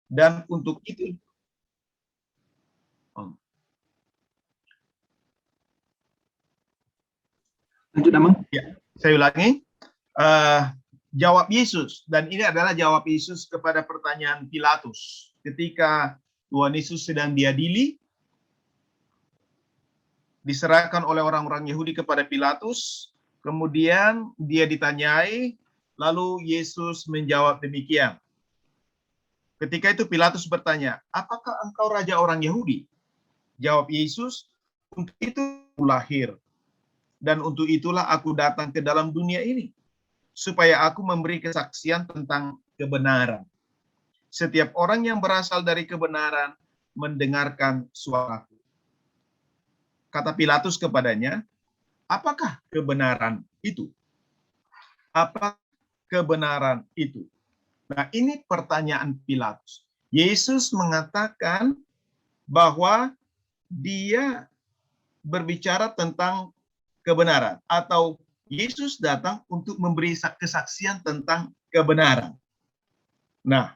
Dan untuk itu, Lanjut, Amang. ya, saya ulangi. Jawab Yesus, dan ini adalah jawab Yesus kepada pertanyaan Pilatus ketika Tuhan Yesus sedang diadili, diserahkan oleh orang-orang Yahudi kepada Pilatus, kemudian dia ditanyai, lalu Yesus menjawab demikian. Ketika itu Pilatus bertanya, apakah engkau raja orang Yahudi? Jawab Yesus, untuk itu aku lahir, dan untuk itulah aku datang ke dalam dunia ini, supaya aku memberi kesaksian tentang kebenaran. Setiap orang yang berasal dari kebenaran mendengarkan suaraku. Kata Pilatus kepadanya, apakah kebenaran itu? Apa kebenaran itu? Nah, ini pertanyaan Pilatus. Yesus mengatakan bahwa dia berbicara tentang kebenaran, atau Yesus datang untuk memberi kesaksian tentang kebenaran. Nah,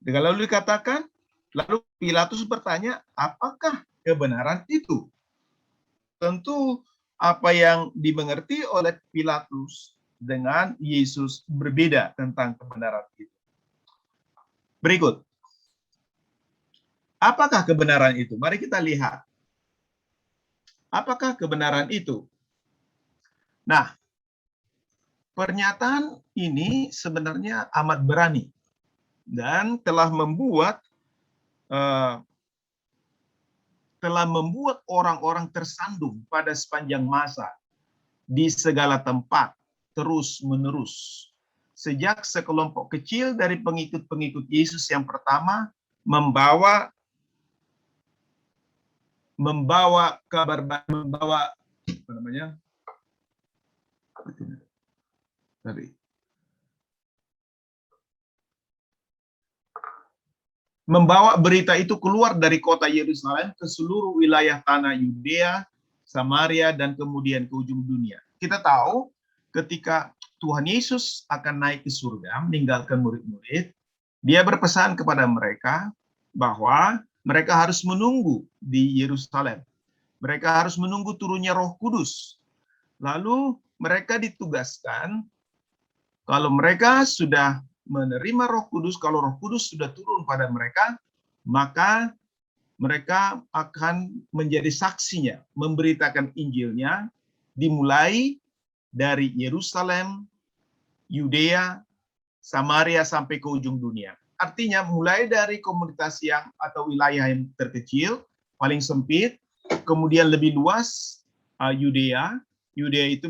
lalu dikatakan, lalu Pilatus bertanya, apakah kebenaran itu? Tentu apa yang dimengerti oleh Pilatus dengan Yesus berbeda tentang kebenaran itu. Berikut. Apakah kebenaran itu? Mari kita lihat. Apakah kebenaran itu? Nah, pernyataan ini sebenarnya amat berani dan telah membuat orang-orang tersandung pada sepanjang masa di segala tempat terus-menerus. Sejak sekelompok kecil dari pengikut-pengikut Yesus yang pertama membawa kabar, membawa apa namanya? Membawa berita itu keluar dari kota Yerusalem ke seluruh wilayah tanah Yudea, Samaria, dan kemudian ke ujung dunia. Kita tahu ketika Tuhan Yesus akan naik ke surga, meninggalkan murid-murid, dia berpesan kepada mereka bahwa mereka harus menunggu di Yerusalem. Mereka harus menunggu turunnya Roh Kudus. Lalu mereka ditugaskan, kalau mereka sudah menerima Roh Kudus, kalau Roh Kudus sudah turun pada mereka, maka mereka akan menjadi saksinya, memberitakan Injilnya, dimulai dari Yerusalem, Yudea, Samaria, sampai ke ujung dunia. Artinya mulai dari komunitas yang atau wilayah yang terkecil, paling sempit, kemudian lebih luas, Yudea itu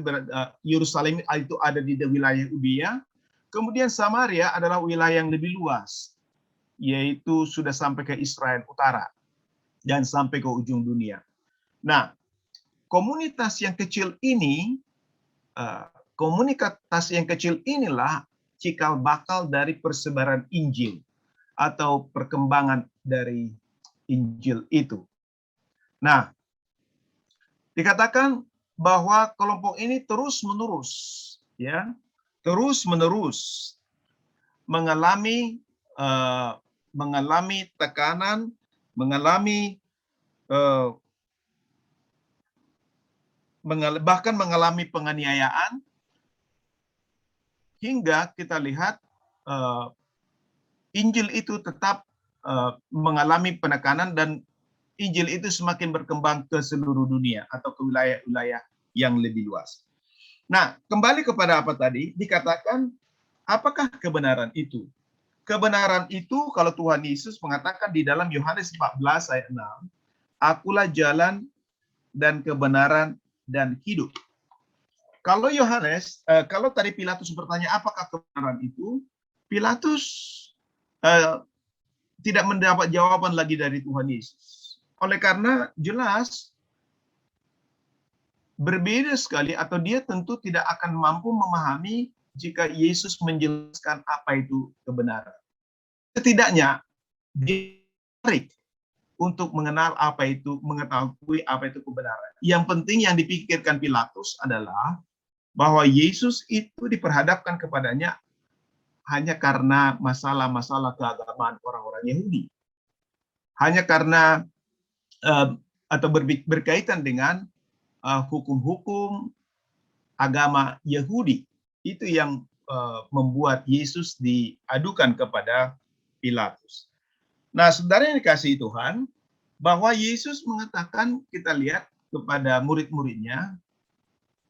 Yerusalem itu ada di wilayah Yudea, kemudian Samaria adalah wilayah yang lebih luas, yaitu sudah sampai ke Israel Utara dan sampai ke ujung dunia. Nah, komunitas yang kecil ini, inilah cikal bakal dari persebaran Injil atau perkembangan dari Injil itu. Nah, dikatakan bahwa kelompok ini terus-menerus mengalami tekanan, bahkan mengalami penganiayaan, hingga kita lihat Injil itu tetap mengalami penekanan dan Injil itu semakin berkembang ke seluruh dunia atau ke wilayah-wilayah yang lebih luas. Nah, kembali kepada apa tadi, dikatakan apakah kebenaran itu? Kebenaran itu kalau Tuhan Yesus mengatakan di dalam Yohanes 14 ayat 6, akulah jalan dan kebenaran dan hidup. Kalau kalau tadi Pilatus bertanya apakah kebenaran itu, Pilatus tidak mendapat jawaban lagi dari Tuhan Yesus. Oleh karena jelas berbeda sekali, atau dia tentu tidak akan mampu memahami jika Yesus menjelaskan apa itu kebenaran. Setidaknya dia tertarik untuk mengetahui apa itu kebenaran. Yang penting yang dipikirkan Pilatus adalah bahwa Yesus itu diperhadapkan kepadanya hanya karena masalah-masalah keagamaan orang-orang Yahudi. Hanya karena atau berkaitan dengan hukum-hukum agama Yahudi. Itu yang membuat Yesus diadukan kepada Pilatus. Nah, saudara yang dikasihi Tuhan, bahwa Yesus mengatakan, kita lihat kepada murid-muridnya,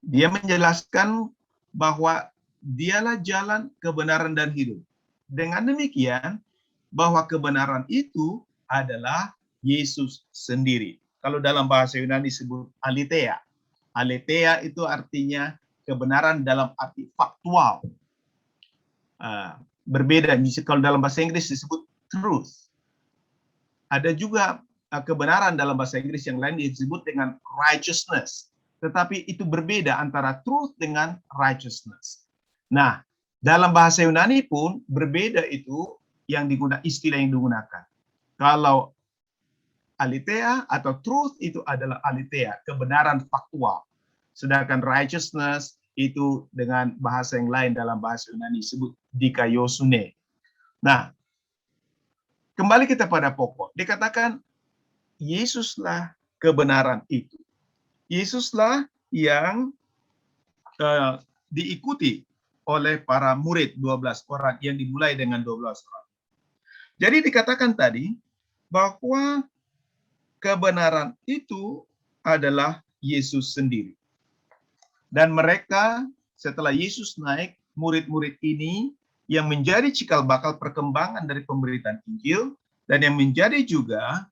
dia menjelaskan bahwa dialah jalan, kebenaran, dan hidup. Dengan demikian, bahwa kebenaran itu adalah Yesus sendiri. Kalau dalam bahasa Yunani disebut aletheia. Aletheia itu artinya kebenaran dalam arti faktual. Berbeda, kalau dalam bahasa Inggris disebut truth. Ada juga kebenaran dalam bahasa Inggris yang lain disebut dengan righteousness. Tetapi itu berbeda antara truth dengan righteousness. Nah, dalam bahasa Yunani pun berbeda itu istilah yang digunakan. Kalau aletheia atau truth itu adalah aletheia, kebenaran faktual. Sedangkan righteousness itu dengan bahasa yang lain dalam bahasa Yunani disebut dikaiosune. Nah, kembali kita pada pokok. Dikatakan Yesuslah kebenaran itu. Yesuslah yang diikuti oleh para murid 12 orang yang dimulai dengan 12 orang. Jadi dikatakan tadi bahwa kebenaran itu adalah Yesus sendiri. Dan mereka setelah Yesus naik, murid-murid ini yang menjadi cikal bakal perkembangan dari pemberitaan Injil dan yang menjadi juga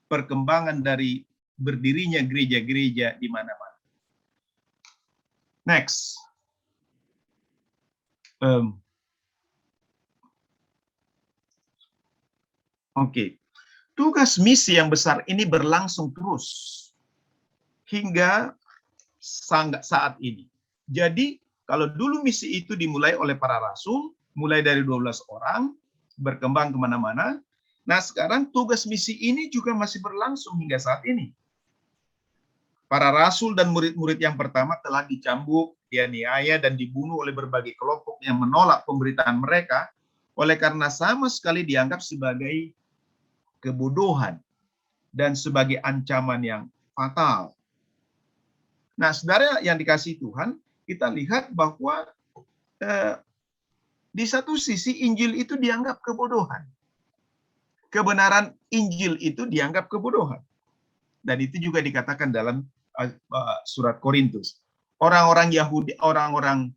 perkembangan dari berdirinya gereja-gereja di mana-mana. Next. Oke. Tugas misi yang besar ini berlangsung terus hingga saat ini. Jadi, kalau dulu misi itu dimulai oleh para rasul, mulai dari 12 orang, berkembang kemana-mana. Nah, sekarang tugas misi ini juga masih berlangsung hingga saat ini. Para rasul dan murid-murid yang pertama telah dicambuk, dianiaya, dan dibunuh oleh berbagai kelompok yang menolak pemberitaan mereka, oleh karena sama sekali dianggap sebagai kebodohan dan sebagai ancaman yang fatal. Nah, saudara yang dikasihi Tuhan, kita lihat bahwa di satu sisi Injil itu dianggap kebodohan. Kebenaran Injil itu dianggap kebodohan. Dan itu juga dikatakan dalam surat Korintus. Orang-orang Yahudi, orang-orang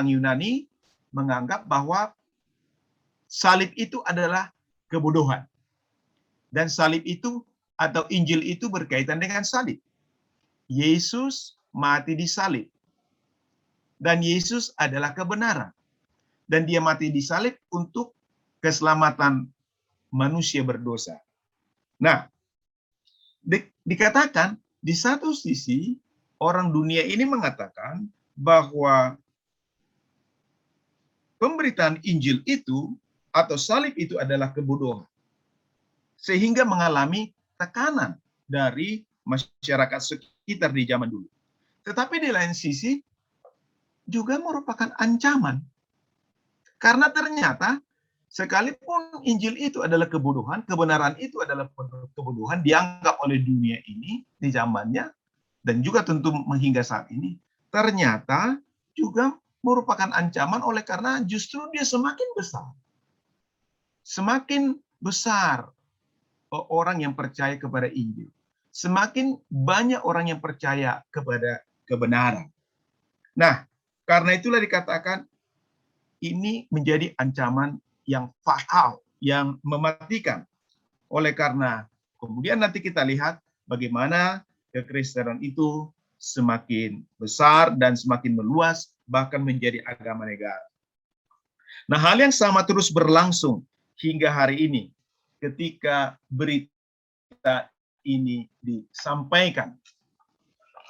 Yunani menganggap bahwa salib itu adalah kebodohan. Dan salib itu atau Injil itu berkaitan dengan salib. Yesus mati di salib. Dan Yesus adalah kebenaran. Dan dia mati di salib untuk keselamatan manusia berdosa. Nah, dikatakan di satu sisi orang dunia ini mengatakan bahwa pemberitaan Injil itu atau salib itu adalah kebodohan. Sehingga mengalami tekanan dari masyarakat sekitar di zaman dulu. Tetapi di lain sisi juga merupakan ancaman. Karena ternyata sekalipun Injil itu adalah kebodohan, kebenaran itu adalah kebodohan, dianggap oleh dunia ini di zamannya, dan juga tentu hingga saat ini, ternyata juga merupakan ancaman oleh karena justru dia semakin besar. Semakin besar orang yang percaya kepada Injil. Semakin banyak orang yang percaya kepada kebenaran. Nah, karena itulah dikatakan ini menjadi ancaman yang fatal, yang mematikan. Oleh karena kemudian nanti kita lihat bagaimana kekristenan itu semakin besar dan semakin meluas, bahkan menjadi agama negara. Nah, hal yang sama terus berlangsung hingga hari ini ketika berita ini disampaikan.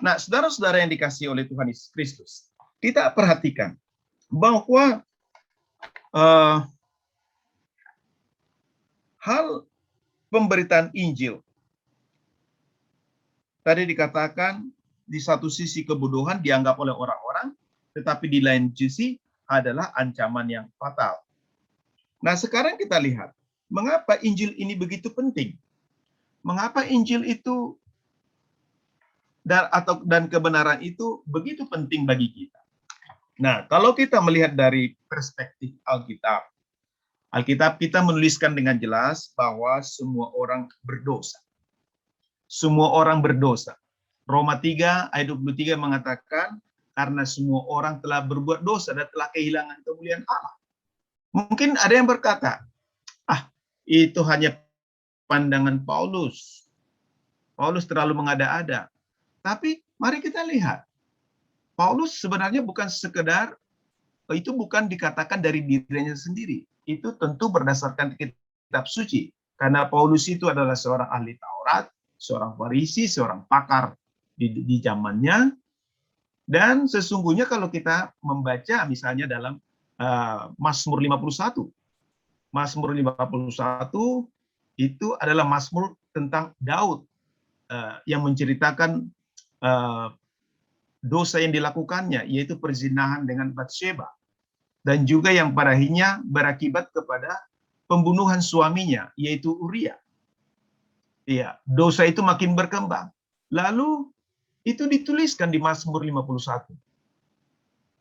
Nah, saudara-saudara yang dikasihi oleh Tuhan Yesus Kristus, kita perhatikan bahwa hal pemberitaan Injil tadi dikatakan di satu sisi kebodohan dianggap oleh orang-orang, tetapi di lain sisi adalah ancaman yang fatal. Nah, sekarang kita lihat, mengapa Injil ini begitu penting? Mengapa Injil itu dan kebenaran itu begitu penting bagi kita? Nah, kalau kita melihat dari perspektif Alkitab, Alkitab kita menuliskan dengan jelas bahwa semua orang berdosa. Semua orang berdosa. Roma 3 ayat 23 mengatakan, karena semua orang telah berbuat dosa dan telah kehilangan kemuliaan Allah. Mungkin ada yang berkata, itu hanya pandangan Paulus. Paulus terlalu mengada-ada. Tapi mari kita lihat, Paulus sebenarnya bukan sekedar, itu bukan dikatakan dari dirinya sendiri. Itu tentu berdasarkan kitab suci. Karena Paulus itu adalah seorang ahli Taurat, seorang Farisi, seorang pakar di zamannya. Dan sesungguhnya kalau kita membaca misalnya dalam Mazmur 51. Mazmur 51 itu adalah Mazmur tentang Daud yang menceritakan dosa yang dilakukannya, yaitu perzinahan dengan Batsheba. Dan juga yang pada akhirnya berakibat kepada pembunuhan suaminya, yaitu Uria. Iya, dosa itu makin berkembang. Lalu itu dituliskan di Mazmur 51.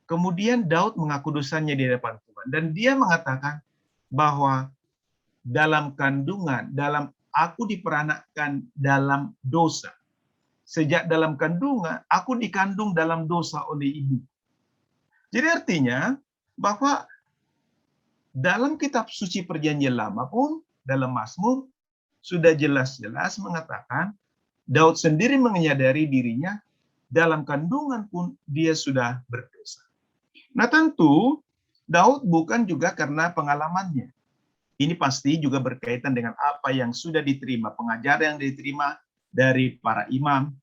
Kemudian Daud mengaku dosanya di hadapan Tuhan. Dan dia mengatakan bahwa dalam kandungan, aku diperanakkan dalam dosa. Sejak dalam kandungan, aku dikandung dalam dosa oleh ibu. Jadi artinya bahwa dalam kitab suci perjanjian lama pun, dalam Mazmur, sudah jelas-jelas mengatakan, Daud sendiri menyadari dirinya, dalam kandungan pun dia sudah berdosa. Nah tentu, Daud bukan juga karena pengalamannya. Ini pasti juga berkaitan dengan apa yang sudah diterima, pengajaran yang diterima dari para imam,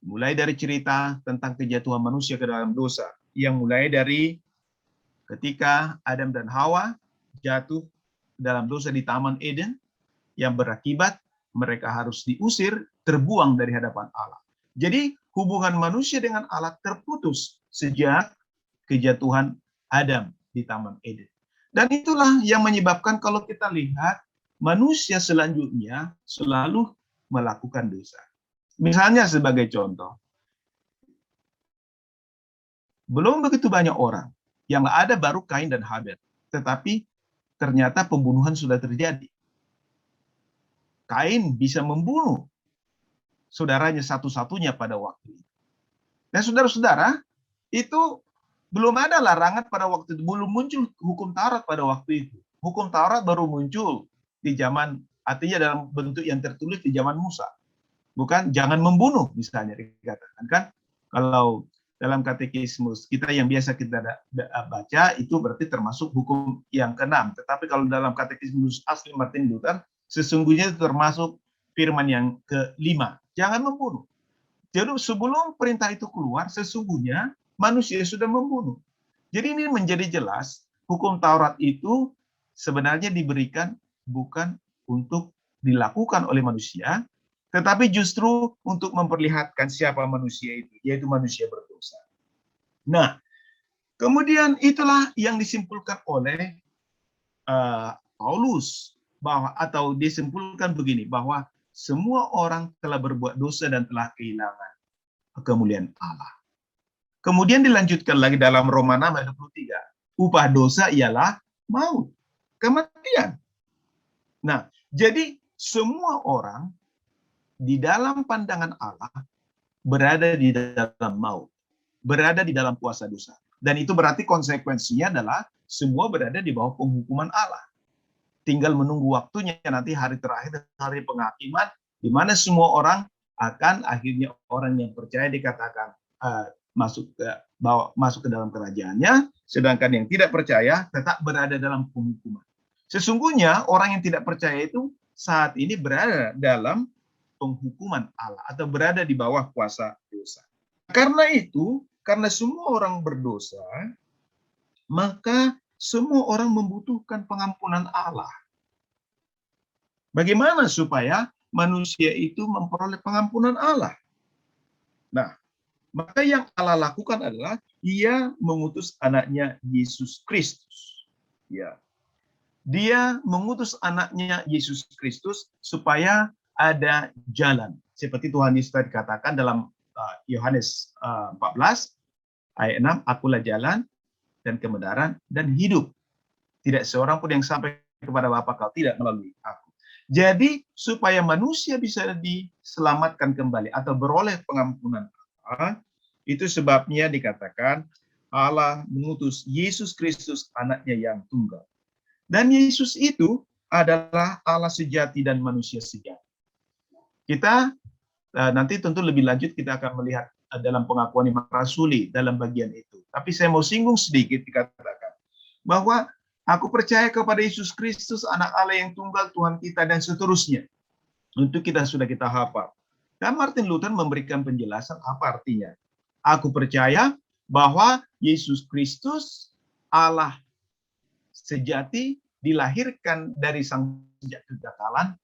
mulai dari cerita tentang kejatuhan manusia ke dalam dosa, yang mulai dari ketika Adam dan Hawa jatuh dalam dosa di Taman Eden, yang berakibat mereka harus diusir, terbuang dari hadapan Allah. Jadi hubungan manusia dengan Allah terputus sejak kejatuhan Adam di Taman Eden. Dan itulah yang menyebabkan kalau kita lihat manusia selanjutnya selalu melakukan dosa. Misalnya sebagai contoh, belum begitu banyak orang, yang ada baru Kain dan Habel. Tetapi ternyata pembunuhan sudah terjadi. Kain bisa membunuh saudaranya satu-satunya pada waktu itu. Dan saudara-saudara, itu belum ada larangan pada waktu itu, belum muncul hukum Taurat pada waktu itu. Hukum Taurat baru muncul di zaman, artinya dalam bentuk yang tertulis di zaman Musa. Bukan jangan membunuh misalnya dikatakan kan. Kalau dalam katekismus kita yang biasa kita baca itu berarti termasuk hukum yang ke-6. Tetapi kalau dalam katekismus asli Martin Luther sesungguhnya itu termasuk firman yang ke-5. Jangan membunuh. Jadi sebelum perintah itu keluar sesungguhnya manusia sudah membunuh. Jadi ini menjadi jelas hukum Taurat itu sebenarnya diberikan bukan untuk dilakukan oleh manusia, tetapi justru untuk memperlihatkan siapa manusia itu, yaitu manusia berdosa. Nah, kemudian itulah yang disimpulkan oleh Paulus, atau disimpulkan begini, bahwa semua orang telah berbuat dosa dan telah kehilangan kemuliaan Allah. Kemudian dilanjutkan lagi dalam Roma 6 ayat 23. Upah dosa ialah maut, kematian. Nah, jadi semua orang di dalam pandangan Allah berada di dalam maut, berada di dalam kuasa dosa. Dan itu berarti konsekuensinya adalah semua berada di bawah penghukuman Allah. Tinggal menunggu waktunya nanti hari terakhir, hari penghakiman, di mana semua orang akan akhirnya orang yang percaya dikatakan masuk ke dalam kerajaannya, sedangkan yang tidak percaya tetap berada dalam penghukuman. Sesungguhnya orang yang tidak percaya itu saat ini berada dalam penghukuman Allah atau berada di bawah kuasa dosa. Karena itu, karena semua orang berdosa, maka semua orang membutuhkan pengampunan Allah. Bagaimana supaya manusia itu memperoleh pengampunan Allah? Nah, Maka yang Allah lakukan adalah Ia mengutus anaknya Yesus Kristus. Ya. Dia mengutus anaknya Yesus Kristus supaya ada jalan. Seperti Tuhan Yesus tadi katakan dalam Yohanes 14 ayat 6, akulah jalan dan kebenaran dan hidup. Tidak seorang pun yang sampai kepada Bapa kalau tidak melalui aku. Jadi supaya manusia bisa diselamatkan kembali atau beroleh pengampunan Allah, itu sebabnya dikatakan Allah mengutus Yesus Kristus anaknya yang tunggal. Dan Yesus itu adalah Allah sejati dan manusia sejati. Kita nanti tentu lebih lanjut kita akan melihat dalam pengakuan iman rasuli dalam bagian itu. Tapi saya mau singgung sedikit dikatakan bahwa aku percaya kepada Yesus Kristus anak Allah yang tunggal Tuhan kita dan seterusnya. Untuk kita sudah kita hafal. Dan Martin Luther memberikan penjelasan apa artinya. Aku percaya bahwa Yesus Kristus Allah sejati dilahirkan dari sang sejak kegagalan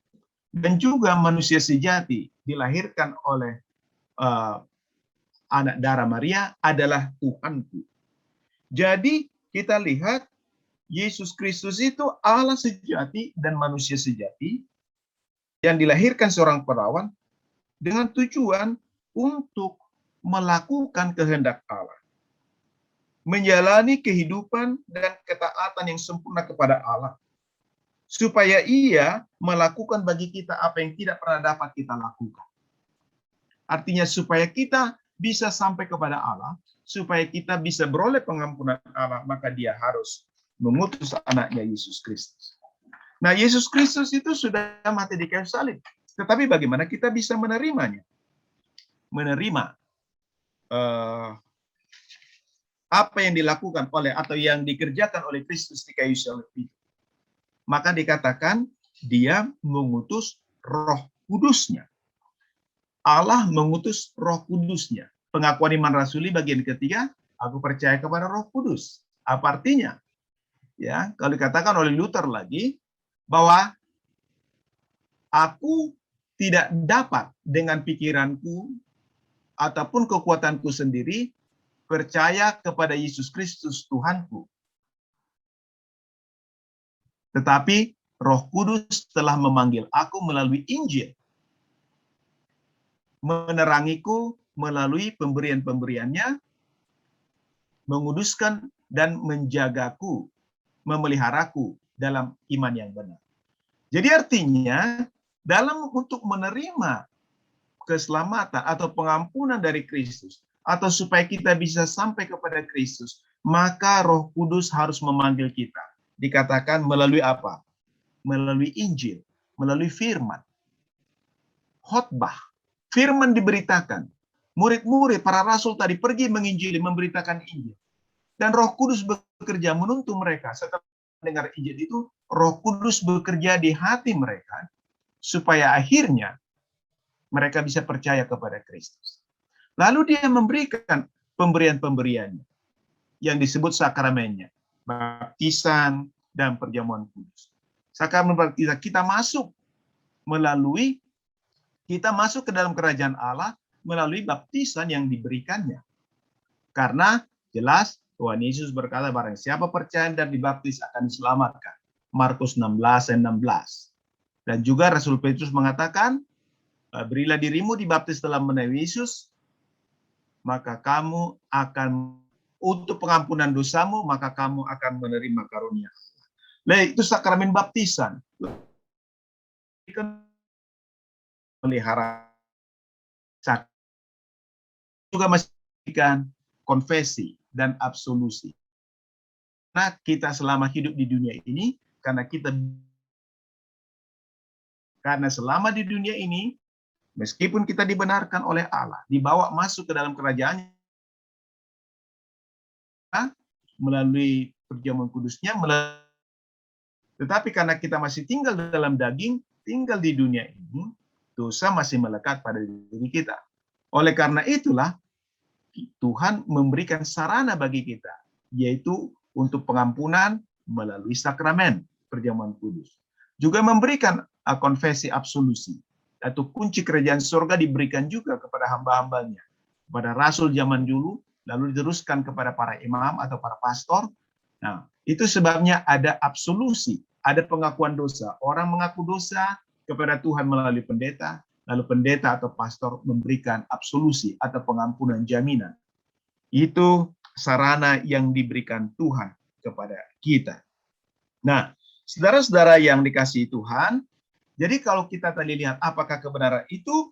dan juga manusia sejati dilahirkan oleh anak darah Maria adalah Tuhanku. Jadi kita lihat Yesus Kristus itu Allah sejati dan manusia sejati yang dilahirkan seorang perawan dengan tujuan untuk melakukan kehendak Allah. Menjalani kehidupan dan ketaatan yang sempurna kepada Allah. Supaya Ia melakukan bagi kita apa yang tidak pernah dapat kita lakukan. Artinya supaya kita bisa sampai kepada Allah, supaya kita bisa beroleh pengampunan Allah, maka Dia harus mengutus anaknya Yesus Kristus. Nah, Yesus Kristus itu sudah mati di kayu salib. Tetapi bagaimana kita bisa menerimanya? Menerima apa yang dilakukan oleh atau yang dikerjakan oleh Kristus di kayu salib itu. Maka dikatakan Dia mengutus Roh Kudus-Nya. Allah mengutus Roh Kudus-Nya. Pengakuan iman rasuli bagian ketiga, aku percaya kepada Roh Kudus. Apa artinya? Ya, kalau dikatakan oleh Luther lagi bahwa aku tidak dapat dengan pikiranku ataupun kekuatanku sendiri percaya kepada Yesus Kristus Tuhanku. Tetapi Roh Kudus telah memanggil aku melalui Injil. Menerangiku melalui pemberian-pemberiannya, menguduskan dan menjagaku, memeliharaku dalam iman yang benar. Jadi artinya, dalam untuk menerima keselamatan atau pengampunan dari Kristus, atau supaya kita bisa sampai kepada Kristus, maka Roh Kudus harus memanggil kita. Dikatakan melalui apa? Melalui Injil, melalui firman. Khotbah. Firman diberitakan. Murid-murid, para rasul tadi pergi menginjili, memberitakan Injil. Dan Roh Kudus bekerja menuntun mereka. Setelah mendengar Injil itu, Roh Kudus bekerja di hati mereka, supaya akhirnya mereka bisa percaya kepada Kristus. Lalu Dia memberikan pemberian-pemberiannya yang disebut sakramennya, baptisan dan perjamuan kudus. Sakramen baptisan kita masuk ke dalam kerajaan Allah melalui baptisan yang diberikannya. Karena jelas Tuhan Yesus berkata barang siapa percaya dan dibaptis akan diselamatkan. Markus 16 ayat 16. Dan juga Rasul Petrus mengatakan, berilah dirimu dibaptis dalam nama Yesus, maka kamu akan untuk pengampunan dosamu, maka kamu akan menerima karunia Allah. Nah, itu sakramen baptisan. Melihara juga masih konfesi dan absolusi. Nah, kita selama hidup di dunia ini, karena selama di dunia ini, meskipun kita dibenarkan oleh Allah, dibawa masuk ke dalam kerajaannya melalui perjamuan kudusnya, tetapi karena kita masih tinggal dalam daging, tinggal di dunia ini, dosa masih melekat pada diri kita. Oleh karena itulah, Tuhan memberikan sarana bagi kita, yaitu untuk pengampunan melalui sakramen perjamuan kudus. Juga memberikan konfesi absolusi, atau kunci kerajaan surga diberikan juga kepada hamba-hambanya. kepada rasul zaman dulu, lalu diteruskan kepada para imam atau para pastor. Nah, itu sebabnya ada absolusi, ada pengakuan dosa. Orang mengaku dosa kepada Tuhan melalui pendeta, lalu pendeta atau pastor memberikan absolusi atau pengampunan jaminan. Itu sarana yang diberikan Tuhan kepada kita. Nah, saudara-saudara yang dikasihi Tuhan, jadi kalau kita tadi lihat apakah kebenaran itu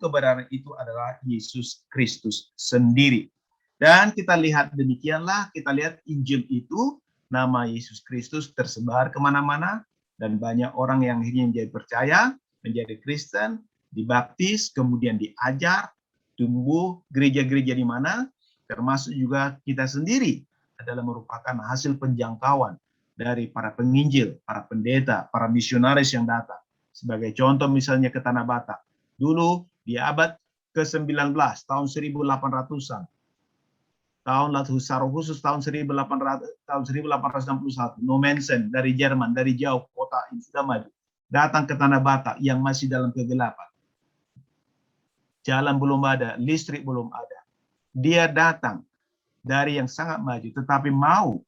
adalah Yesus Kristus sendiri. Dan kita lihat demikianlah, kita lihat Injil itu, nama Yesus Kristus tersebar kemana-mana, dan banyak orang yang akhirnya menjadi percaya, menjadi Kristen, dibaptis, kemudian diajar, tumbuh gereja-gereja di mana, termasuk juga kita sendiri adalah merupakan hasil penjangkauan dari para penginjil, para pendeta, para misionaris yang datang. Sebagai contoh misalnya ke Tanah Batak. Dulu di abad ke-19, tahun 1800-an. Tahun secara khusus tahun 1861. Nommensen dari Jerman, dari jauh kota yang sudah maju. Datang ke Tanah Batak yang masih dalam kegelapan. Jalan belum ada, listrik belum ada. Dia datang dari yang sangat maju, tetapi mau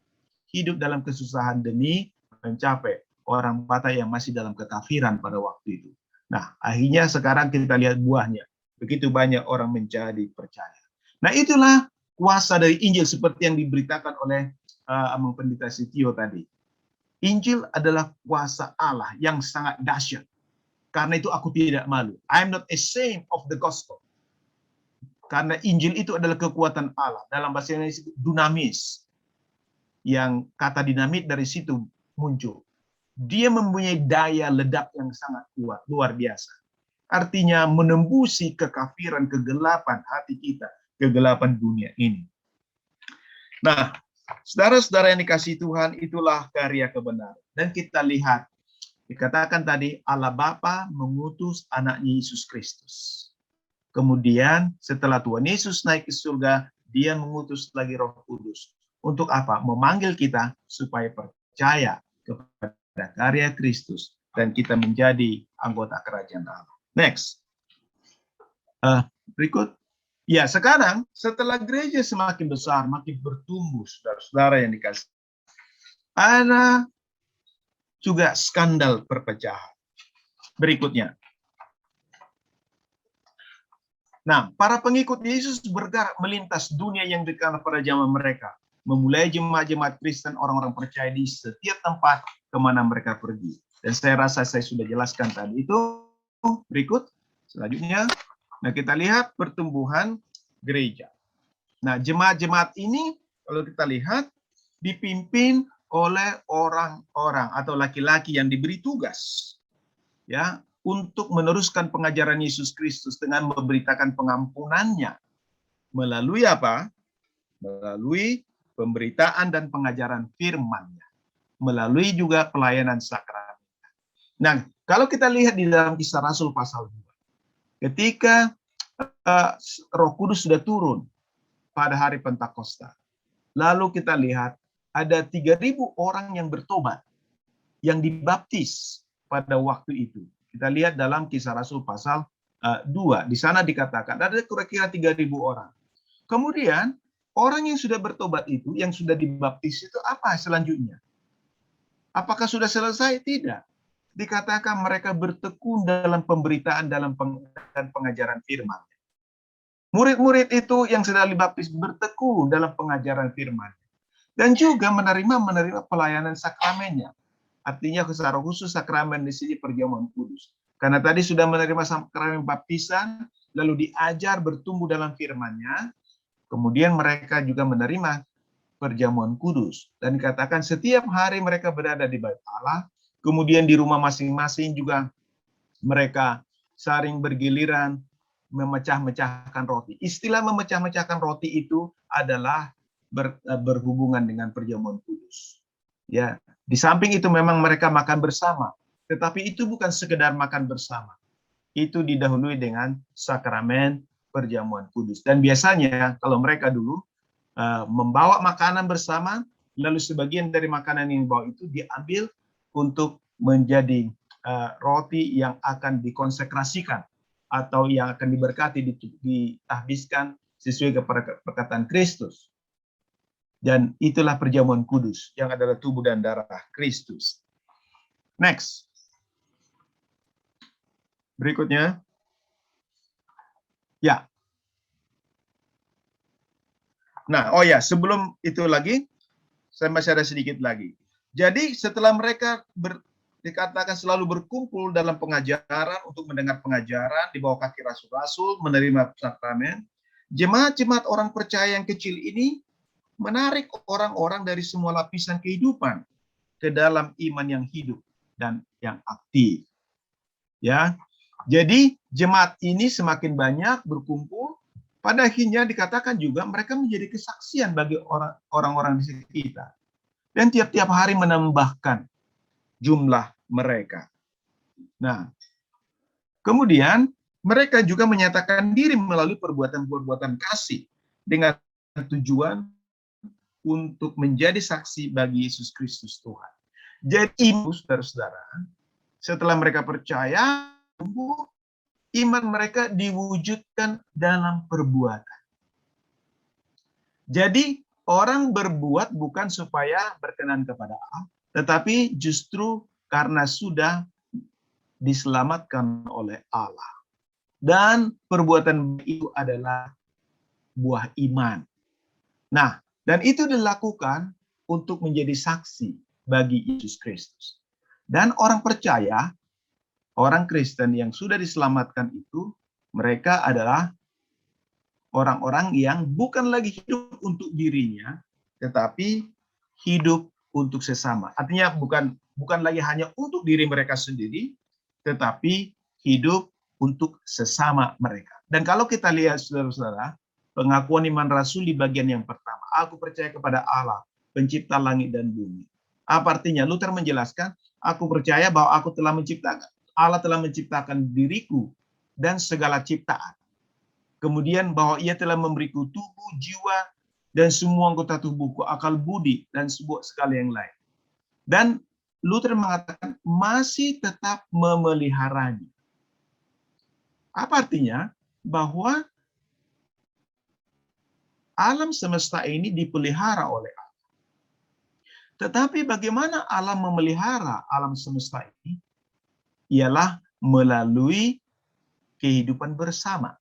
hidup dalam kesusahan demi mencapai orang Batak yang masih dalam kekafiran pada waktu itu. Nah, akhirnya sekarang kita lihat buahnya. Begitu banyak orang menjadi percaya. Nah, itulah kuasa dari Injil seperti yang diberitakan oleh Amang Pendeta Sitio tadi. Injil adalah kuasa Allah yang sangat dahsyat. Karena itu aku tidak malu. I'm not ashamed of the gospel. Karena Injil itu adalah kekuatan Allah. Dalam bahasa Indonesia dunamis. Yang kata dinamit dari situ muncul. Dia mempunyai daya ledak yang sangat kuat, luar biasa. Artinya menembusi kekafiran, kegelapan hati kita, kegelapan dunia ini. Nah, saudara-saudara yang dikasihi Tuhan, itulah karya kebenaran. Dan kita lihat, dikatakan tadi Allah Bapa mengutus anaknya Yesus Kristus. Kemudian setelah Tuhan Yesus naik ke surga, dia mengutus lagi Roh Kudus. Untuk apa? Memanggil kita supaya percaya kepada karya Kristus dan kita menjadi anggota kerajaan Allah. Next. Berikut. Ya, sekarang setelah gereja semakin besar, makin bertumbuh, saudara-saudara yang dikasih. Ada juga skandal perpecahan. Berikutnya. Nah, para pengikut Yesus bergerak melintas dunia yang dikenal pada zaman mereka. Memulai jemaat-jemaat Kristen, orang-orang percaya di setiap tempat kemana mereka pergi. Dan saya rasa saya sudah jelaskan tadi itu. Berikut, selanjutnya. Nah, kita lihat pertumbuhan gereja. Nah, jemaat-jemaat ini, kalau kita lihat, dipimpin oleh orang-orang atau laki-laki yang diberi tugas. Ya, untuk meneruskan pengajaran Yesus Kristus dengan memberitakan pengampunannya. Melalui apa? Melalui pemberitaan dan pengajaran firman-Nya, melalui juga pelayanan sakramen. Nah, kalau kita lihat di dalam Kisah Rasul pasal 2, ketika Roh Kudus sudah turun pada hari Pentakosta, lalu kita lihat ada 3.000 orang yang bertobat, yang dibaptis pada waktu itu. Kita lihat dalam Kisah Rasul pasal 2, di sana dikatakan ada kira-kira 3.000 orang. Kemudian orang yang sudah bertobat itu, yang sudah dibaptis itu apa selanjutnya? Apakah sudah selesai? Tidak. Dikatakan mereka bertekun dalam pemberitaan dan pengajaran firman. Murid-murid itu yang sudah dibaptis bertekun dalam pengajaran firman. Dan juga menerima pelayanan sakramennya. Artinya secara khusus sakramen di sini perjamuan kudus. Karena tadi sudah menerima sakramen baptisan, lalu diajar bertumbuh dalam firman-Nya. Kemudian mereka juga menerima perjamuan kudus. Dan dikatakan setiap hari mereka berada di bait Allah. Kemudian di rumah masing-masing juga mereka saling bergiliran memecah-mecahkan roti. Istilah memecah-mecahkan roti itu adalah berhubungan dengan perjamuan kudus. Ya, di samping itu memang mereka makan bersama. Tetapi itu bukan sekedar makan bersama. Itu didahului dengan sakramen perjamuan kudus. Dan biasanya kalau mereka dulu membawa makanan bersama, lalu sebagian dari makanan yang dibawa itu diambil untuk menjadi roti yang akan dikonsekrasikan atau yang akan diberkati, ditahbiskan sesuai kepada perkataan Kristus. Dan itulah perjamuan kudus yang adalah tubuh dan darah Kristus. Next. Berikutnya. Ya. Nah, oh ya, sebelum itu lagi, saya masih ada sedikit lagi. Jadi setelah mereka dikatakan selalu berkumpul dalam pengajaran untuk mendengar pengajaran di bawah kaki rasul-rasul, menerima sakramen, jemaat-jemaat orang percaya yang kecil ini menarik orang-orang dari semua lapisan kehidupan ke dalam iman yang hidup dan yang aktif. Ya. Jadi jemaat ini semakin banyak berkumpul, pada akhirnya dikatakan juga mereka menjadi kesaksian bagi orang-orang di sekitar. Dan tiap-tiap hari menambahkan jumlah mereka. Nah, kemudian mereka juga menyatakan diri melalui perbuatan-perbuatan kasih dengan tujuan untuk menjadi saksi bagi Yesus Kristus Tuhan. Jadi, saudara-saudara, setelah mereka percaya, iman mereka diwujudkan dalam perbuatan. Jadi, orang berbuat bukan supaya berkenan kepada Allah, tetapi justru karena sudah diselamatkan oleh Allah. Dan perbuatan itu adalah buah iman. Nah, dan itu dilakukan untuk menjadi saksi bagi Yesus Kristus. Dan orang percaya, orang Kristen yang sudah diselamatkan itu, mereka adalah orang-orang yang bukan lagi hidup untuk dirinya, tetapi hidup untuk sesama. Artinya bukan lagi hanya untuk diri mereka sendiri, tetapi hidup untuk sesama mereka. Dan kalau kita lihat saudara-saudara, pengakuan iman rasul di bagian yang pertama, aku percaya kepada Allah, pencipta langit dan bumi. Apa artinya? Luther menjelaskan, aku percaya bahwa Allah telah menciptakan diriku dan segala ciptaan. Kemudian bahwa ia telah memberiku tubuh, jiwa, dan semua anggota tubuhku, akal budi, dan segala yang lain. Dan Luther mengatakan masih tetap memeliharanya. Apa artinya? Bahwa alam semesta ini dipelihara oleh Allah. Tetapi bagaimana Allah memelihara alam semesta ini? Ialah melalui kehidupan bersama.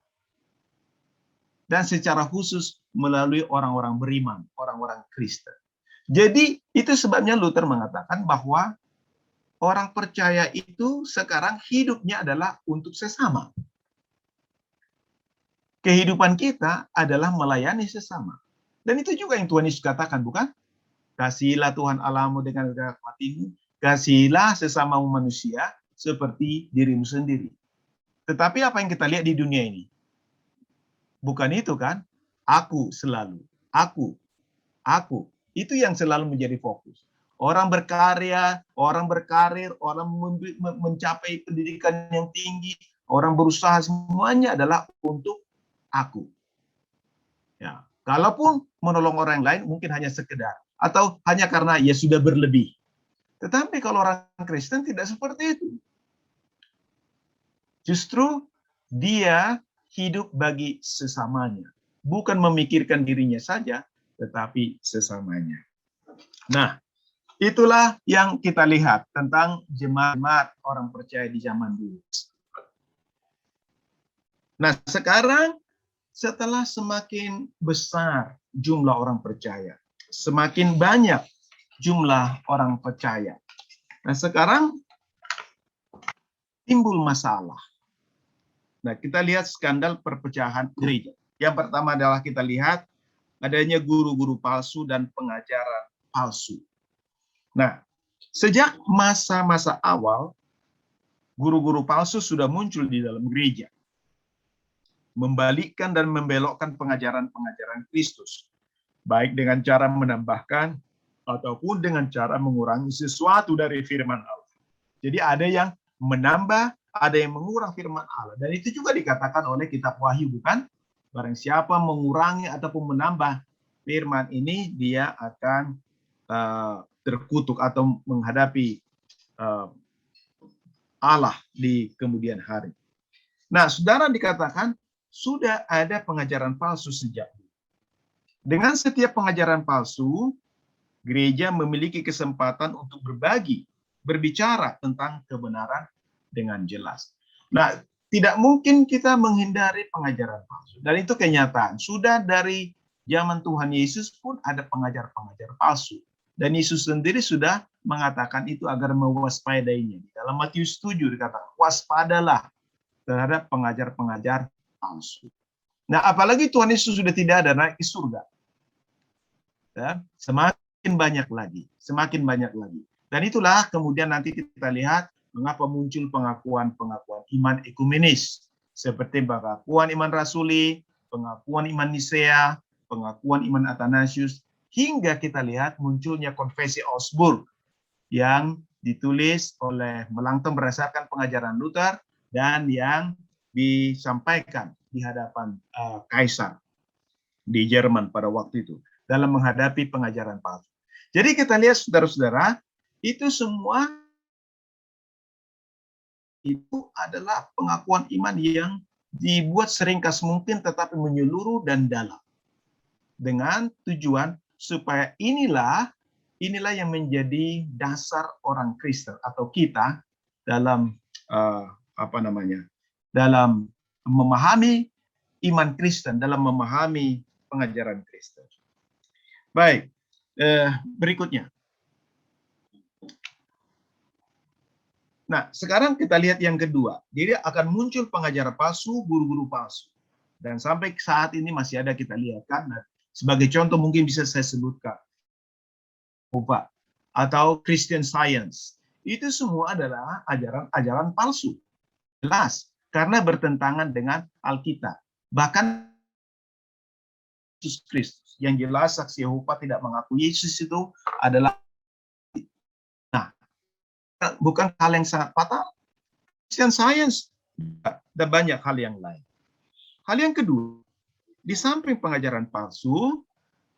Dan secara khusus melalui orang-orang beriman, orang-orang Kristen. Jadi itu sebabnya Luther mengatakan bahwa orang percaya itu sekarang hidupnya adalah untuk sesama. Kehidupan kita adalah melayani sesama. Dan itu juga yang Tuhan Yesus katakan, bukan? Kasihilah Tuhan Allahmu dengan segala hatimu, kasihilah sesama manusia seperti dirimu sendiri. Tetapi apa yang kita lihat di dunia ini? Bukan itu kan? Aku selalu, aku. Itu yang selalu menjadi fokus. Orang berkarya, orang berkarir, orang mencapai pendidikan yang tinggi, orang berusaha, semuanya adalah untuk aku. Ya, kalaupun menolong orang lain mungkin hanya sekedar atau hanya karena ya sudah berlebih. Tetapi kalau orang Kristen tidak seperti itu. Justru dia hidup bagi sesamanya, bukan memikirkan dirinya saja, tetapi sesamanya. Nah, itulah yang kita lihat tentang jemaat orang percaya di zaman dulu. Nah, sekarang setelah semakin besar jumlah orang percaya, semakin banyak jumlah orang percaya. Nah, sekarang timbul masalah. Nah, kita lihat skandal perpecahan gereja. Yang pertama adalah kita lihat adanya guru-guru palsu dan pengajaran palsu. Nah, sejak masa-masa awal, guru-guru palsu sudah muncul di dalam gereja. Membalikkan dan membelokkan pengajaran-pengajaran Kristus. Baik dengan cara menambahkan ataupun dengan cara mengurangi sesuatu dari firman Allah. Jadi ada yang menambah, ada yang mengurang firman Allah. Dan itu juga dikatakan oleh kitab Wahyu, bukan? Barang siapa mengurangi ataupun menambah firman ini, dia akan terkutuk atau menghadapi Allah di kemudian hari. Nah, saudara, dikatakan sudah ada pengajaran palsu sejak dulu. Dengan setiap pengajaran palsu, gereja memiliki kesempatan untuk berbagi, berbicara tentang kebenaran dengan jelas. Nah, tidak mungkin kita menghindari pengajaran palsu. Dan itu kenyataan. Sudah dari zaman Tuhan Yesus pun ada pengajar-pengajar palsu. Dan Yesus sendiri sudah mengatakan itu agar mewaspadainya. Dalam Matius 7 dikatakan, waspadalah terhadap pengajar-pengajar palsu. Nah, apalagi Tuhan Yesus sudah tidak ada, naik ke surga. Ya, semakin banyak lagi. Dan itulah kemudian nanti kita lihat mengapa muncul pengakuan-pengakuan iman ekumenis. Seperti pengakuan iman rasuli, pengakuan iman Nisea, pengakuan iman Athanasius, hingga kita lihat munculnya konfesi Augsburg yang ditulis oleh Melanchthon berdasarkan pengajaran Luther dan yang disampaikan di hadapan Kaisar di Jerman pada waktu itu dalam menghadapi pengajaran palsu. Jadi kita lihat saudara-saudara, itu semua itu adalah pengakuan iman yang dibuat seringkas mungkin tetapi menyeluruh dan dalam. Dengan tujuan supaya inilah yang menjadi dasar orang Kristen atau kita dalam dalam memahami iman Kristen, dalam memahami pengajaran Kristen. Baik, berikutnya. Nah, sekarang kita lihat yang kedua. Jadi akan muncul pengajar palsu, guru-guru palsu. Dan sampai saat ini masih ada kita lihat kan. Nah, sebagai contoh mungkin bisa saya sebutkan. Atau Christian Science. Itu semua adalah ajaran-ajaran palsu. Jelas, karena bertentangan dengan Alkitab. Bahkan Yesus Kristus. Yang jelas saksi Yehova tidak mengakui Yesus itu adalah bukan hal yang sangat fatal. Christian Science dan banyak hal yang lain. Hal yang kedua, di samping pengajaran palsu,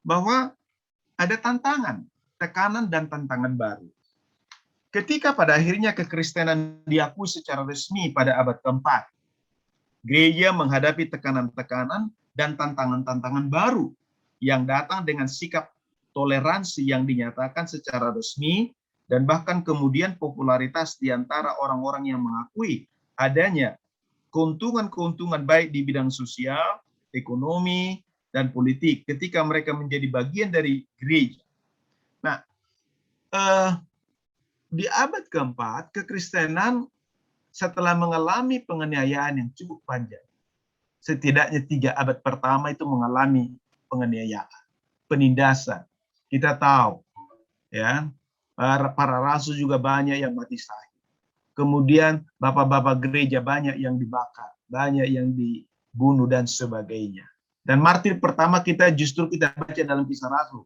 bahwa ada tantangan, tekanan dan tantangan baru. Ketika pada akhirnya kekristenan diakui secara resmi pada abad keempat, gereja menghadapi tekanan-tekanan dan tantangan-tantangan baru yang datang dengan sikap toleransi yang dinyatakan secara resmi dan bahkan kemudian popularitas di antara orang-orang yang mengakui adanya keuntungan-keuntungan baik di bidang sosial, ekonomi, dan politik ketika mereka menjadi bagian dari gereja. Nah, di abad keempat, kekristenan setelah mengalami penganiayaan yang cukup panjang, setidaknya 3 abad pertama itu mengalami penganiayaan, penindasan. Kita tahu, ya, para rasul juga banyak yang mati syahid. Kemudian bapak-bapak gereja banyak yang dibakar, banyak yang dibunuh dan sebagainya. Dan martir pertama justru kita baca dalam Kisah Rasul,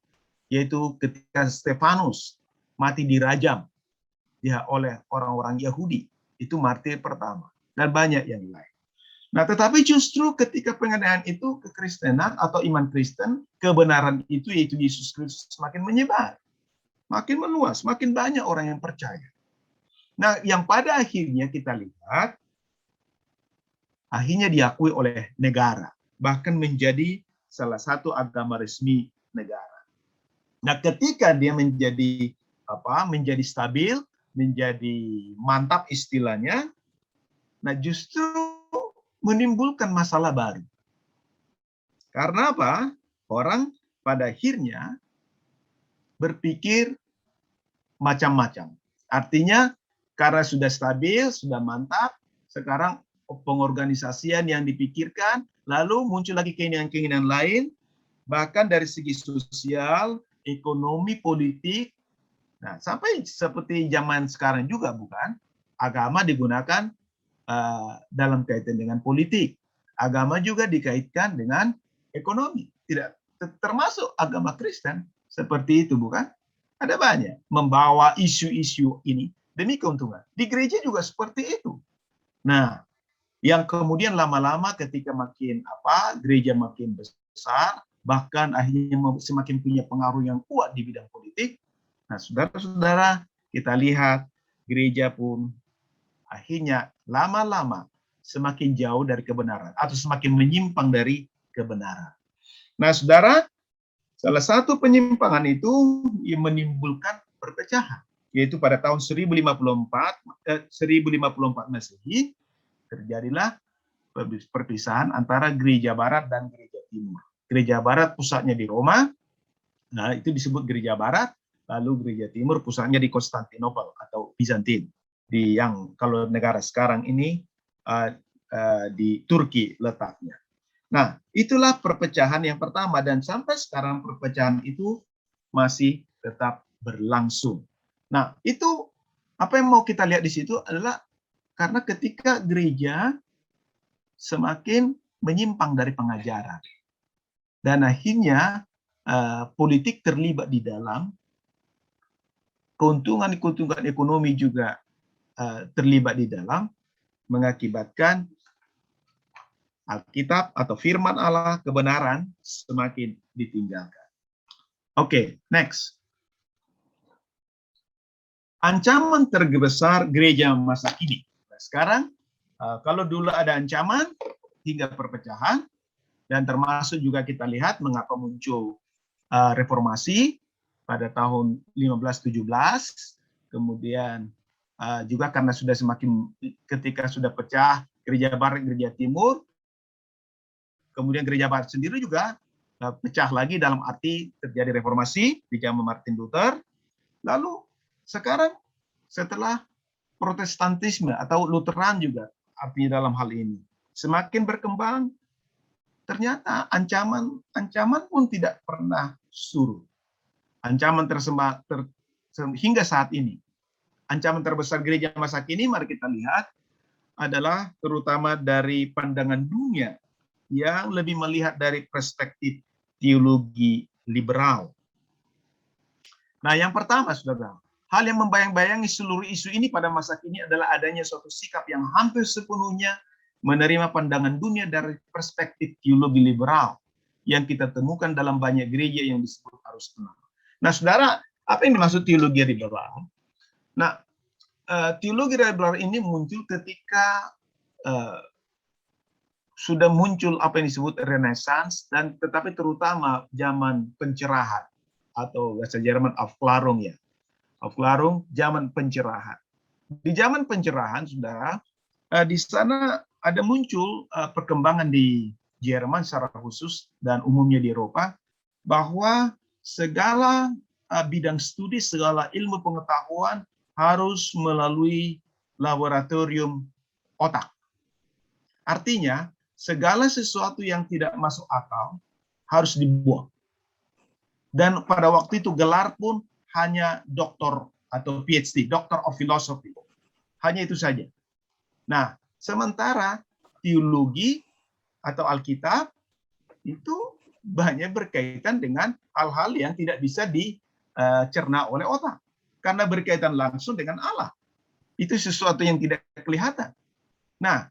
yaitu ketika Stefanus mati dirajam ya oleh orang-orang Yahudi. Itu martir pertama. Dan banyak yang lain. Nah, tetapi justru ketika penganiayaan itu kekristenan atau iman Kristen, kebenaran itu yaitu Yesus Kristus semakin menyebar. Makin meluas, makin banyak orang yang percaya. Nah, yang pada akhirnya kita lihat, akhirnya diakui oleh negara. Bahkan menjadi salah satu agama resmi negara. Nah, ketika dia menjadi stabil, menjadi mantap istilahnya, nah justru menimbulkan masalah baru. Karena apa? Orang pada akhirnya berpikir macam-macam. Artinya karena sudah stabil, sudah mantap, sekarang pengorganisasian yang dipikirkan, lalu muncul lagi keinginan-keinginan lain, bahkan dari segi sosial, ekonomi, politik. Nah, sampai seperti zaman sekarang juga bukan? Agama digunakan dalam kaitan dengan politik. Agama juga dikaitkan dengan ekonomi. Tidak termasuk agama Kristen seperti itu, bukan? Ada banyak membawa isu-isu ini demi keuntungan. Di gereja juga seperti itu. Nah, yang kemudian lama-lama ketika gereja makin besar, bahkan akhirnya semakin punya pengaruh yang kuat di bidang politik. Nah, saudara-saudara, kita lihat gereja pun akhirnya lama-lama semakin jauh dari kebenaran atau semakin menyimpang dari kebenaran. Nah, saudara, salah satu penyimpangan itu yang menimbulkan perpecahan, yaitu pada tahun 1054 Masehi terjadilah perpisahan antara gereja barat dan gereja timur. Gereja barat pusatnya di Roma, nah itu disebut gereja barat, lalu gereja timur pusatnya di Konstantinopel atau Bizantin, di yang kalau negara sekarang ini di Turki letaknya. Nah, itulah perpecahan yang pertama, dan sampai sekarang perpecahan itu masih tetap berlangsung. Nah, itu apa yang mau kita lihat di situ adalah karena ketika gereja semakin menyimpang dari pengajaran, dan akhirnya politik terlibat di dalam, keuntungan ekonomi juga terlibat di dalam, mengakibatkan Alkitab atau firman Allah, kebenaran semakin ditinggalkan. Oke, next. Ancaman terbesar gereja masa kini. Nah, sekarang, kalau dulu ada ancaman hingga perpecahan, dan termasuk juga kita lihat mengapa muncul reformasi pada tahun 1517, kemudian juga karena sudah semakin ketika sudah pecah gereja barat, gereja timur, kemudian gereja barat sendiri juga pecah lagi dalam arti terjadi reformasi di zaman Martin Luther. Lalu sekarang setelah Protestantisme atau Lutheran juga artinya dalam hal ini semakin berkembang, ternyata ancaman pun tidak pernah surut. Ancaman hingga saat ini. Ancaman terbesar gereja masa kini, mari kita lihat, adalah terutama dari pandangan dunia yang lebih melihat dari perspektif teologi liberal. Nah, yang pertama, saudara, hal yang membayang-bayangi seluruh isu ini pada masa kini adalah adanya suatu sikap yang hampir sepenuhnya menerima pandangan dunia dari perspektif teologi liberal yang kita temukan dalam banyak gereja yang disebut arus tenang. Nah, saudara, apa yang dimaksud teologi liberal? Nah, teologi liberal ini muncul ketika sudah muncul apa yang disebut Renaissance, dan tetapi terutama zaman pencerahan atau bahasa Jerman Aufklärung ya. Aufklärung, zaman pencerahan. Di zaman pencerahan, saudara, di sana ada muncul perkembangan di Jerman secara khusus dan umumnya di Eropa, bahwa segala bidang studi, segala ilmu pengetahuan harus melalui laboratorium otak. Artinya, segala sesuatu yang tidak masuk akal harus dibuang. Dan pada waktu itu gelar pun hanya doktor atau PhD, Doctor of Philosophy. Hanya itu saja. Nah, sementara teologi atau Alkitab itu banyak berkaitan dengan hal-hal yang tidak bisa dicerna oleh otak. Karena berkaitan langsung dengan Allah. Itu sesuatu yang tidak kelihatan. Nah,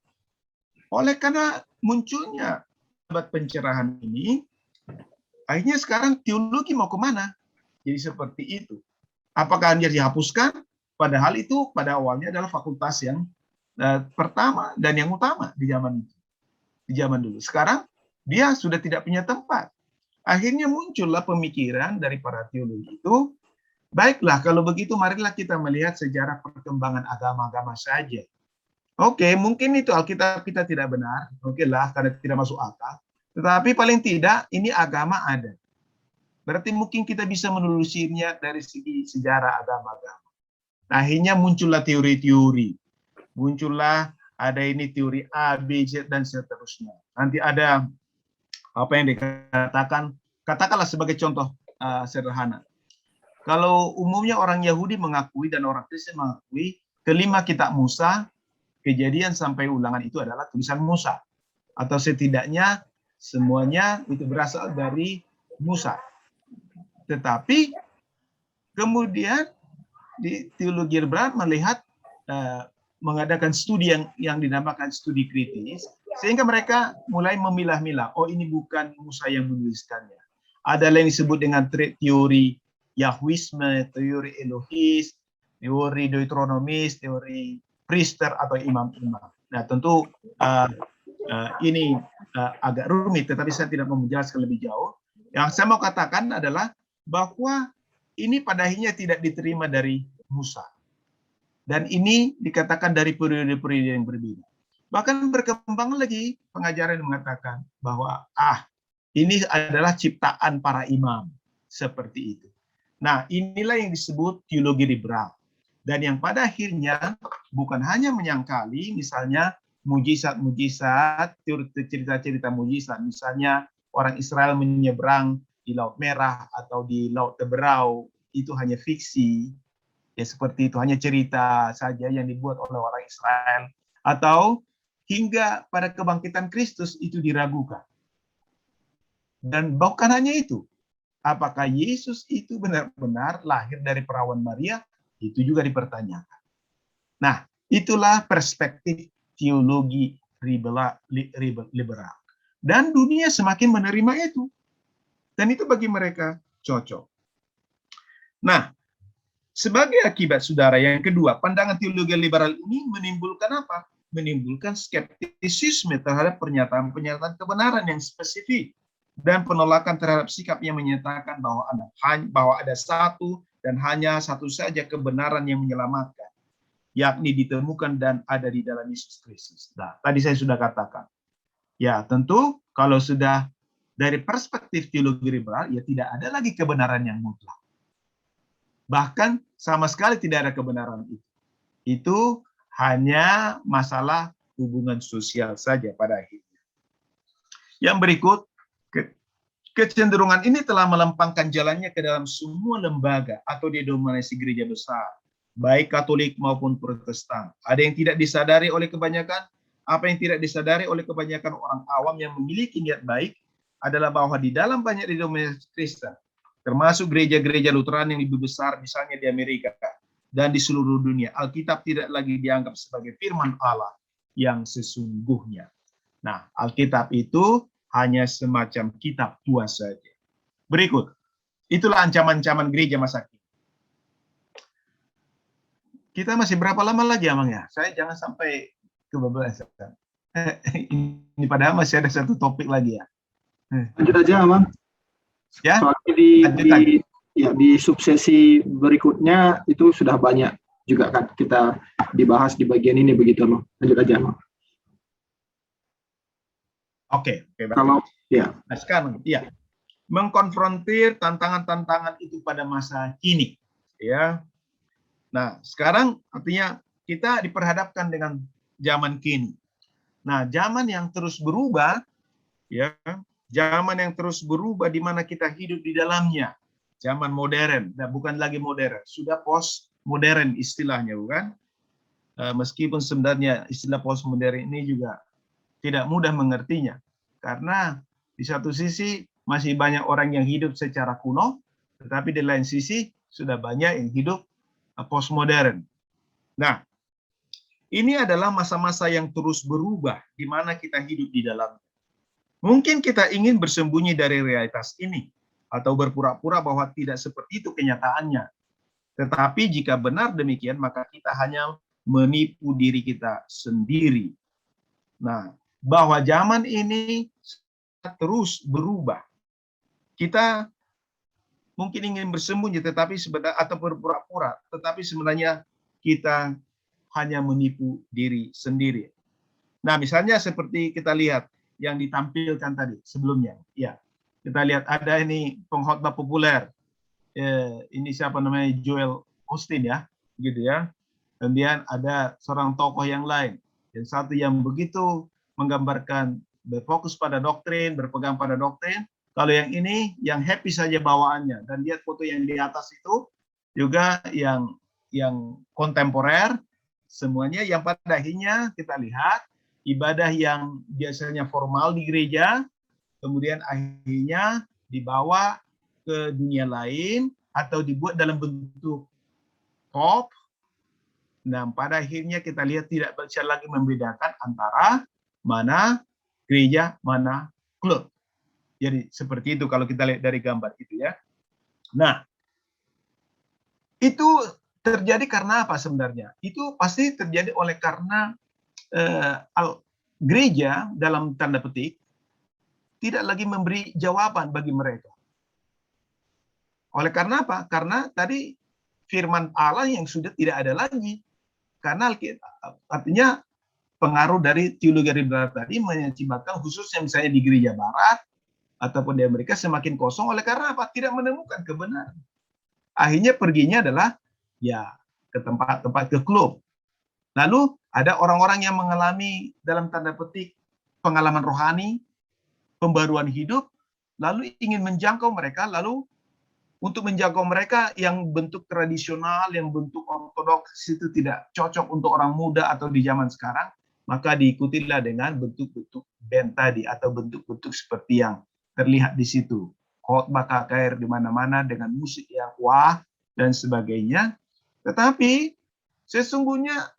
oleh karena munculnya abad pencerahan ini, akhirnya sekarang teologi mau kemana? Jadi seperti itu. Apakah hanya dihapuskan? Padahal itu pada awalnya adalah fakultas yang pertama dan yang utama di zaman itu. Di zaman dulu. Sekarang dia sudah tidak punya tempat. Akhirnya muncullah pemikiran dari para teologi itu, baiklah kalau begitu marilah kita melihat sejarah perkembangan agama-agama saja. Oke, mungkin itu Alkitab kita tidak benar. Oke lah, karena tidak masuk akal. Tetapi paling tidak ini agama ada. Berarti mungkin kita bisa menelusurinya dari segi sejarah agama-agama. Nah, akhirnya muncullah teori-teori. Muncullah ada ini teori A, B, Z, dan seterusnya. Nanti ada apa yang dikatakan, katakanlah sebagai contoh sederhana. Kalau umumnya orang Yahudi mengakui dan orang Kristen mengakui kelima kitab Musa, Kejadian sampai Ulangan itu adalah tulisan Musa. Atau setidaknya semuanya itu berasal dari Musa. Tetapi kemudian di teologi liberal melihat mengadakan studi yang dinamakan studi kritis, sehingga mereka mulai memilah-milah. Oh, ini bukan Musa yang menuliskannya. Ada yang disebut dengan teori Yahwisme, teori Elohis, teori Deuteronomis, teori Priester atau imam-imam. Nah, tentu ini agak rumit, tetapi saya tidak mau menjelaskan lebih jauh. Yang saya mau katakan adalah bahwa ini pada akhirnya tidak diterima dari Musa. Dan ini dikatakan dari periode-periode yang berbeda. Bahkan berkembang lagi pengajaran yang mengatakan bahwa ini adalah ciptaan para imam. Seperti itu. Nah, inilah yang disebut teologi liberal. Dan yang pada akhirnya bukan hanya menyangkali misalnya mujizat-mujizat, cerita-cerita mujizat. Misalnya orang Israel menyeberang di Laut Merah atau di Laut Teberau, itu hanya fiksi. Ya seperti itu, hanya cerita saja yang dibuat oleh orang Israel. Atau hingga pada kebangkitan Kristus itu diragukan. Dan bukan hanya itu, apakah Yesus itu benar-benar lahir dari perawan Maria, itu juga dipertanyakan. Nah, itulah perspektif teologi liberal. Dan dunia semakin menerima itu. Dan itu bagi mereka cocok. Nah, sebagai akibat, saudara, yang kedua, pandangan teologi liberal ini menimbulkan apa? Menimbulkan skeptisisme terhadap pernyataan-pernyataan kebenaran yang spesifik dan penolakan terhadap sikap yang menyatakan bahwa ada satu dan hanya satu saja kebenaran yang menyelamatkan, yakni ditemukan dan ada di dalam Yesus Kristus. Nah, tadi saya sudah katakan. Ya, tentu kalau sudah dari perspektif teologi liberal, ya tidak ada lagi kebenaran yang mutlak. Bahkan sama sekali tidak ada kebenaran itu. Itu hanya masalah hubungan sosial saja pada akhirnya. Yang berikut, kecenderungan ini telah melempangkan jalannya ke dalam semua lembaga atau denominasi gereja besar, baik Katolik maupun Protestan. Ada yang tidak disadari oleh kebanyakan, apa yang tidak disadari oleh kebanyakan orang awam yang memiliki niat baik adalah bahwa di dalam banyak denominasi Kristen, termasuk gereja-gereja Lutheran yang lebih besar misalnya di Amerika dan di seluruh dunia, Alkitab tidak lagi dianggap sebagai firman Allah yang sesungguhnya. Nah, Alkitab itu hanya semacam kitab tua saja. Berikut, itulah ancaman-ancaman gereja masa kini. Kita masih berapa lama lagi, Amang ya? Saya jangan sampai kebablasan. Ini padahal masih ada satu topik lagi ya. Lanjut aja, Amang. Ya? Soalnya di subsesi berikutnya itu sudah banyak juga kan kita dibahas di bagian ini begitu loh. Lanjut aja, Amang. Oke. Kalau ya. Nah, sekarang ya, mengkonfrontir tantangan-tantangan itu pada masa kini, ya. Nah, sekarang artinya kita diperhadapkan dengan zaman kini. Nah, zaman yang terus berubah, ya, zaman yang terus berubah di mana kita hidup di dalamnya. Zaman modern, nah bukan lagi modern, sudah post modern istilahnya, bukan? Meskipun sebenarnya istilah post modern ini juga tidak mudah mengertinya, karena di satu sisi masih banyak orang yang hidup secara kuno, tetapi di lain sisi sudah banyak yang hidup postmodern. Nah, ini adalah masa-masa yang terus berubah di mana kita hidup di dalamnya. Mungkin kita ingin bersembunyi dari realitas ini atau berpura-pura bahwa tidak seperti itu kenyataannya. Tetapi jika benar demikian, maka kita hanya menipu diri kita sendiri. Nah, bahwa zaman ini terus berubah. Kita mungkin ingin bersembunyi tetapi sebenarnya atau berpura-pura, tetapi sebenarnya kita hanya menipu diri sendiri. Nah, misalnya seperti kita lihat yang ditampilkan tadi sebelumnya. Ya, kita lihat ada ini pengkhotbah populer. Ini siapa namanya, Joel Osteen ya, gitu ya. Kemudian ada seorang tokoh yang lain, yang satu yang begitu menggambarkan berfokus pada doktrin, berpegang pada doktrin. Kalau yang ini yang happy saja bawaannya, dan lihat foto yang di atas itu juga yang kontemporer, semuanya yang pada akhirnya kita lihat ibadah yang biasanya formal di gereja, kemudian akhirnya dibawa ke dunia lain atau dibuat dalam bentuk pop. Nah, pada akhirnya kita lihat tidak bisa lagi membedakan antara mana gereja, mana klub. Jadi seperti itu kalau kita lihat dari gambar itu ya. Nah, itu terjadi karena apa sebenarnya? Itu pasti terjadi oleh karena gereja dalam tanda petik tidak lagi memberi jawaban bagi mereka. Oleh karena apa? Karena tadi firman Allah yang sudah tidak ada lagi. Karena artinya pengaruh dari teologi liberal tadi mengakibatkan khususnya misalnya di gereja barat ataupun di Amerika semakin kosong. Oleh karena apa? Tidak menemukan kebenaran. Akhirnya perginya adalah ya ke tempat-tempat, ke klub. Lalu ada orang-orang yang mengalami dalam tanda petik pengalaman rohani, pembaruan hidup, lalu ingin menjangkau mereka, lalu untuk menjangkau mereka yang bentuk tradisional, yang bentuk ortodoks itu tidak cocok untuk orang muda atau di zaman sekarang, maka diikutilah dengan bentuk-bentuk band tadi atau bentuk-bentuk seperti yang terlihat di situ. Khotbah KKR di mana-mana dengan musik yang wah dan sebagainya. Tetapi sesungguhnya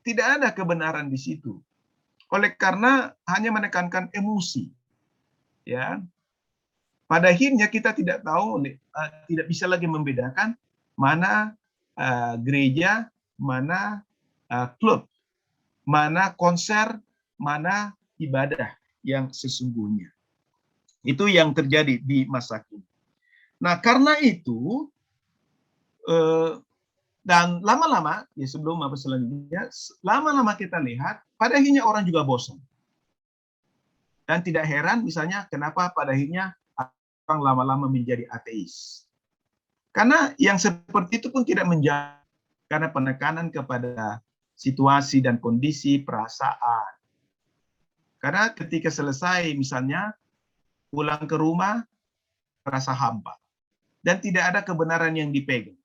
tidak ada kebenaran di situ. Oleh karena hanya menekankan emosi. Ya. Pada akhirnya kita tidak tahu, tidak bisa lagi membedakan mana gereja, mana klub, mana konser, mana ibadah yang sesungguhnya. Itu yang terjadi di masa kini. Nah, karena itu, dan lama-lama, ya sebelum apa selanjutnya, lama-lama kita lihat, pada akhirnya orang juga bosan. Dan tidak heran misalnya kenapa pada akhirnya orang lama-lama menjadi ateis. Karena yang seperti itu pun tidak menjadi karena penekanan kepada situasi dan kondisi perasaan. Karena ketika selesai misalnya pulang ke rumah merasa hampa dan tidak ada kebenaran yang dipegang.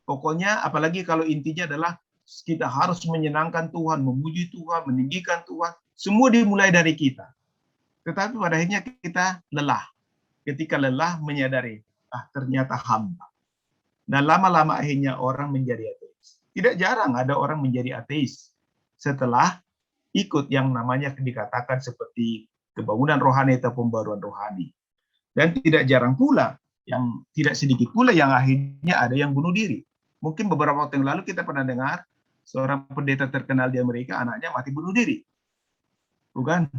Pokoknya apalagi kalau intinya adalah kita harus menyenangkan Tuhan, memuji Tuhan, meninggikan Tuhan, semua dimulai dari kita. Tetapi pada akhirnya kita lelah. Ketika lelah menyadari, ternyata hamba. Dan lama-lama akhirnya orang menjadi ateis. Tidak jarang ada orang menjadi ateis setelah ikut yang namanya dikatakan seperti kebangunan rohani atau pembaruan rohani. Dan tidak jarang pula, yang tidak sedikit pula yang akhirnya ada yang bunuh diri. Mungkin beberapa waktu yang lalu kita pernah dengar seorang pendeta terkenal di Amerika, anaknya mati bunuh diri. Bukan?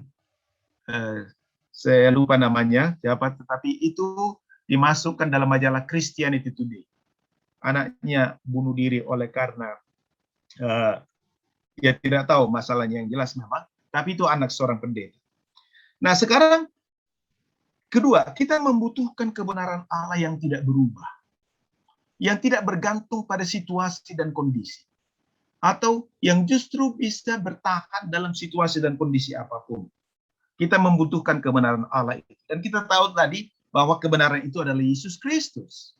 Saya lupa namanya siapa, tetapi itu dimasukkan dalam majalah Christianity Today. Anaknya bunuh diri oleh karena ya tidak tahu masalahnya yang jelas memang, tapi itu anak seorang pendeta. Nah sekarang kedua, kita membutuhkan kebenaran Allah yang tidak berubah, yang tidak bergantung pada situasi dan kondisi, atau yang justru bisa bertahan dalam situasi dan kondisi apapun. Kita membutuhkan kebenaran Allah itu. Dan kita tahu tadi bahwa kebenaran itu adalah Yesus Kristus.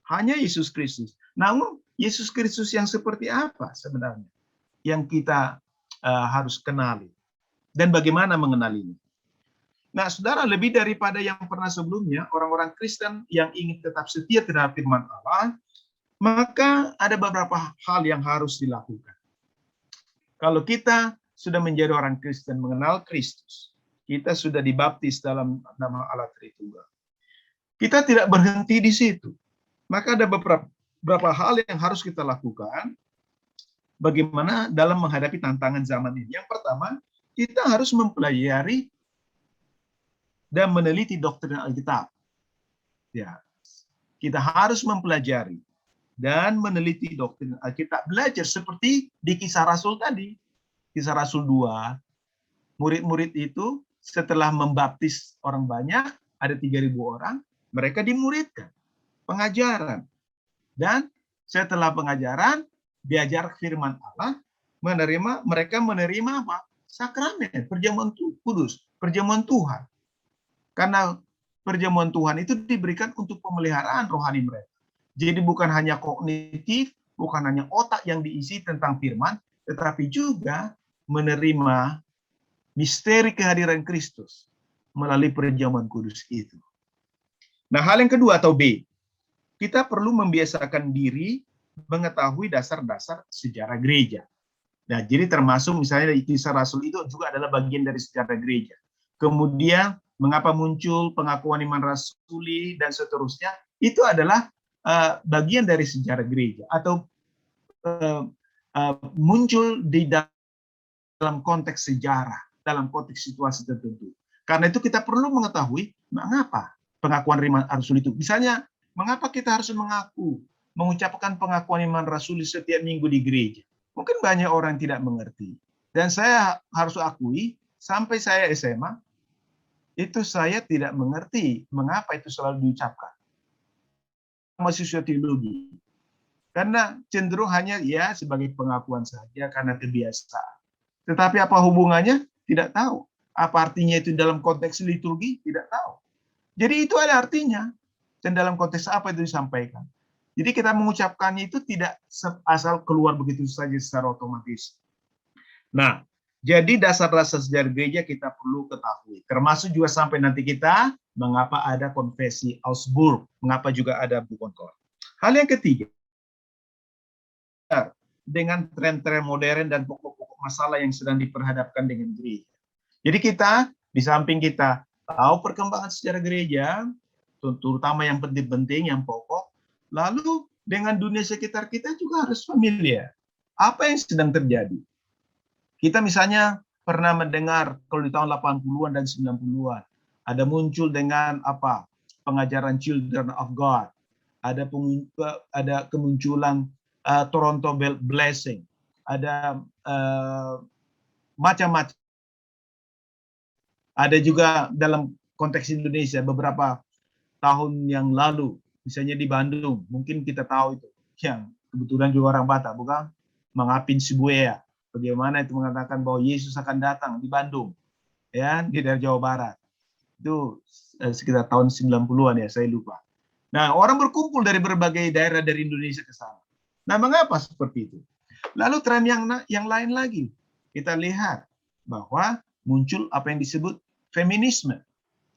Hanya Yesus Kristus. Namun Yesus Kristus yang seperti apa sebenarnya yang kita harus kenali? Dan bagaimana mengenalinya? Nah, saudara, lebih daripada yang pernah sebelumnya, orang-orang Kristen yang ingin tetap setia terhadap firman Allah, maka ada beberapa hal yang harus dilakukan. Kalau kita sudah menjadi orang Kristen, mengenal Kristus, kita sudah dibaptis dalam nama Allah Tritunggal. Kita tidak berhenti di situ. Maka ada beberapa hal yang harus kita lakukan bagaimana dalam menghadapi tantangan zaman ini. Yang pertama, kita harus mempelajari dan meneliti doktrin Alkitab. Ya, kita harus mempelajari dan meneliti doktrin Alkitab. Belajar seperti di Kisah Rasul tadi. Kisah Rasul 2, murid-murid itu setelah membaptis orang banyak, ada 3.000 orang, mereka dimuridkan. Pengajaran. Dan setelah pengajaran, diajar firman Allah, mereka menerima apa? Sakramen, perjamuan kudus, perjamuan Tuhan. Karena perjamuan Tuhan itu diberikan untuk pemeliharaan rohani mereka. Jadi bukan hanya kognitif, bukan hanya otak yang diisi tentang firman, tetapi juga menerima misteri kehadiran Kristus melalui perjamuan kudus itu. Nah, hal yang kedua atau B, kita perlu membiasakan diri mengetahui dasar-dasar sejarah gereja. Nah, jadi termasuk misalnya Kisah Rasul itu juga adalah bagian dari sejarah gereja. Kemudian mengapa muncul pengakuan iman rasuli dan seterusnya, itu adalah bagian dari sejarah gereja atau muncul di dalam konteks sejarah, dalam konteks situasi tertentu. Karena itu kita perlu mengetahui mengapa pengakuan iman rasuli itu. Misalnya, mengapa kita harus mengucapkan pengakuan iman rasuli setiap minggu di gereja. Mungkin banyak orang yang tidak mengerti. Dan saya harus akui, sampai saya SMA, itu saya tidak mengerti mengapa itu selalu diucapkan. Mahasiswa teologi. Karena cenderung hanya ya sebagai pengakuan saja karena kebiasaan. Tetapi apa hubungannya? Tidak tahu. Apa artinya itu dalam konteks liturgi? Tidak tahu. Jadi itu ada artinya. Dan dalam konteks apa itu disampaikan. Jadi kita mengucapkannya itu tidak asal keluar begitu saja secara otomatis. Nah, jadi dasar-dasar sejarah gereja kita perlu ketahui. Termasuk juga sampai nanti kita mengapa ada konfesi Augsburg. Mengapa juga ada Bukonkor. Hal yang ketiga, dengan tren-tren modern dan pokok-pokok masalah yang sedang diperhadapkan dengan gereja. Jadi kita, di samping kita tahu perkembangan sejarah gereja, terutama yang penting-penting, yang pokok, lalu dengan dunia sekitar kita juga harus familiar. Apa yang sedang terjadi? Kita misalnya pernah mendengar kalau di tahun 80-an dan 90-an, ada muncul dengan apa? Pengajaran Children of God. Ada kemunculan Toronto Blessing, ada macam-macam. Ada juga dalam konteks Indonesia beberapa tahun yang lalu, misalnya di Bandung, mungkin kita tahu itu, yang kebetulan juga orang Batak, bukan? Mengapin Sibuaya, bagaimana itu mengatakan bahwa Yesus akan datang di Bandung, ya, di daerah Jawa Barat. Itu sekitar tahun 90-an ya, saya lupa. Nah, orang berkumpul dari berbagai daerah dari Indonesia ke sana. Nah, mengapa seperti itu? Lalu tren yang lain lagi, kita lihat bahwa muncul apa yang disebut feminisme,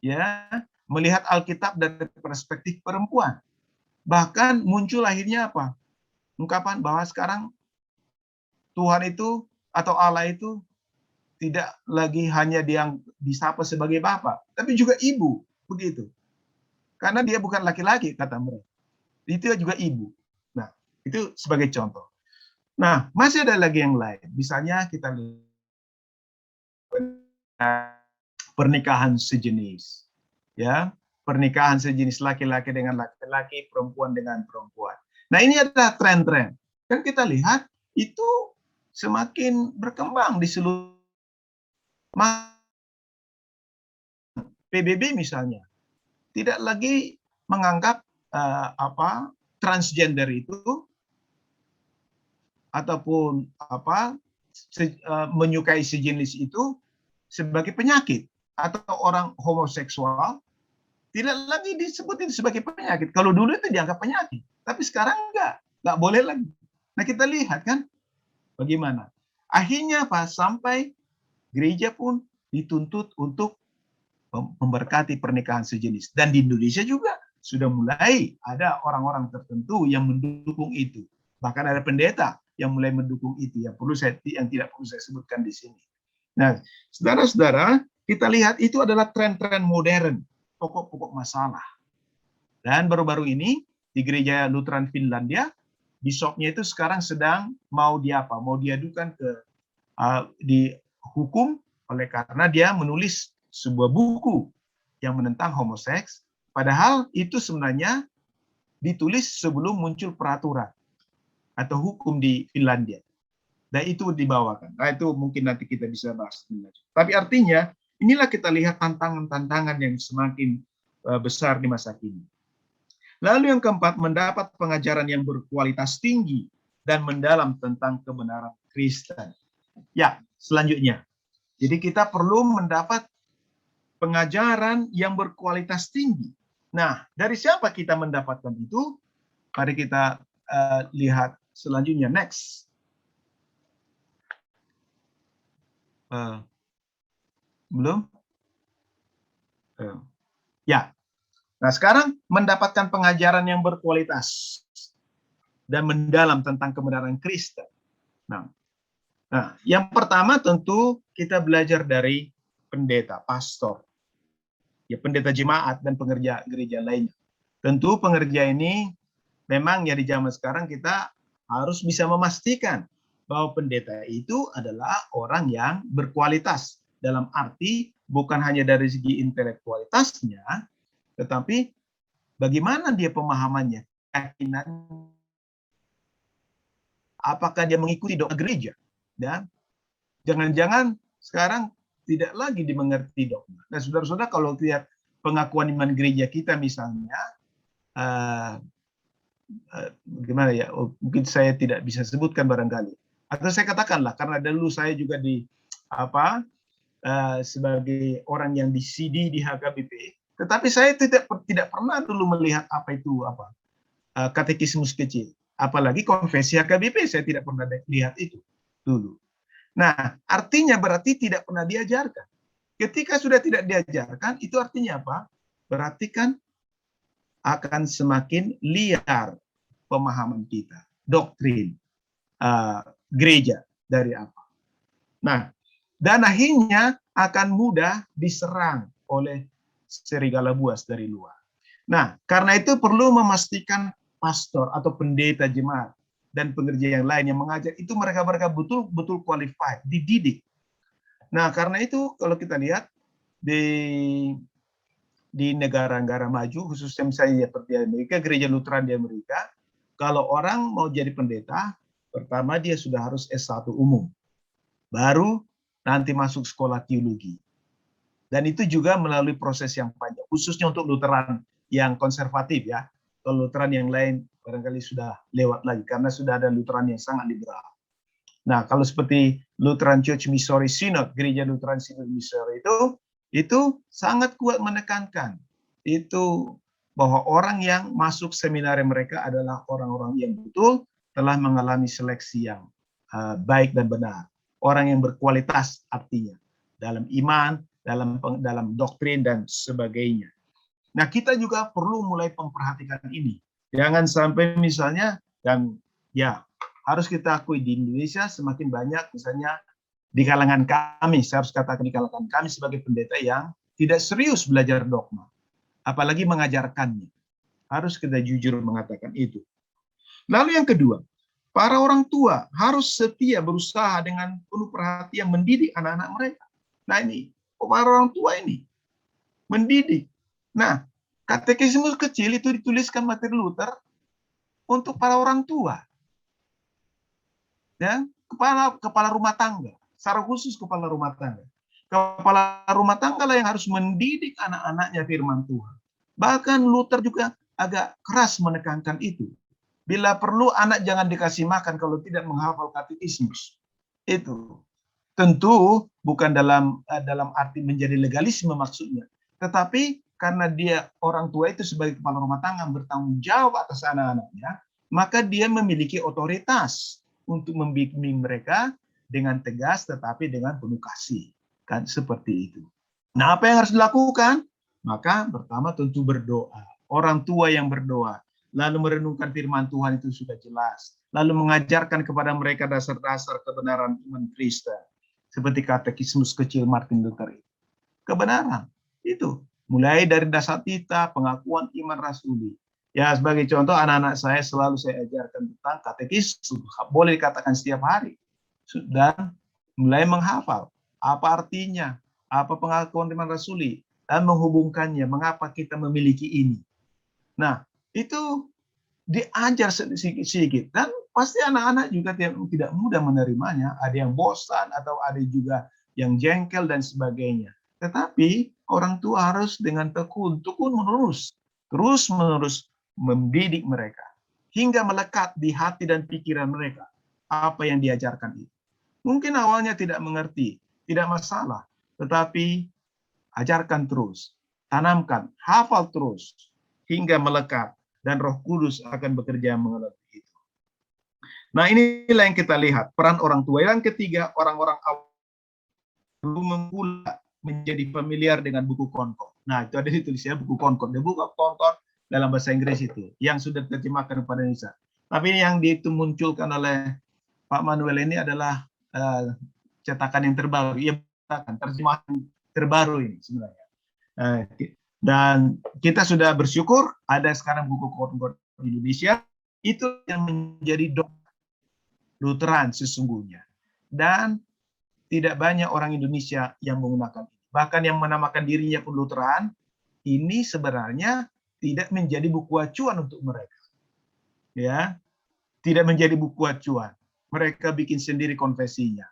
ya, melihat Alkitab dari perspektif perempuan. Bahkan muncul akhirnya apa? Ungkapan bahwa sekarang Tuhan itu atau Allah itu tidak lagi hanya yang disapa sebagai Bapa, tapi juga ibu, begitu. Karena dia bukan laki-laki, kata mereka. Itu juga ibu. Nah, itu sebagai contoh. Nah, masih ada lagi yang lain. Misalnya kita lihat pernikahan sejenis. Ya, pernikahan sejenis laki-laki dengan laki-laki, perempuan dengan perempuan. Nah, ini adalah tren-tren. Dan kita lihat itu semakin berkembang di seluruh PBB misalnya. Tidak lagi menganggap transgender itu ataupun menyukai sejenis itu sebagai penyakit, atau orang homoseksual tidak lagi disebut itu sebagai penyakit. Kalau dulu itu dianggap penyakit, tapi sekarang nggak boleh lagi. Nah, kita lihat kan bagaimana. Akhirnya sampai gereja pun dituntut untuk memberkati pernikahan sejenis. Dan di Indonesia juga sudah mulai ada orang-orang tertentu yang mendukung itu. Bahkan ada pendeta yang mulai mendukung itu, yang tidak perlu saya sebutkan di sini. Nah, saudara-saudara, kita lihat itu adalah tren-tren modern, pokok-pokok masalah. Dan baru-baru ini di gereja Lutheran Finlandia, bisopnya itu sekarang sedang mau diadukan ke dihukum oleh karena dia menulis sebuah buku yang menentang homoseks, padahal itu sebenarnya ditulis sebelum muncul peraturan atau hukum di Finlandia. Dan itu dibawakan. Nah, itu mungkin nanti kita bisa bahas. Tapi artinya, inilah kita lihat tantangan-tantangan yang semakin besar di masa kini. Lalu yang keempat, mendapat pengajaran yang berkualitas tinggi dan mendalam tentang kebenaran Kristen. Ya, selanjutnya. Jadi kita perlu mendapat pengajaran yang berkualitas tinggi. Nah, dari siapa kita mendapatkan itu? Mari kita lihat selanjutnya. Next. Belum? Ya. Nah, sekarang mendapatkan pengajaran yang berkualitas dan mendalam tentang kebenaran Kristen. Nah, yang pertama tentu kita belajar dari pendeta, pastor, ya, pendeta jemaat dan pengerja gereja lainnya. Tentu pengerja ini memang ya di zaman sekarang kita harus bisa memastikan bahwa pendeta itu adalah orang yang berkualitas, dalam arti bukan hanya dari segi intelektualitasnya, tetapi bagaimana dia pemahamannya, keyakinan, apakah dia mengikuti doa gereja, dan jangan-jangan sekarang tidak lagi dimengerti dogma. Nah, saudara-saudara, kalau lihat pengakuan iman gereja kita misalnya, gimana ya? Mungkin saya tidak bisa sebutkan barangkali. Atau saya katakanlah, karena dulu saya juga sebagai orang yang di CD di HKBP, tetapi saya tidak pernah dulu melihat apa itu katekismus kecil. Apalagi konfesi HKBP, saya tidak pernah lihat itu dulu. Nah, artinya berarti tidak pernah diajarkan. Ketika sudah tidak diajarkan, itu artinya apa? Berarti kan akan semakin liar pemahaman kita, doktrin gereja dari apa. Nah, dan akhirnya akan mudah diserang oleh serigala buas dari luar. Nah, karena itu perlu memastikan pastor atau pendeta jemaat dan pengerja yang lain yang mengajar itu mereka betul-betul qualified, dididik. Nah, karena itu kalau kita lihat di negara-negara maju, khususnya misalnya seperti Amerika, gereja Lutheran di Amerika, kalau orang mau jadi pendeta, pertama dia sudah harus S1 umum. Baru nanti masuk sekolah teologi. Dan itu juga melalui proses yang panjang, khususnya untuk Lutheran yang konservatif ya. Kalau Lutheran yang lain barangkali sudah lewat lagi, karena sudah ada Lutheran yang sangat liberal. Nah, kalau seperti Lutheran Church Missouri Synod, gereja Lutheran Synod Missouri itu sangat kuat menekankan itu bahwa orang yang masuk seminar mereka adalah orang-orang yang betul telah mengalami seleksi yang baik dan benar. Orang yang berkualitas artinya dalam iman, dalam doktrin dan sebagainya. Nah, kita juga perlu mulai memperhatikan ini. Jangan sampai misalnya, dan ya harus kita akui di Indonesia semakin banyak misalnya di kalangan kami, saya harus katakan di kalangan kami sebagai pendeta yang tidak serius belajar dogma, apalagi mengajarkannya. Harus kita jujur mengatakan itu. Lalu yang kedua, para orang tua harus setia berusaha dengan penuh perhatian mendidik anak-anak mereka. Nah ini, para orang tua ini mendidik. Nah, katekismus kecil itu dituliskan Martin Luther untuk para orang tua. Ya, kepala rumah tangga, secara khusus kepala rumah tangga. Kepala rumah tangga lah yang harus mendidik anak-anaknya firman Tuhan. Bahkan Luther juga agak keras menekankan itu. Bila perlu anak jangan dikasih makan kalau tidak menghafal katekismus. Itu tentu bukan dalam arti menjadi legalisme maksudnya, tetapi karena dia orang tua itu sebagai kepala rumah tangga bertanggung jawab atas anak-anaknya, maka dia memiliki otoritas untuk membimbing mereka dengan tegas tetapi dengan penuh kasih. Kan seperti itu. Nah, apa yang harus dilakukan? Maka pertama tentu berdoa. Orang tua yang berdoa, lalu merenungkan firman Tuhan itu sudah jelas. Lalu mengajarkan kepada mereka dasar-dasar kebenaran iman Kristen. Seperti katekismus kecil Martin Luther itu. Kebenaran itu mulai dari dasar tita, pengakuan iman rasuli. Ya, sebagai contoh anak-anak saya selalu saya ajarkan tentang katekismus, boleh dikatakan setiap hari. Dan mulai menghafal apa artinya, apa pengakuan iman rasuli, dan menghubungkannya, mengapa kita memiliki ini. Nah, itu diajar sedikit-sedikit dan pasti anak-anak juga tidak mudah menerimanya. Ada yang bosan atau ada juga yang jengkel dan sebagainya. Tetapi orang tua harus dengan tekun menerus, terus menerus mendidik mereka hingga melekat di hati dan pikiran mereka apa yang diajarkan itu. Mungkin awalnya tidak mengerti, tidak masalah, tetapi ajarkan terus, tanamkan, hafal terus hingga melekat. Dan Roh Kudus akan bekerja mengenai itu. Nah, inilah yang kita lihat peran orang tua. Yang ketiga, orang-orang awam perlu memula menjadi familiar dengan buku Concord. Nah, itu ada ditulisnya buku Concord. Buku Concord dalam bahasa Inggris itu yang sudah terjemahkan kepada Indonesia. Tapi yang itu munculkan oleh Pak Manuel ini adalah cetakan yang terbaru. Ia terjemahan terbaru ini sebenarnya. Dan kita sudah bersyukur ada sekarang buku Concord di Indonesia itu yang menjadi Lutheran sesungguhnya. Dan tidak banyak orang Indonesia yang menggunakan ini. Bahkan yang menamakan dirinya pun Lutheran, ini sebenarnya tidak menjadi buku acuan untuk mereka. Ya, tidak menjadi buku acuan. Mereka bikin sendiri konfesinya.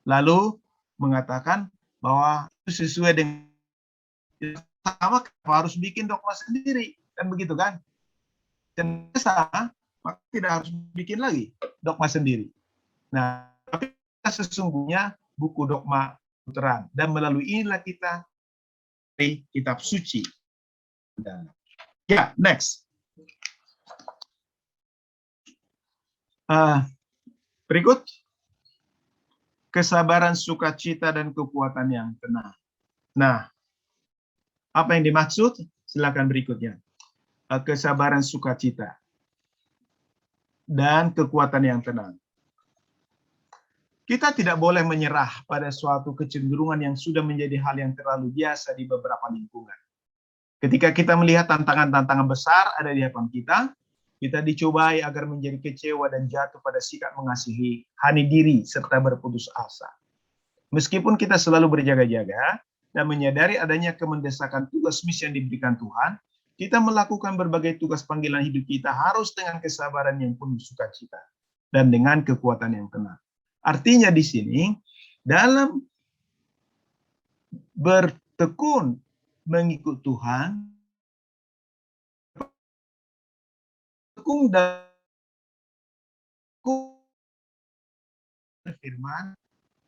Lalu mengatakan bahwa itu sesuai dengan sama harus bikin dogma sendiri, kan begitu kan? Dan sama, maka tidak harus bikin lagi dogma sendiri. Nah, tapi sesungguhnya buku dogma Lutheran, dan melalui inilah kita dari kitab suci. Ya, next. Berikut, kesabaran, sukacita, dan kekuatan yang tenang. Nah, apa yang dimaksud? Silakan berikutnya. Kesabaran, sukacita, dan kekuatan yang tenang. Kita tidak boleh menyerah pada suatu kecenderungan yang sudah menjadi hal yang terlalu biasa di beberapa lingkungan. Ketika kita melihat tantangan-tantangan besar ada di hadapan kita, kita dicobai agar menjadi kecewa dan jatuh pada sikap mengasihi, hani diri, serta berputus asa. Meskipun kita selalu berjaga-jaga dan menyadari adanya kemendesakan tugas misi yang diberikan Tuhan, kita melakukan berbagai tugas panggilan hidup kita harus dengan kesabaran yang penuh sukacita dan dengan kekuatan yang tenang. Artinya di sini, dalam bertekun mengikut Tuhan, tekun dan firman,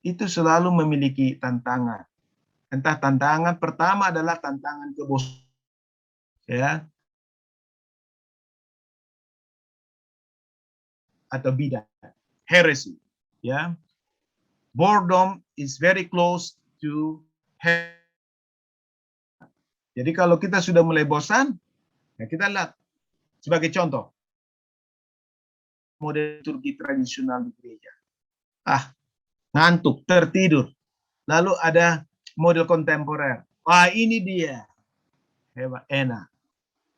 itu selalu memiliki tantangan. Entah tantangan pertama adalah tantangan kebosanan, ya, atau bidat, heresy, ya. Boredom is very close to heresy. Jadi kalau kita sudah mulai bosan, ya kita lihat sebagai contoh model liturgi tradisional di gereja. Ngantuk, tertidur. Lalu ada model kontemporer. Wah, ini dia. Hebat, enak.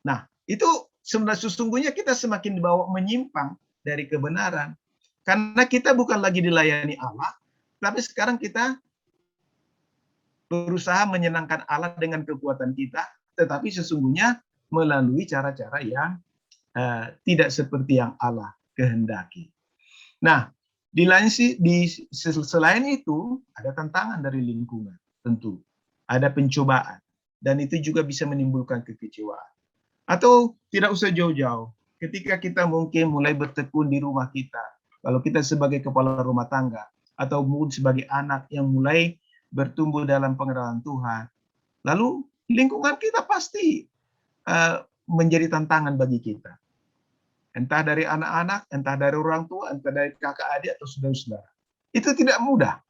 Nah, itu sesungguhnya kita semakin dibawa menyimpang dari kebenaran. Karena kita bukan lagi dilayani Allah, tapi sekarang kita berusaha menyenangkan Allah dengan kekuatan kita, tetapi sesungguhnya melalui cara-cara yang tidak seperti yang Allah kehendaki. Nah, selain itu, ada tantangan dari lingkungan, tentu. Ada pencobaan. Dan itu juga bisa menimbulkan kekecewaan. Atau tidak usah jauh-jauh. Ketika kita mungkin mulai bertekun di rumah kita, kalau kita sebagai kepala rumah tangga, atau mungkin sebagai anak yang mulai bertumbuh dalam pengenalan Tuhan, lalu lingkungan kita pasti menjadi tantangan bagi kita. Entah dari anak-anak, entah dari orang tua, entah dari kakak adik atau saudara-saudara. Itu tidak mudah,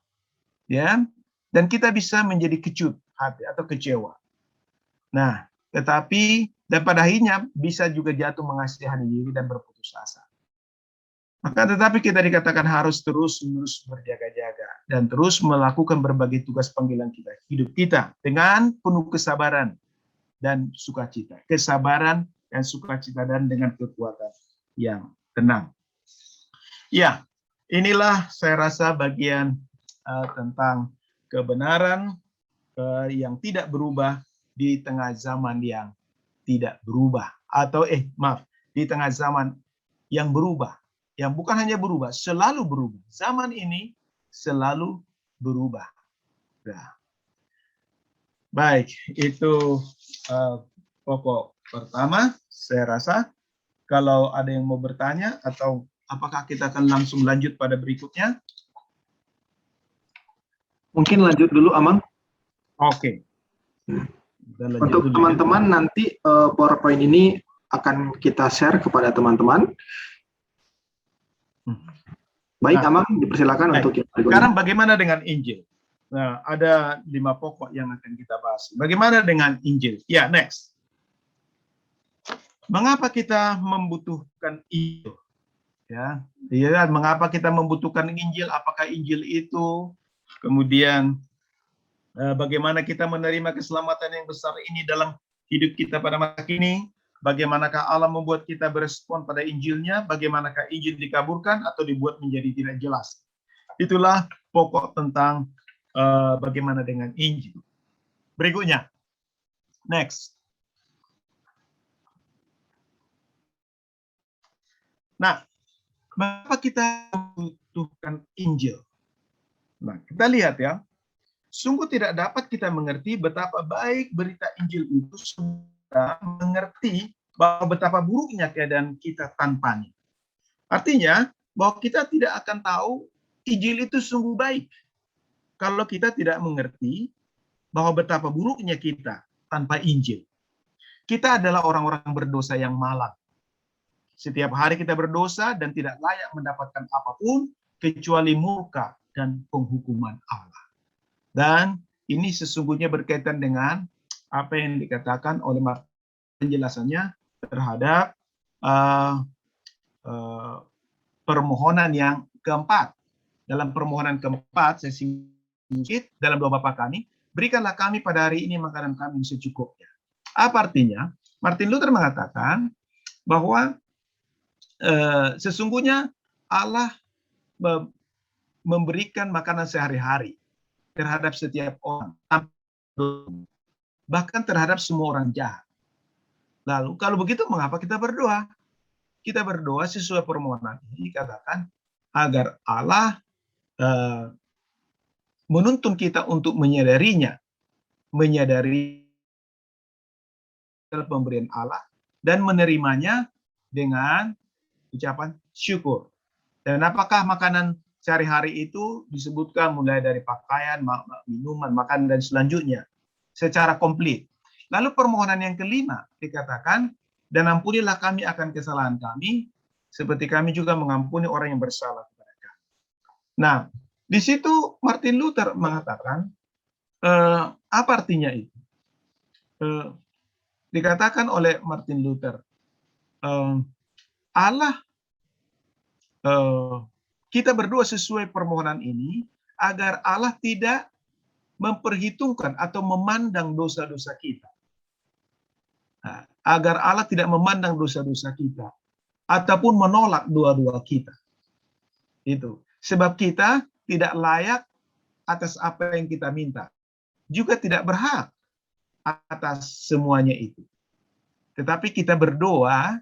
ya. Dan kita bisa menjadi kecut hati atau kecewa. Nah, tetapi dan pada akhirnya bisa juga jatuh mengasihani diri dan berputus asa. Maka tetapi kita dikatakan harus terus-menerus berjaga-jaga dan terus melakukan berbagai tugas panggilan kita, hidup kita dengan penuh kesabaran dan sukacita. Kesabaran dan sukacita dan dengan kekuatan yang tenang. Ya, inilah saya rasa bagian tentang kebenaran yang tidak berubah di tengah zaman yang tidak berubah. Atau di tengah zaman yang berubah. Yang bukan hanya berubah, selalu berubah. Zaman ini selalu berubah. Nah, baik, itu pokok pertama. Saya rasa kalau ada yang mau bertanya atau apakah kita akan langsung lanjut pada berikutnya? Mungkin lanjut dulu, Amang. Oke. Untuk teman-teman nanti PowerPoint ini akan kita share kepada teman-teman. Baik, Amang, dipersilakan untuk yang berikutnya. Sekarang bagaimana dengan Injil? Nah, ada 5 pokok yang akan kita bahas. Bagaimana dengan Injil? Ya, next. Mengapa kita membutuhkan Injil? Ya, mengapa kita membutuhkan Injil? Apakah Injil itu? Kemudian bagaimana kita menerima keselamatan yang besar ini dalam hidup kita pada masa kini? Bagaimanakah Allah membuat kita berespon pada Injilnya? Bagaimanakah Injil dikaburkan atau dibuat menjadi tidak jelas? Itulah pokok tentang bagaimana dengan Injil. Berikutnya, next. Nah, mengapa kita membutuhkan Injil? Nah, kita lihat ya. Sungguh tidak dapat kita mengerti betapa baik berita Injil itu sudah mengerti bahwa betapa buruknya keadaan kita tanpanya. Artinya, bahwa kita tidak akan tahu Injil itu sungguh baik kalau kita tidak mengerti bahwa betapa buruknya kita tanpa Injil. Kita adalah orang-orang berdosa yang malang. Setiap hari kita berdosa dan tidak layak mendapatkan apapun kecuali murka dan penghukuman Allah. Dan ini sesungguhnya berkaitan dengan apa yang dikatakan oleh penjelasannya terhadap permohonan yang keempat. Dalam permohonan keempat, saya singkit dalam doa Bapa kami, berikanlah kami pada hari ini makanan kami secukupnya. Apa artinya? Martin Luther mengatakan bahwa sesungguhnya Allah memberikan makanan sehari-hari terhadap setiap orang, bahkan terhadap semua orang jahat. Lalu kalau begitu mengapa kita berdoa? Kita berdoa sesuai permohonan ini, katakan agar Allah menuntun kita untuk menyadari pemberian Allah dan menerimanya dengan ucapan syukur. Dan apakah makanan sehari-hari itu disebutkan mulai dari pakaian, minuman, makanan, dan selanjutnya secara komplit. Lalu permohonan yang kelima dikatakan, dan ampunilah kami akan kesalahan kami, seperti kami juga mengampuni orang yang bersalah kepada kami. Nah, di situ Martin Luther mengatakan, apa artinya itu? Dikatakan oleh Martin Luther, Allah kita berdoa sesuai permohonan ini agar Allah tidak memperhitungkan atau memandang dosa-dosa kita. Nah, agar Allah tidak memandang dosa-dosa kita ataupun menolak doa-doa kita. Itu. Sebab kita tidak layak atas apa yang kita minta. Juga tidak berhak atas semuanya itu. Tetapi kita berdoa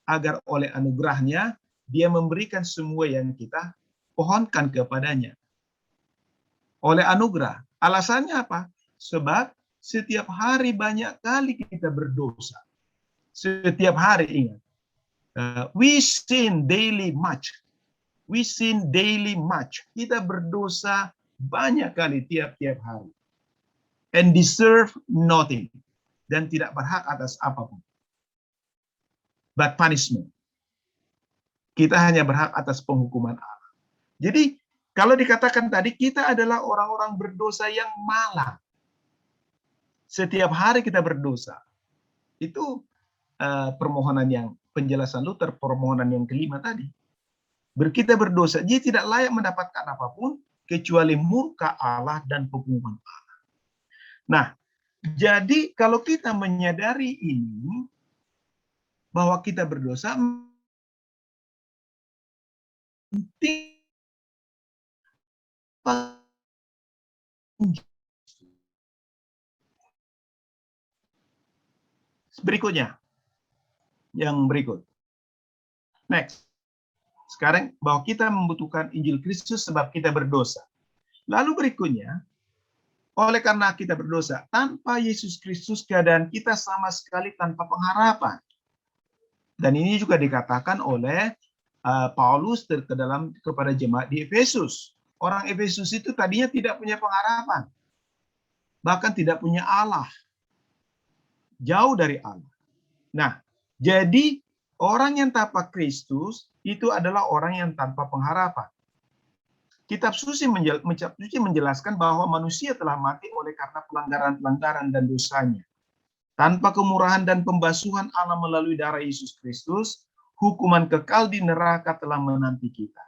agar oleh anugerahnya Dia memberikan semua yang kita pohonkan kepadanya. Oleh anugerah. Alasannya apa? Sebab setiap hari banyak kali kita berdosa. Setiap hari, ingat. We sin daily much. We sin daily much. Kita berdosa banyak kali tiap-tiap hari. And deserve nothing. Dan tidak berhak atas apapun. But punishment. Kita hanya berhak atas penghukuman Allah. Jadi, kalau dikatakan tadi, kita adalah orang-orang berdosa yang malang. Setiap hari kita berdosa. Itu permohonan yang, penjelasan Luther, permohonan yang kelima tadi. Kita berdosa, dia tidak layak mendapatkan apapun, kecuali murka Allah dan penghukuman Allah. Nah, jadi kalau kita menyadari ini, bahwa kita berdosa, berikutnya, yang berikut. Next. Sekarang bahwa kita membutuhkan Injil Kristus sebab kita berdosa. Lalu berikutnya, oleh karena kita berdosa, tanpa Yesus Kristus keadaan kita sama sekali tanpa pengharapan. Dan ini juga dikatakan oleh Paulus kepada jemaat di Efesus. Orang Efesus itu tadinya tidak punya pengharapan. Bahkan tidak punya Allah. Jauh dari Allah. Nah, jadi orang yang tanpa Kristus itu adalah orang yang tanpa pengharapan. Kitab suci menjelaskan bahwa manusia telah mati oleh karena pelanggaran-pelanggaran dan dosanya. Tanpa kemurahan dan pembasuhan Allah melalui darah Yesus Kristus, hukuman kekal di neraka telah menanti kita.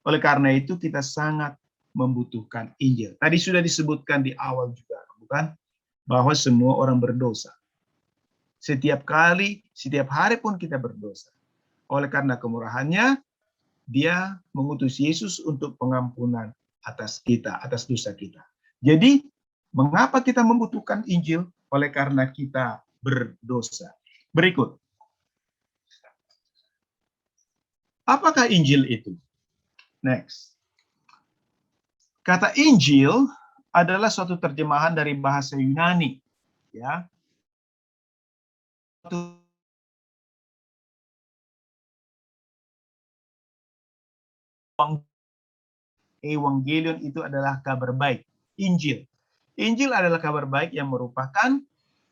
Oleh karena itu kita sangat membutuhkan Injil. Tadi sudah disebutkan di awal juga, bukan? Bahwa semua orang berdosa. Setiap kali, setiap hari pun kita berdosa. Oleh karena kemurahannya, dia mengutus Yesus untuk pengampunan atas kita, atas dosa kita. Jadi, mengapa kita membutuhkan Injil? Oleh karena kita berdosa. Berikut. Apakah Injil itu? Next. Kata Injil adalah suatu terjemahan dari bahasa Yunani, ya. Evangelion itu adalah kabar baik. Injil. Injil adalah kabar baik yang merupakan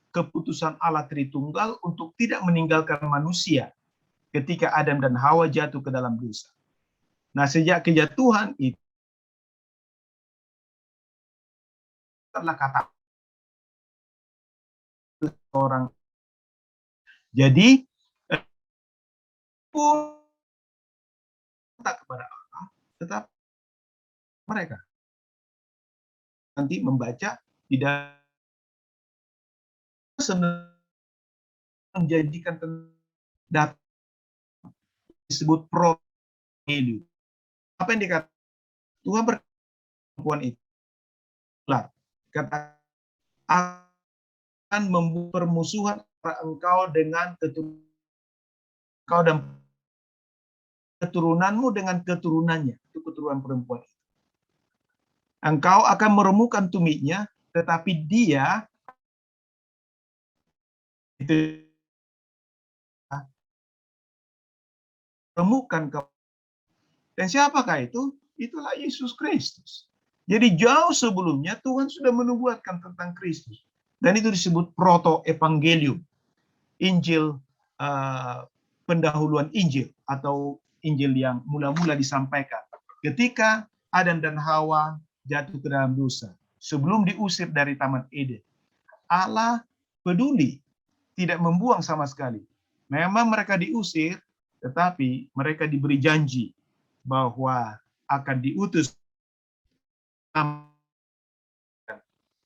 keputusan Allah Tritunggal untuk tidak meninggalkan manusia ketika Adam dan Hawa jatuh ke dalam dosa. Nah, sejak kejatuhan itu adalah kata orang. Jadi, pun tak kepada Allah, tetap mereka nanti membaca tidak menjanjikan data disebut pro-value. Apa yang dikatakan Tuhan perempuan itu? Kata akan membuat permusuhan engkau dengan engkau dan keturunanmu dengan keturunannya. Itu keturunan perempuan itu. Engkau akan meremukkan tumitnya, tetapi dia itu remukkan kau. Dan siapakah itu? Itulah Yesus Kristus. Jadi jauh sebelumnya Tuhan sudah menubuatkan tentang Kristus. Dan itu disebut proto-evangelium. Injil, pendahuluan Injil, atau Injil yang mula-mula disampaikan. Ketika Adam dan Hawa jatuh ke dalam dosa, sebelum diusir dari Taman Eden, Allah peduli, tidak membuang sama sekali. Memang mereka diusir, tetapi mereka diberi janji bahwa akan diutus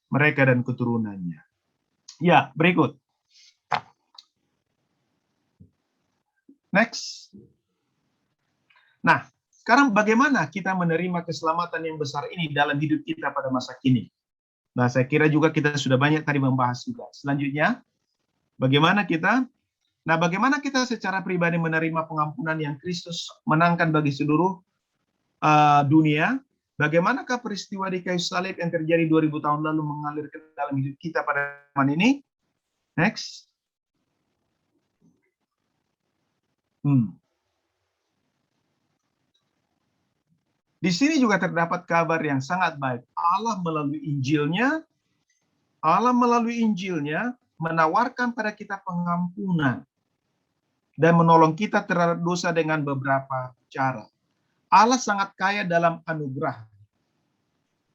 mereka dan keturunannya. Ya, berikut. Next. Nah, sekarang bagaimana kita menerima keselamatan yang besar ini dalam hidup kita pada masa kini? Nah, saya kira juga kita sudah banyak tadi membahas juga. Selanjutnya, bagaimana kita secara pribadi menerima pengampunan yang Kristus menangkan bagi seluruh dunia? Bagaimanakah peristiwa di kayu salib yang terjadi 2000 tahun lalu mengalir ke dalam hidup kita pada zaman ini? Next. Di sini juga terdapat kabar yang sangat baik. Allah melalui Injilnya menawarkan pada kita pengampunan dan menolong kita terhadap dosa dengan beberapa cara. Allah sangat kaya dalam anugerah.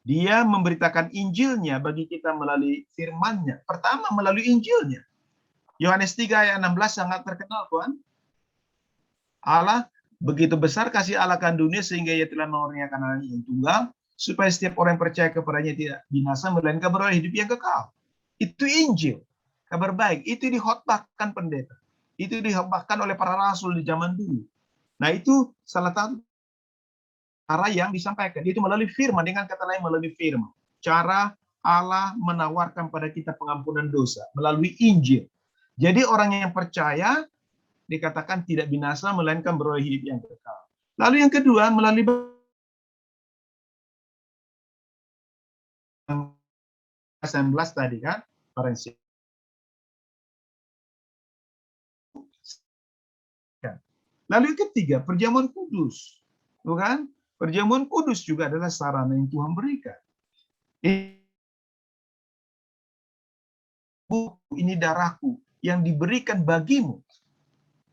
Dia memberitakan Injilnya bagi kita melalui firman-Nya. Pertama, melalui Injilnya. Yohanes 3 ayat 16 sangat terkenal, Tuhan. Allah, begitu besar kasih Allah akan dunia sehingga ia telah mengaruniakan anaknya yang tunggal, supaya setiap orang yang percaya kepadanya tidak binasa, melainkan beroleh hidup yang kekal. Itu Injil, kabar baik. Itu dikhotbahkan pendeta. Itu dikhotbahkan oleh para rasul di zaman dulu. Nah, itu salah satu cara yang disampaikan. Itu melalui firman, dengan kata lain melalui firman. Cara Allah menawarkan pada kita pengampunan dosa melalui Injil. Jadi orang yang percaya dikatakan tidak binasa, melainkan beroleh hidup yang kekal. Lalu yang kedua, melalui 19 tadi kan, lalu yang ketiga, perjamuan kudus. Bukan? Perjamuan kudus juga adalah sarana yang Tuhan berikan. Ini darahku yang diberikan bagimu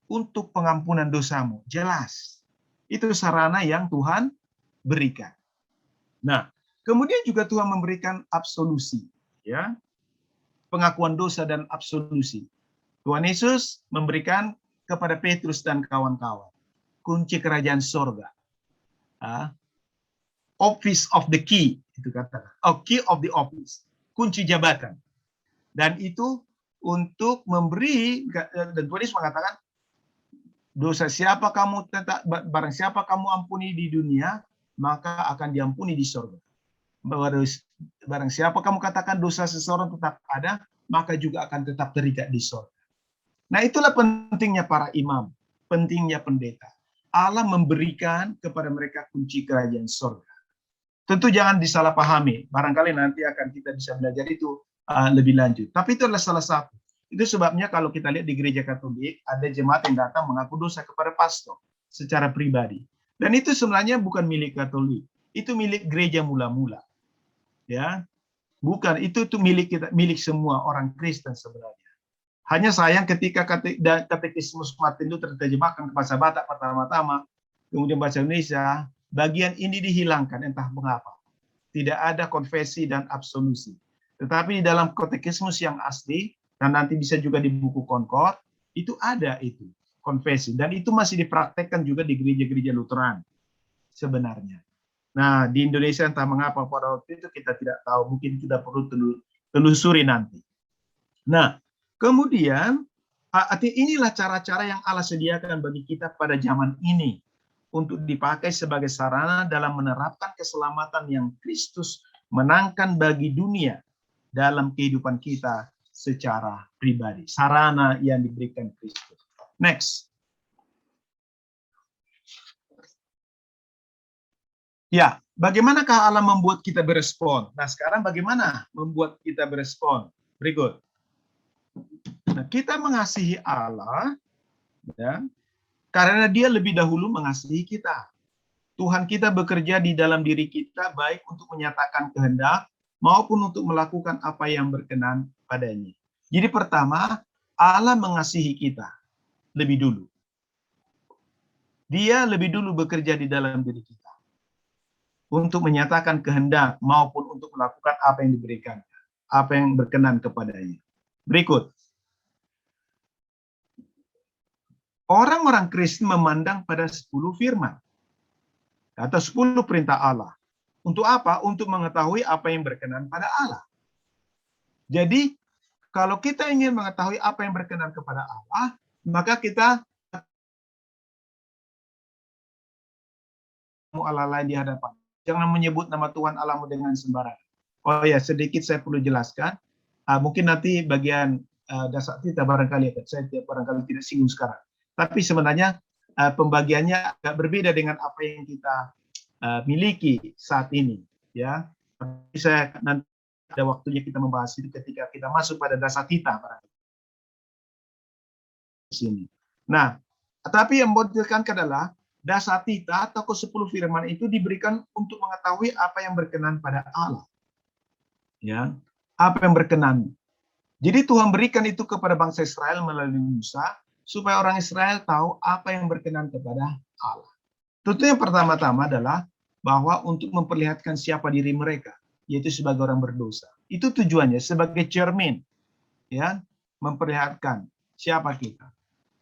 untuk pengampunan dosamu. Jelas. Itu sarana yang Tuhan berikan. Nah, kemudian juga Tuhan memberikan absolusi, ya. Pengakuan dosa dan absolusi. Tuhan Yesus memberikan kepada Petrus dan kawan-kawan kunci kerajaan sorga. Office of the key, itu katakan. Key of the office. Kunci jabatan. Dan itu untuk memberi, dan Tuhan Yesus mengatakan, dosa siapa kamu barang siapa kamu ampuni di dunia, maka akan diampuni di surga. Barang siapa kamu katakan dosa seseorang tetap ada, maka juga akan tetap terikat di surga. Nah, itulah pentingnya para imam, pentingnya pendeta. Allah memberikan kepada mereka kunci kerajaan surga. Tentu jangan disalahpahami. Barangkali nanti akan kita bisa belajar itu lebih lanjut. Tapi itu adalah salah satu. Itu sebabnya kalau kita lihat di gereja Katolik, ada jemaat yang datang mengaku dosa kepada pastor secara pribadi. Dan itu sebenarnya bukan milik Katolik. Itu milik gereja mula-mula. Ya. Bukan, itu milik kita, milik semua orang Kristen sebenarnya. Hanya sayang ketika katekismus Martin Luther terjemahkan ke bahasa Batak pertama-tama, kemudian bahasa Indonesia, bagian ini dihilangkan, entah mengapa. Tidak ada konfesi dan absolusi. Tetapi di dalam katekismus yang asli, dan nanti bisa juga di buku Concord, itu ada itu, konfesi. Dan itu masih dipraktekkan juga di gereja-gereja Lutheran, sebenarnya. Nah, di Indonesia entah mengapa pada waktu itu kita tidak tahu, mungkin kita perlu telusuri nanti. Nah, kemudian, inilah cara-cara yang Allah sediakan bagi kita pada zaman ini, untuk dipakai sebagai sarana dalam menerapkan keselamatan yang Kristus menangkan bagi dunia dalam kehidupan kita secara pribadi. Sarana yang diberikan Kristus. Next. Ya, bagaimanakah Allah membuat kita berespon? Nah, sekarang bagaimana membuat kita berespon? Berikut. Nah, kita mengasihi Allah, ya, karena Dia lebih dahulu mengasihi kita. Tuhan kita bekerja di dalam diri kita, baik untuk menyatakan kehendak, maupun untuk melakukan apa yang berkenan padanya. Jadi pertama, Allah mengasihi kita lebih dulu. Dia lebih dulu bekerja di dalam diri kita untuk menyatakan kehendak maupun untuk melakukan apa yang diberikan, apa yang berkenan kepadanya. Berikut. Orang-orang Kristen memandang pada 10 firman atau 10 perintah Allah. Untuk apa? Untuk mengetahui apa yang berkenan pada Allah. Jadi, kalau kita ingin mengetahui apa yang berkenan kepada Allah, maka kita Allah lain di hadapan. Jangan menyebut nama Tuhan Allahmu dengan sembarangan. Oh ya, sedikit saya perlu jelaskan. Mungkin nanti bagian dasar kita barangkali saya barangkali tidak singgung sekarang. Tapi sebenarnya pembagiannya agak berbeda dengan apa yang kita miliki saat ini, ya. Tapi saya nanti ada waktunya kita membahas itu ketika kita masuk pada dasar kita di sini. Nah, tapi yang mau ditekankan adalah dasar kita atau ke-10 firman itu diberikan untuk mengetahui apa yang berkenan pada Allah, ya, apa yang berkenan. Jadi Tuhan berikan itu kepada bangsa Israel melalui Musa supaya orang Israel tahu apa yang berkenan kepada Allah. Tentu yang pertama-tama adalah bahwa untuk memperlihatkan siapa diri mereka, yaitu sebagai orang berdosa. Itu tujuannya sebagai cermin, ya, memperlihatkan siapa kita.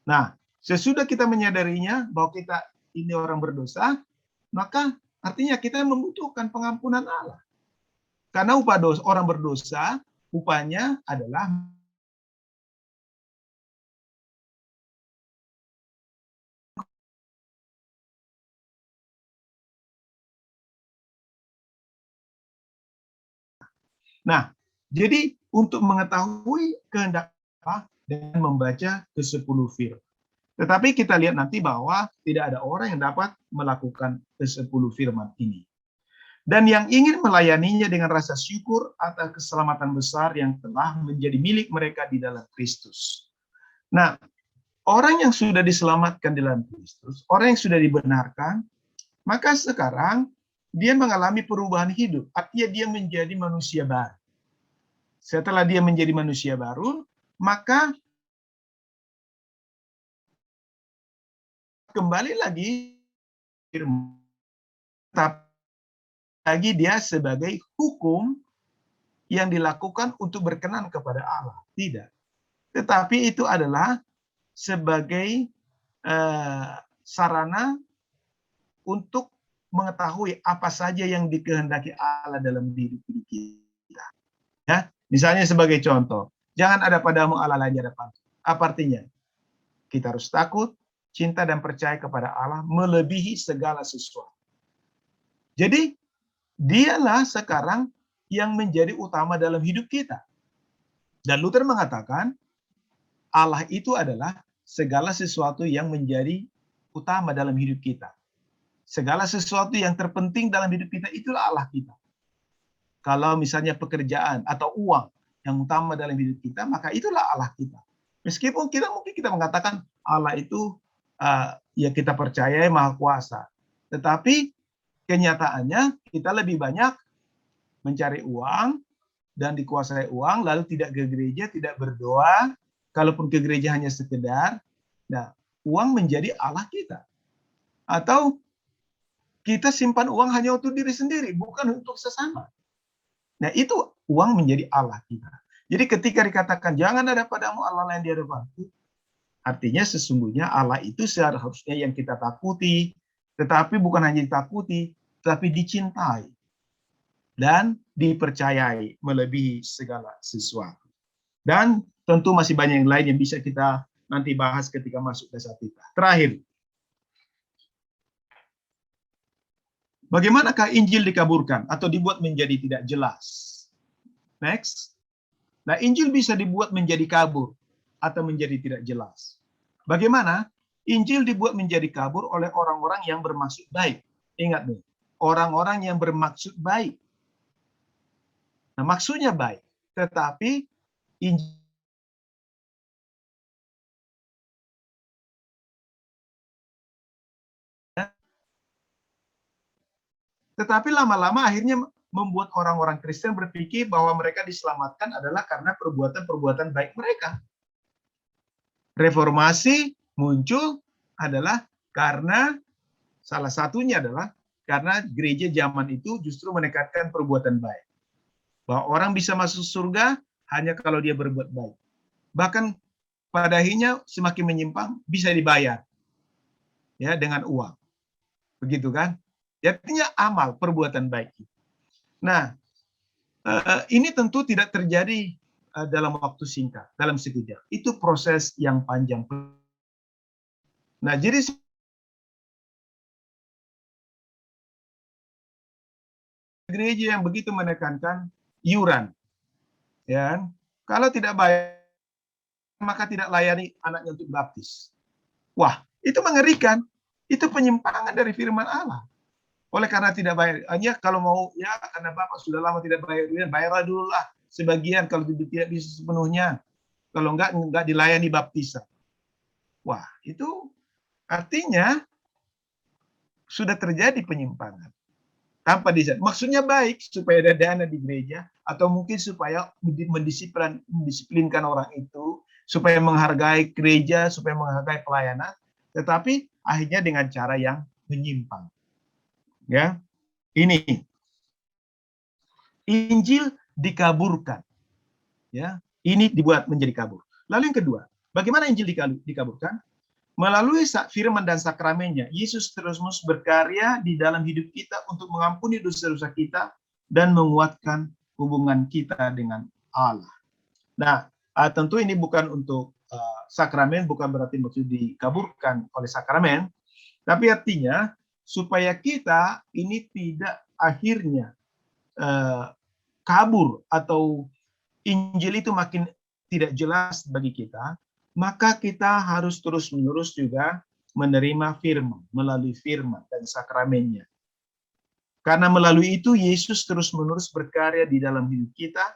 Nah, sesudah kita menyadarinya bahwa kita ini orang berdosa, maka artinya kita membutuhkan pengampunan Allah. Karena upah dosa orang berdosa, upahnya adalah nah, jadi untuk mengetahui kehendak Allah dengan membaca ke-10 firman. Tetapi kita lihat nanti bahwa tidak ada orang yang dapat melakukan ke-10 firman ini. Dan yang ingin melayaninya dengan rasa syukur atas keselamatan besar yang telah menjadi milik mereka di dalam Kristus. Nah, orang yang sudah diselamatkan di dalam Kristus, orang yang sudah dibenarkan, maka sekarang dia mengalami perubahan hidup. Artinya dia menjadi manusia baru. Setelah dia menjadi manusia baru, maka kembali lagi lagi dia sebagai hukum yang dilakukan untuk berkenan kepada Allah. Tidak. Tetapi itu adalah sebagai sarana untuk mengetahui apa saja yang dikehendaki Allah dalam diri kita. Ya, misalnya sebagai contoh, Jangan ada padamu Allah lain di hadapanku. Apa artinya? Kita harus takut, cinta dan percaya kepada Allah melebihi segala sesuatu. Jadi, dialah sekarang yang menjadi utama dalam hidup kita. Dan Luther mengatakan, Allah itu adalah segala sesuatu yang menjadi utama dalam hidup kita. Segala sesuatu yang terpenting dalam hidup kita, itulah Allah kita. Kalau misalnya pekerjaan atau uang yang utama dalam hidup kita, maka itulah Allah kita. Meskipun mungkin kita mengatakan Allah itu ya kita percaya Maha Kuasa. Tetapi kenyataannya kita lebih banyak mencari uang dan dikuasai uang, lalu tidak ke gereja, tidak berdoa. Kalaupun ke gereja hanya sekedar, nah uang menjadi Allah kita. Atau kita simpan uang hanya untuk diri sendiri, bukan untuk sesama. Nah itu uang menjadi Allah kita. Jadi ketika dikatakan jangan ada padamu Allah lain di hadapanku, artinya sesungguhnya Allah itu seharusnya yang kita takuti, tetapi bukan hanya ditakuti, tetapi dicintai dan dipercayai melebihi segala sesuatu. Dan tentu masih banyak yang lain yang bisa kita nanti bahas ketika masuk dasar kita. Terakhir, bagaimanakah Injil dikaburkan atau dibuat menjadi tidak jelas? Next. Nah, Injil bisa dibuat menjadi kabur atau menjadi tidak jelas. Bagaimana? Injil dibuat menjadi kabur oleh orang-orang yang bermaksud baik. Ingat nih, orang-orang yang bermaksud baik. Nah, maksudnya baik, tetapi Injil tetapi lama-lama akhirnya membuat orang-orang Kristen berpikir bahwa mereka diselamatkan adalah karena perbuatan-perbuatan baik mereka. Reformasi muncul adalah karena salah satunya adalah karena gereja zaman itu justru menekankan perbuatan baik. Bahwa orang bisa masuk surga hanya kalau dia berbuat baik. Bahkan pada akhirnya semakin menyimpang bisa dibayar ya dengan uang. Begitu kan? Artinya amal perbuatan baik. Nah, ini tentu tidak terjadi dalam waktu singkat, dalam sekejap. Itu proses yang panjang. Nah, jadi gereja yang begitu menekankan iuran, ya, kalau tidak bayar maka tidak layani anaknya untuk baptis. Wah, itu mengerikan. Itu penyimpangan dari firman Allah. Oleh karena tidak bayar, hanya kalau mau ya karena Bapak sudah lama tidak bayar, bayarlah dulu lah sebagian kalau tidak bisa sepenuhnya. Kalau enggak dilayani baptisan. Wah, itu artinya sudah terjadi penyimpangan. Tanpa disadari. Maksudnya baik supaya ada dana di gereja atau mungkin supaya mendisiplinkan orang itu, supaya menghargai gereja, supaya menghargai pelayanan, tetapi akhirnya dengan cara yang menyimpang. Ya, ini Injil dikaburkan, ya, ini dibuat menjadi kabur. Lalu yang kedua, bagaimana Injil dikaburkan? Melalui firman dan sakramennya, Yesus terus-menerus berkarya di dalam hidup kita untuk mengampuni dosa-dosa kita dan menguatkan hubungan kita dengan Allah. Nah, tentu ini bukan untuk sakramen, bukan berarti maksud dikaburkan oleh sakramen, tapi artinya supaya kita ini tidak akhirnya kabur atau Injil itu makin tidak jelas bagi kita, maka kita harus terus-menerus juga menerima firman, melalui firman dan sakramennya. Karena melalui itu Yesus terus-menerus berkarya di dalam hidup kita.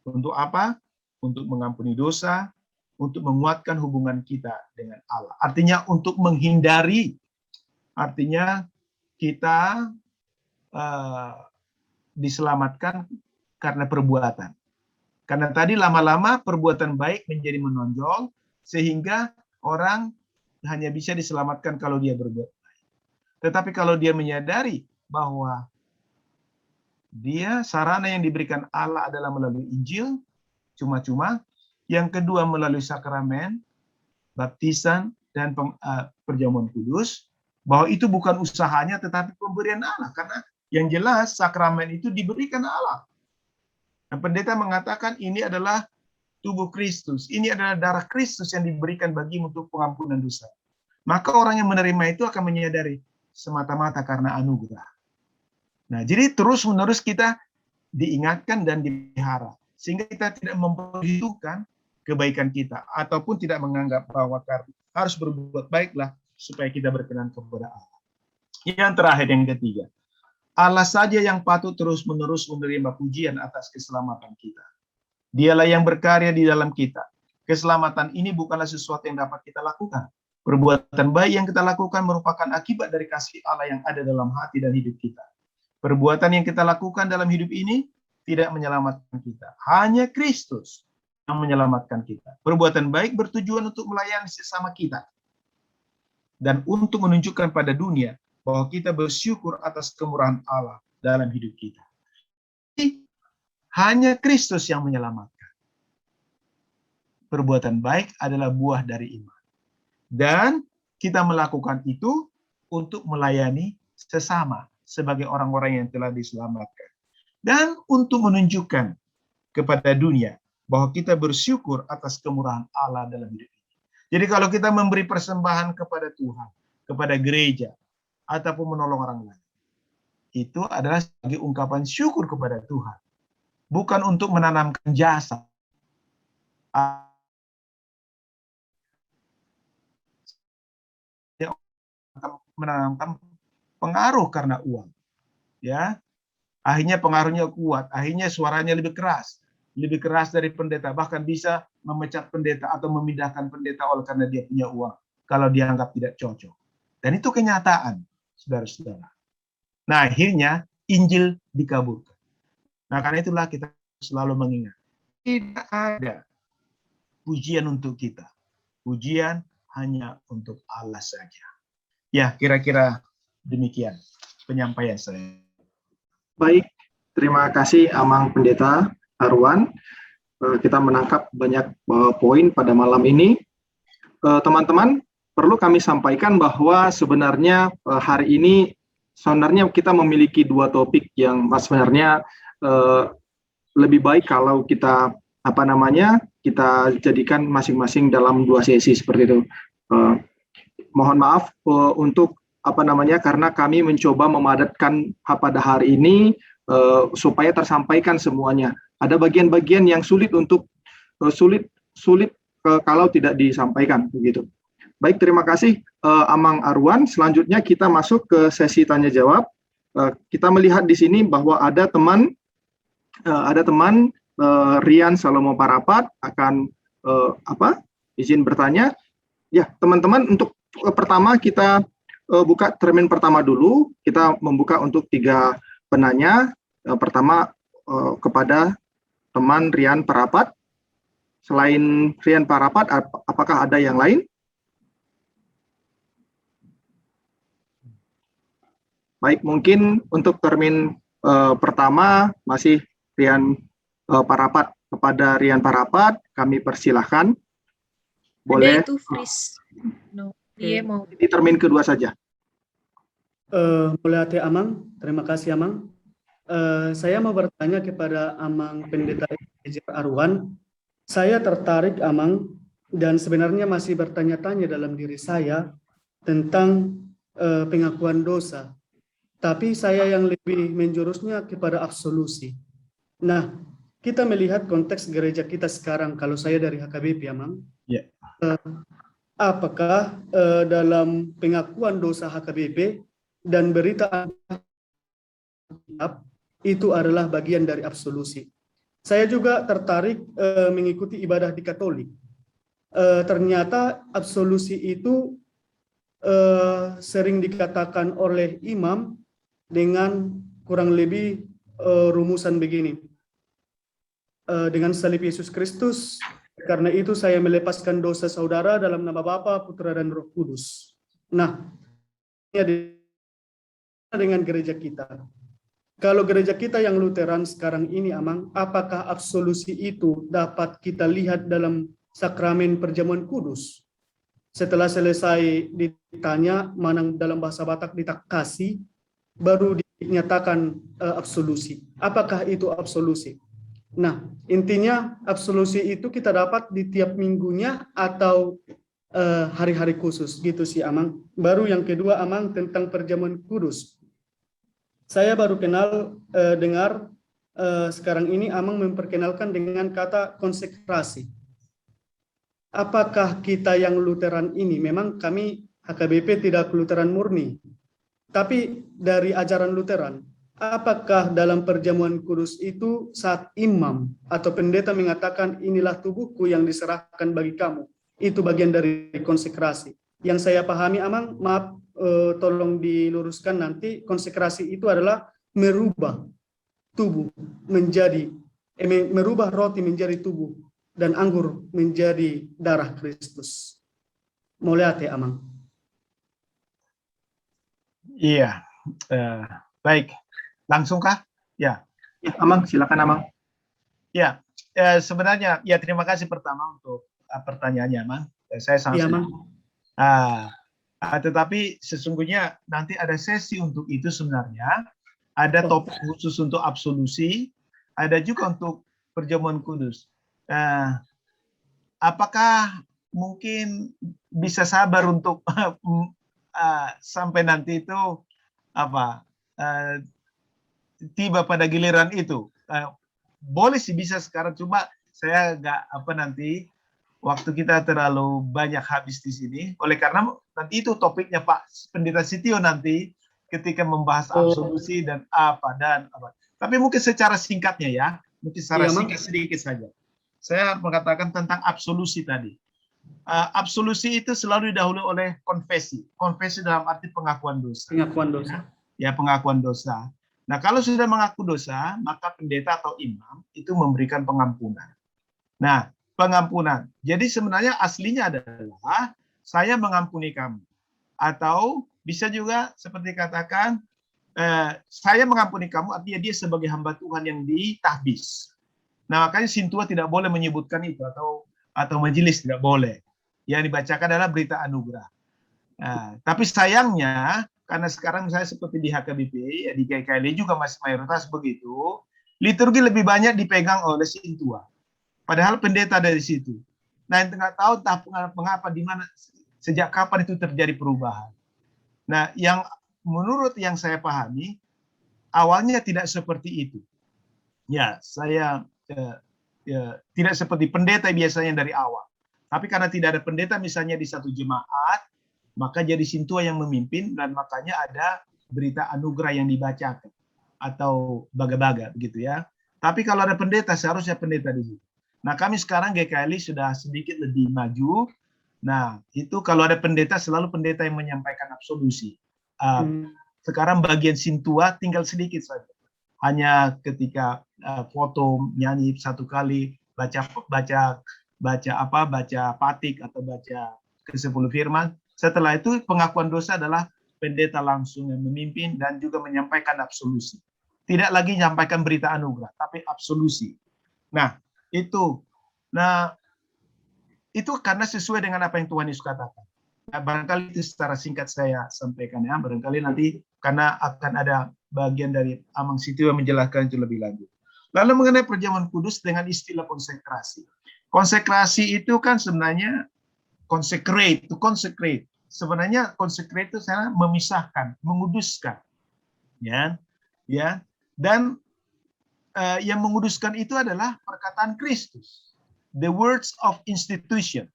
Untuk apa? Untuk mengampuni dosa, untuk menguatkan hubungan kita dengan Allah. Artinya untuk menghindari, artinya kita diselamatkan karena perbuatan. Karena tadi lama-lama perbuatan baik menjadi menonjol, sehingga orang hanya bisa diselamatkan kalau dia berbuat baik. Tetapi kalau dia menyadari bahwa dia sarana yang diberikan Allah adalah melalui Injil, cuma-cuma, yang kedua melalui sakramen, baptisan, dan perjamuan kudus, bahwa itu bukan usahanya tetapi pemberian Allah. Karena yang jelas sakramen itu diberikan Allah. Dan pendeta mengatakan ini adalah tubuh Kristus. Ini adalah darah Kristus yang diberikan bagimu untuk pengampunan dosa. Maka orang yang menerima itu akan menyadari semata-mata karena anugerah. Nah, jadi terus-menerus kita diingatkan dan dipelihara. Sehingga kita tidak memperhitungkan kebaikan kita. Ataupun tidak menganggap bahwa harus berbuat baiklah supaya kita berkenan kepada Allah. Yang terakhir, yang ketiga. Allah saja yang patut terus-menerus menerima pujian atas keselamatan kita. Dialah yang berkarya di dalam kita. Keselamatan ini bukanlah sesuatu yang dapat kita lakukan. Perbuatan baik yang kita lakukan merupakan akibat dari kasih Allah yang ada dalam hati dan hidup kita. Perbuatan yang kita lakukan dalam hidup ini tidak menyelamatkan kita. Hanya Kristus yang menyelamatkan kita. Perbuatan baik bertujuan untuk melayani sesama kita. Dan untuk menunjukkan pada dunia bahwa kita bersyukur atas kemurahan Allah dalam hidup kita. Hanya Kristus yang menyelamatkan. Perbuatan baik adalah buah dari iman. Dan kita melakukan itu untuk melayani sesama sebagai orang-orang yang telah diselamatkan. Dan untuk menunjukkan kepada dunia bahwa kita bersyukur atas kemurahan Allah dalam hidup ini. Jadi kalau kita memberi persembahan kepada Tuhan, kepada gereja, ataupun menolong orang lain, itu adalah sebagai ungkapan syukur kepada Tuhan. Bukan untuk menanamkan jasa. Menanamkan pengaruh karena uang. Ya. Akhirnya pengaruhnya kuat, akhirnya suaranya lebih keras dari pendeta, bahkan bisa memecat pendeta atau memindahkan pendeta oleh karena dia punya uang kalau dianggap tidak cocok. Dan itu kenyataan, saudara-saudara. Nah, akhirnya Injil dikabulkan. Nah, karena itulah kita selalu mengingat, tidak ada pujian untuk kita. Pujian hanya untuk Allah saja. Ya, kira-kira demikian penyampaian saya. Baik, terima kasih Amang Pendeta Arwan. Kita menangkap banyak poin pada malam ini. Teman-teman, perlu kami sampaikan bahwa sebenarnya hari ini sebenarnya kita memiliki dua topik yang sebenarnya lebih baik kalau kita kita jadikan masing-masing dalam dua sesi seperti itu. Mohon maaf untuk karena kami mencoba memadatkan pada hari ini supaya tersampaikan semuanya. Ada bagian-bagian yang sulit kalau tidak disampaikan begitu. Baik, terima kasih Amang Arwan. Selanjutnya kita masuk ke sesi tanya jawab. Kita melihat di sini bahwa ada teman Rian Salomo Parapat akan izin bertanya. Ya, teman-teman, untuk pertama kita buka termin pertama dulu. Kita membuka untuk 3 penanya. Pertama kepada teman Rian Parapat. Selain Rian Parapat, apakah ada yang lain? Baik, mungkin untuk termin pertama masih Rian Parapat. Kepada Rian Parapat, kami persilahkan. Boleh. Ada itu Fris. No. Dia mau. Di termin kedua saja. Boleh hati Amang, terima kasih Amang. Saya mau bertanya kepada Amang Pendeta Ejer Arwan. Saya tertarik Amang, dan sebenarnya masih bertanya-tanya dalam diri saya tentang pengakuan dosa. Tapi saya yang lebih menjurusnya kepada absolusi. Nah, kita melihat konteks gereja kita sekarang, kalau saya dari HKBP Amang. Ya. Apakah dalam pengakuan dosa HKBP dan berita itu adalah bagian dari absolusi. Saya juga tertarik mengikuti ibadah di Katolik. Ternyata absolusi itu sering dikatakan oleh imam dengan kurang lebih rumusan begini. Dengan salib Yesus Kristus, karena itu saya melepaskan dosa saudara dalam nama Bapa, Putra, dan Roh Kudus. Nah, dengan gereja kita. Kalau gereja kita yang Lutheran sekarang ini, Amang, apakah absolusi itu dapat kita lihat dalam sakramen perjamuan kudus? Setelah selesai ditanya, mana dalam bahasa Batak ditakasi, baru dinyatakan absolusi. Apakah itu absolusi? Nah, intinya absolusi itu kita dapat di tiap minggunya atau hari-hari khusus gitu sih Amang. Baru yang kedua Amang tentang perjamuan kudus. Saya baru dengar sekarang ini Amang memperkenalkan dengan kata konsekrasi. Apakah kita yang Lutheran ini, memang kami HKBP tidak Lutheran murni, tapi dari ajaran Lutheran, apakah dalam perjamuan kudus itu saat imam atau pendeta mengatakan inilah tubuhku yang diserahkan bagi kamu, itu bagian dari konsekrasi. Yang saya pahami Amang, maaf tolong diluruskan nanti, konsekrasi itu adalah merubah tubuh menjadi, merubah roti menjadi tubuh dan anggur menjadi darah Kristus. Mulyate Amang. Iya, baik. Langsungkah? Ya. Ya, Amang, silakan Amang. Ya, sebenarnya ya terima kasih pertama untuk pertanyaannya, Mang. Saya sangat Iya, setuju. Mang. Tetapi sesungguhnya nanti ada sesi untuk itu sebenarnya. Ada topik khusus untuk absolusi, ada juga untuk perjamuan kudus. Apakah mungkin bisa sabar untuk sampai nanti itu tiba pada giliran itu? Boleh sih bisa sekarang, cuma saya nggak nanti waktu kita terlalu banyak habis di sini. Oleh karena nanti itu topiknya Pak Pendeta Sitio nanti ketika membahas absolusi dan apa. Tapi mungkin secara singkatnya ya, mungkin secara singkat sedikit saja. Saya mengatakan tentang absolusi tadi. Absolusi itu selalu didahului oleh konfesi. Konfesi dalam arti pengakuan dosa. Pengakuan dosa. Ya, pengakuan dosa. Nah, kalau sudah mengaku dosa, maka pendeta atau imam itu memberikan pengampunan. Nah, pengampunan. Jadi sebenarnya aslinya adalah saya mengampuni kamu. Atau bisa juga seperti katakan, saya mengampuni kamu, artinya dia sebagai hamba Tuhan yang ditahbis. Nah, makanya Sintua tidak boleh menyebutkan itu, atau majelis tidak boleh. Yang dibacakan adalah berita anugerah. Tapi sayangnya, karena sekarang misalnya seperti di HKBP, ya di GKLI juga masih mayoritas begitu, liturgi lebih banyak dipegang oleh Sintua. Padahal pendeta dari situ. Nah, yang nggak tahu mengapa, di mana, sejak kapan itu terjadi perubahan. Nah, yang menurut yang saya pahami, awalnya tidak seperti itu. Ya, saya tidak seperti pendeta biasanya dari awal. Tapi karena tidak ada pendeta misalnya di satu jemaat, maka jadi Sintua yang memimpin, dan makanya ada berita anugerah yang dibacakan. Atau baga-baga, begitu ya. Tapi kalau ada pendeta, seharusnya pendeta di situ. Nah, kami sekarang GKLI sudah sedikit lebih maju. Nah, itu kalau ada pendeta, selalu pendeta yang menyampaikan absolusi. Sekarang bagian Sintua tinggal sedikit saja. Hanya ketika foto, nyanyi satu kali, baca patik atau baca ke-10 firman. Setelah itu pengakuan dosa adalah pendeta langsung yang memimpin dan juga menyampaikan absolusi. Tidak lagi menyampaikan berita anugerah, tapi absolusi. Nah, itu karena sesuai dengan apa yang Tuhan Yesus katakan. Nah, barangkali itu secara singkat saya sampaikan ya. Barangkali nanti karena akan ada bagian dari Amang Sitio yang menjelaskan itu lebih lanjut. Lalu mengenai perjamuan kudus dengan istilah konsekrasi. Konsekrasi itu kan sebenarnya consecrate, to consecrate. Sebenarnya consecrate itu saya memisahkan, menguduskan. Ya. Dan yang menguduskan itu adalah perkataan Kristus. The words of institution.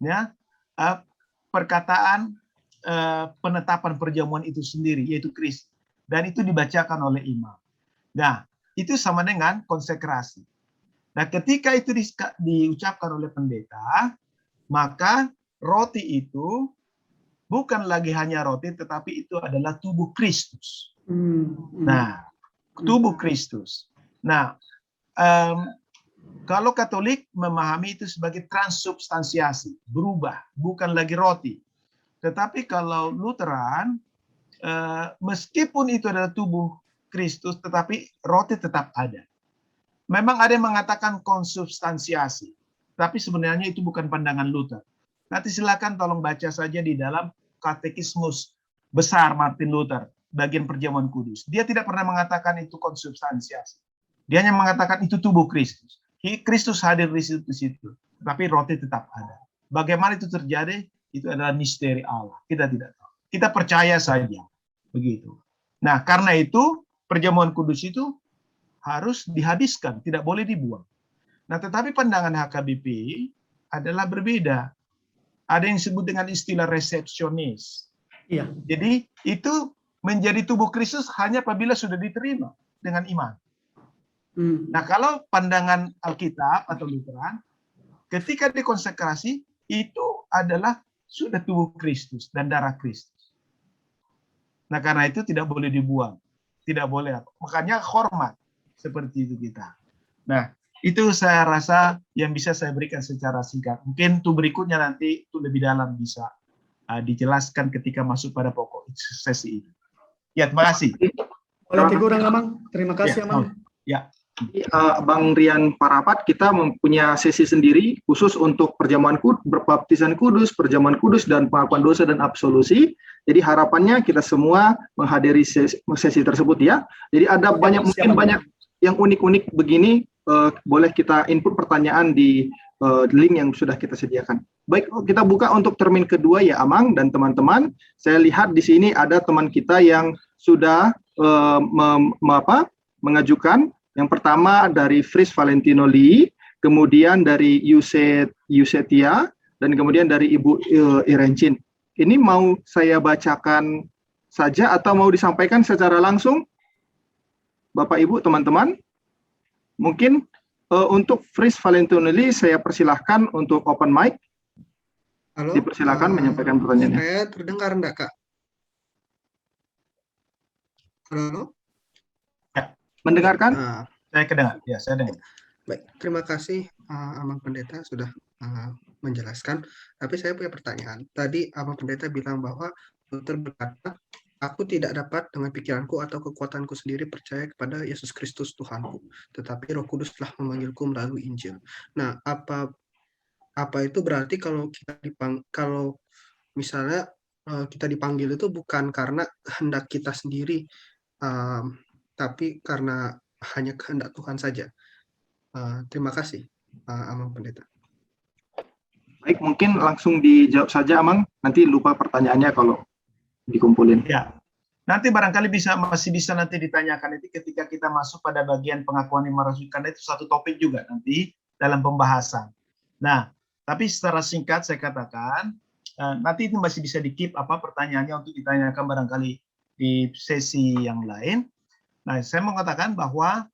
Ya. Perkataan penetapan perjamuan itu sendiri, yaitu Kristus. Dan itu dibacakan oleh imam. Nah, itu sama dengan konsekrasi. Nah, ketika itu diucapkan oleh pendeta, maka roti itu bukan lagi hanya roti, tetapi itu adalah tubuh Kristus. Nah, tubuh Kristus. Nah, kalau Katolik memahami itu sebagai transubstansiasi, berubah, bukan lagi roti. Tetapi kalau Lutheran, meskipun itu adalah tubuh Kristus, tetapi roti tetap ada. Memang ada yang mengatakan konsubstansiasi, tapi sebenarnya itu bukan pandangan Luther. Nanti silakan tolong baca saja di dalam Katekismus Besar Martin Luther, bagian perjamuan kudus. Dia tidak pernah mengatakan itu konsubstansiasi. Dia hanya mengatakan itu tubuh Kristus. Kristus hadir di situ, tapi roti tetap ada. Bagaimana itu terjadi? Itu adalah misteri Allah. Kita tidak tahu. Kita percaya saja. Begitu. Nah, karena itu perjamuan kudus itu harus dihabiskan, tidak boleh dibuang. Nah, tetapi pandangan HKBP adalah berbeda. Ada yang disebut dengan istilah resepsionis. Iya. Jadi itu menjadi tubuh Kristus hanya apabila sudah diterima dengan iman. Nah, kalau pandangan Alkitab atau Lutheran, ketika dikonsekrasi, itu adalah sudah tubuh Kristus dan darah Kristus. Nah, karena itu tidak boleh dibuang. Tidak boleh. Makanya hormat. Seperti itu kita. Nah, itu saya rasa yang bisa saya berikan secara singkat. Mungkin itu berikutnya nanti itu lebih dalam bisa dijelaskan ketika masuk pada pokok sesi ini. Ya, terima kasih. Boleh dikurang, Amang. Terima kasih, Amang. Ya. Bang Rian Parapat, kita mempunyai sesi sendiri khusus untuk perjamuan kudus, berbaptisan kudus, perjamuan kudus, dan pengakuan dosa dan absolusi. Jadi harapannya kita semua menghadiri sesi tersebut ya. Jadi ada banyak yang unik-unik begini. Boleh kita input pertanyaan di link yang sudah kita sediakan. Baik, kita buka untuk termin kedua ya, Amang dan teman-teman. Saya lihat di sini ada teman kita yang sudah mengajukan. Yang pertama dari Fris Valentino Lee, kemudian dari Yusetia, dan kemudian dari Ibu Irencin. Ini mau saya bacakan saja atau mau disampaikan secara langsung? Bapak, Ibu, teman-teman? Mungkin untuk Fris Valentino Lee, saya persilahkan untuk open mic. Halo, dipersilakan menyampaikan pertanyaannya. Saya terdengar enggak, Kak? Halo? Mendengarkan? Saya kedengar. Ya, saya dengar. Baik, terima kasih Amang Pendeta sudah menjelaskan. Tapi saya punya pertanyaan. Tadi Amang Pendeta bilang bahwa Luther berkata, aku tidak dapat dengan pikiranku atau kekuatanku sendiri percaya kepada Yesus Kristus Tuhanku, tetapi Roh Kudus telah memanggilku melalui Injil. Nah, apa itu berarti kalau misalnya kita dipanggil itu bukan karena kehendak kita sendiri, tapi karena hanya kehendak Tuhan saja. Terima kasih, Amang Pendeta. Baik, mungkin langsung dijawab saja, Amang. Nanti lupa pertanyaannya kalau dikumpulin. Ya, nanti barangkali masih bisa nanti ditanyakan itu ketika kita masuk pada bagian pengakuan iman rasuli, karena itu satu topik juga nanti dalam pembahasan. Nah, tapi secara singkat saya katakan, nanti itu masih bisa di-keep pertanyaannya untuk ditanyakan barangkali di sesi yang lain. Nah, saya mengatakan bahwa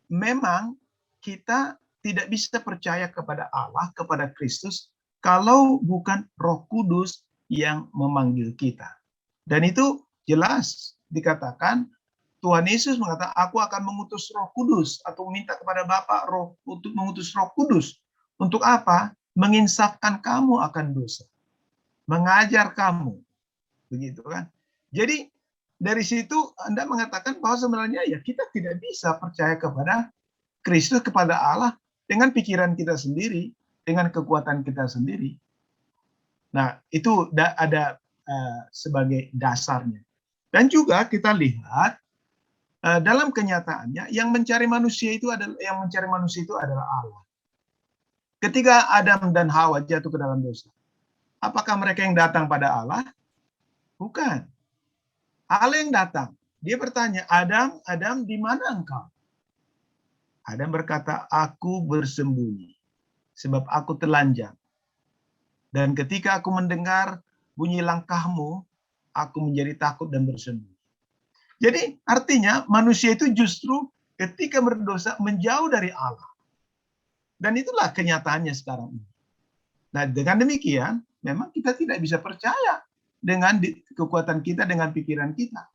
memang kita tidak bisa percaya kepada Allah, kepada Kristus, kalau bukan Roh Kudus yang memanggil kita. Dan itu jelas dikatakan, Tuhan Yesus mengatakan, aku akan mengutus Roh Kudus, atau minta kepada Bapa untuk mengutus Roh Kudus. Untuk apa? Menginsafkan kamu akan dosa. Mengajar kamu. Begitu kan? Jadi, dari situ Anda mengatakan bahwa sebenarnya ya kita tidak bisa percaya kepada Kristus, kepada Allah dengan pikiran kita sendiri, dengan kekuatan kita sendiri. Nah, itu ada sebagai dasarnya. Dan juga kita lihat dalam kenyataannya yang mencari manusia itu adalah Allah. Ketika Adam dan Hawa jatuh ke dalam dosa, apakah mereka yang datang pada Allah? Bukan. Allah yang datang. Dia bertanya, Adam, di mana engkau? Adam berkata, aku bersembunyi, sebab aku telanjang. Dan ketika aku mendengar bunyi langkahmu, aku menjadi takut dan bersembunyi. Jadi artinya manusia itu justru ketika berdosa menjauh dari Allah. Dan itulah kenyataannya sekarang ini. Nah, dengan demikian, memang kita tidak bisa percaya dengan kekuatan kita, dengan pikiran kita.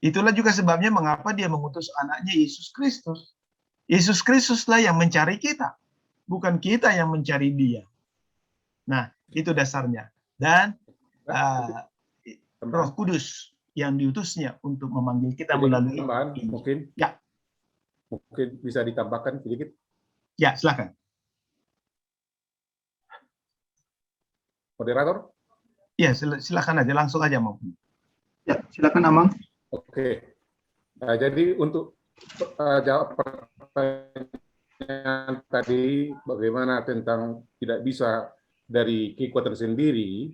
Itulah juga sebabnya mengapa dia mengutus anaknya Yesus Kristus. Yesus Kristuslah yang mencari kita, bukan kita yang mencari dia. Nah, itu dasarnya. Dan Roh Kudus yang diutusnya untuk memanggil kita melalui mungkin bisa ditambahkan sedikit. Ya, silakan. Moderator? Ya, silakan aja, langsung aja mau. Ya, silakan Amang. Oke. Nah, jadi untuk jawab pertanyaan tadi bagaimana tentang tidak bisa dari kekuatan sendiri.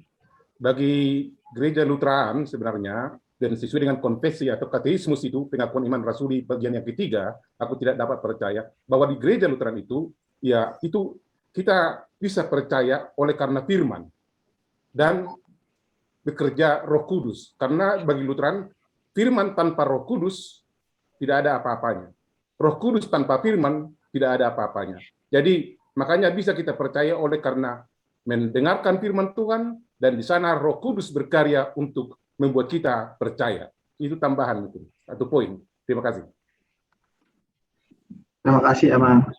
Bagi gereja Lutheran sebenarnya, dan sesuai dengan konfesi atau katekismus itu, pengakuan iman rasuli bagian yang ketiga, aku tidak dapat percaya bahwa di gereja Lutheran itu, ya itu kita bisa percaya oleh karena firman dan bekerja Roh Kudus. Karena bagi Lutheran, firman tanpa Roh Kudus tidak ada apa-apanya. Roh Kudus tanpa firman tidak ada apa-apanya. Jadi makanya bisa kita percaya oleh karena mendengarkan firman Tuhan, dan di sana Roh Kudus berkarya untuk membuat kita percaya. Itu tambahan itu, satu poin. Terima kasih. Terima kasih, Amang.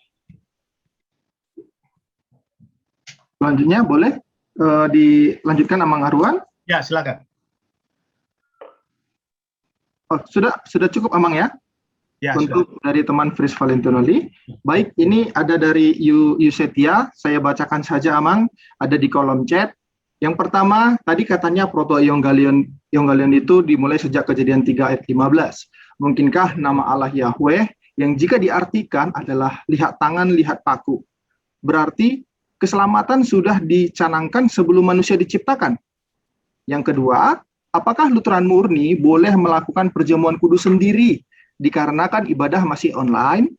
Selanjutnya boleh dilanjutkan Amang Arwan? Ya, silakan. Oh, sudah cukup Amang ya? Ya, Untuk dari teman Fris Valentinoli. Baik, ini ada dari Yusetia. Saya bacakan saja Amang, ada di kolom chat. Yang pertama, tadi katanya proto-evangelion itu dimulai sejak Kejadian 3 ayat 15. Mungkinkah nama Allah Yahweh yang jika diartikan adalah lihat tangan, lihat paku? Berarti keselamatan sudah dicanangkan sebelum manusia diciptakan. Yang kedua, apakah Lutheran murni boleh melakukan perjamuan kudus sendiri dikarenakan ibadah masih online?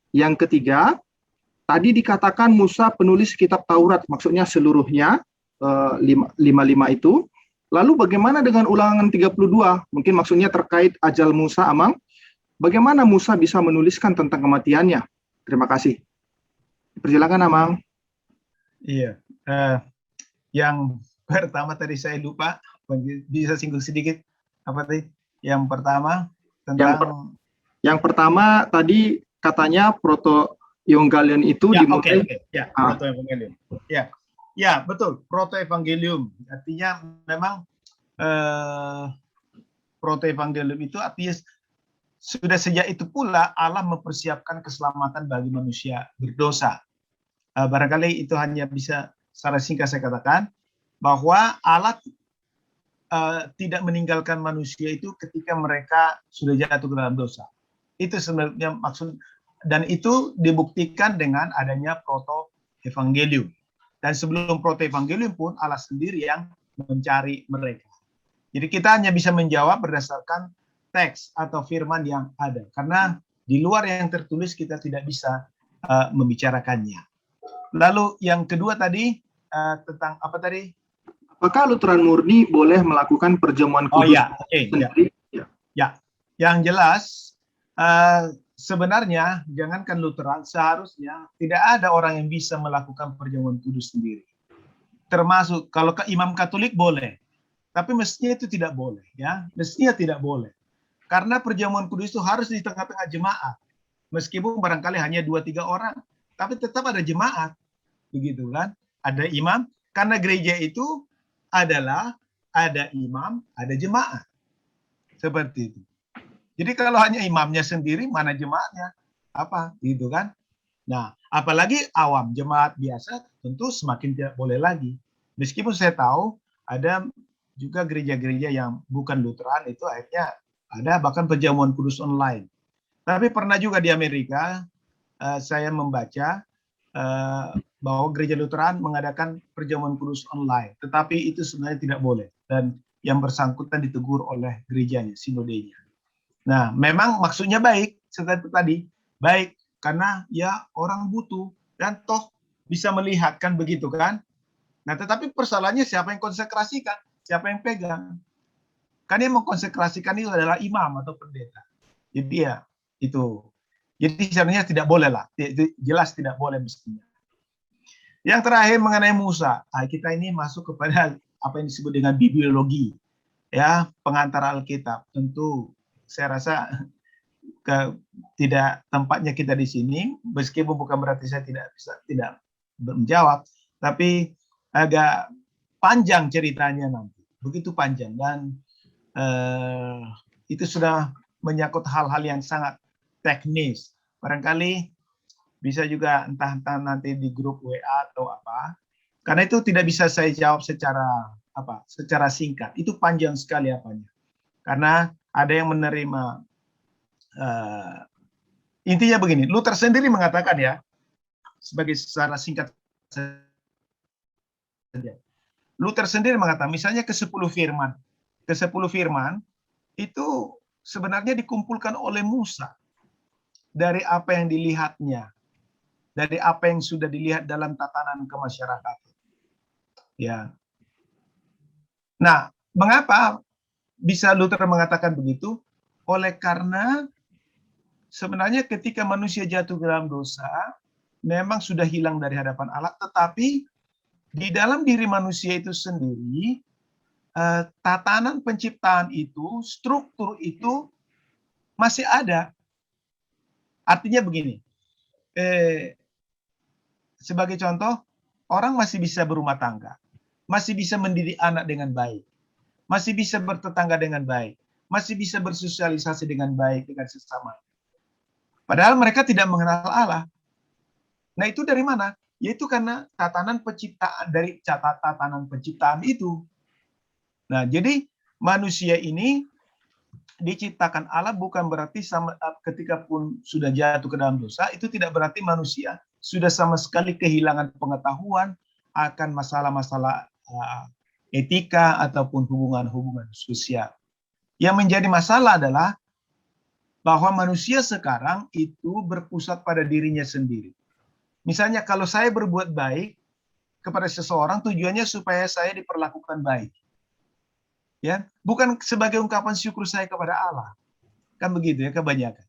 Yang ketiga, tadi dikatakan Musa penulis kitab Taurat, maksudnya seluruhnya, 55 itu. Lalu bagaimana dengan Ulangan 32? Mungkin maksudnya terkait ajal Musa, Amang. Bagaimana Musa bisa menuliskan tentang kematiannya? Terima kasih. Persilakan, Amang. Iya. Yang pertama tadi saya lupa, bisa singgung sedikit. Apa tadi? Yang pertama tentang... Yang pertama tadi katanya proto-evangelion itu dimulai... Ya, proto-evangelion. Ya, betul. Proto-evangelium. Artinya memang proto-evangelium itu artinya sudah sejak itu pula Allah mempersiapkan keselamatan bagi manusia berdosa. Barangkali itu hanya bisa secara singkat saya katakan bahwa Allah tidak meninggalkan manusia itu ketika mereka sudah jatuh ke dalam dosa. Itu sebenarnya maksud, dan itu dibuktikan dengan adanya proto-evangelium. Dan sebelum proto-evangelium pun Allah sendiri yang mencari mereka. Jadi kita hanya bisa menjawab berdasarkan teks atau firman yang ada. Karena di luar yang tertulis kita tidak bisa membicarakannya. Lalu yang kedua tadi tentang apa tadi? Apakah Lutheran murni boleh melakukan perjamuan kudus? Sendiri? Ya. Yang jelas sebenarnya jangankan Lutheran, seharusnya tidak ada orang yang bisa melakukan perjamuan kudus sendiri. Termasuk kalau ke imam Katolik boleh, tapi mestinya itu tidak boleh, ya. Mestinya tidak boleh. Karena perjamuan kudus itu harus di tengah-tengah jemaat. Meskipun barangkali hanya 2-3 orang, tapi tetap ada jemaat. Begitu kan? Ada imam, karena gereja itu adalah ada imam, ada jemaat. Seperti itu. Jadi kalau hanya imamnya sendiri, mana jemaatnya? Apa? Gitu kan? Nah, apalagi awam, jemaat biasa tentu semakin tidak boleh lagi. Meskipun saya tahu ada juga gereja-gereja yang bukan Lutheran itu akhirnya ada bahkan perjamuan kudus online. Tapi pernah juga di Amerika saya membaca bahwa gereja Lutheran mengadakan perjamuan kudus online. Tetapi itu sebenarnya tidak boleh. Dan yang bersangkutan ditegur oleh gerejanya, sinodenya. Nah, memang maksudnya baik, seperti tadi, baik karena ya orang butuh dan toh bisa melihat kan begitu kan. Nah, tetapi persoalannya siapa yang konsekrasikan, siapa yang pegang. Kan yang mengkonsekrasikan itu adalah imam atau pendeta. Jadi ya itu. Jadi sebenarnya tidak boleh lah, jelas tidak boleh mestinya. Yang terakhir mengenai Musa, kita ini masuk kepada apa yang disebut dengan bibliologi, ya pengantar Alkitab. Tentu saya rasa tidak tempatnya kita di sini, meskipun bukan berarti saya tidak menjawab, tapi agak panjang ceritanya nanti, begitu panjang dan itu sudah menyangkut hal-hal yang sangat teknis. Barangkali bisa juga entah nanti di grup WA atau apa, karena itu tidak bisa saya jawab secara singkat. Itu panjang sekali apanya, karena ada yang menerima Intinya begini, Luther sendiri mengatakan ya, sebagai secara singkat saja. Luther sendiri mengatakan, misalnya ke-10 firman. Ke-10 firman itu sebenarnya dikumpulkan oleh Musa dari apa yang dilihatnya, dari apa yang sudah dilihat dalam tatanan kemasyarakatan. Ya. Nah, mengapa bisa Luther mengatakan begitu? Oleh karena sebenarnya ketika manusia jatuh ke dalam dosa, memang sudah hilang dari hadapan Allah, tetapi di dalam diri manusia itu sendiri, tatanan penciptaan itu, struktur itu masih ada. Artinya begini, sebagai contoh, orang masih bisa berumah tangga, masih bisa mendidik anak dengan baik, masih bisa bertetangga dengan baik, masih bisa bersosialisasi dengan baik dengan sesama. Padahal mereka tidak mengenal Allah. Nah, itu dari mana? Yaitu karena tatanan penciptaan, dari tatanan penciptaan itu. Nah, jadi manusia ini diciptakan Allah bukan berarti sama ketika pun sudah jatuh ke dalam dosa, itu tidak berarti manusia sudah sama sekali kehilangan pengetahuan akan masalah-masalah etika ataupun hubungan-hubungan sosial. Yang menjadi masalah adalah bahwa manusia sekarang itu berpusat pada dirinya sendiri. Misalnya kalau saya berbuat baik kepada seseorang, tujuannya supaya saya diperlakukan baik. Ya, bukan sebagai ungkapan syukur saya kepada Allah. Kan begitu ya kebanyakan.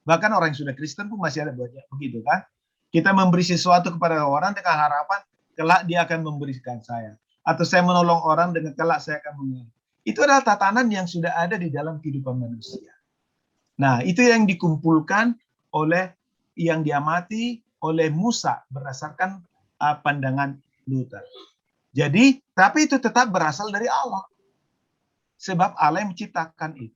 Bahkan orang yang sudah Kristen pun masih ada banyak begitu kan. Kita memberi sesuatu kepada orang dengan harapan kelak dia akan memberikan saya. Atau saya menolong orang dengan kelak saya akan menolong. Itu adalah tatanan yang sudah ada di dalam kehidupan manusia. Nah, itu yang dikumpulkan oleh yang diamati oleh Musa berdasarkan pandangan Luther. Jadi, tapi itu tetap berasal dari Allah. Sebab Allah yang menciptakan itu.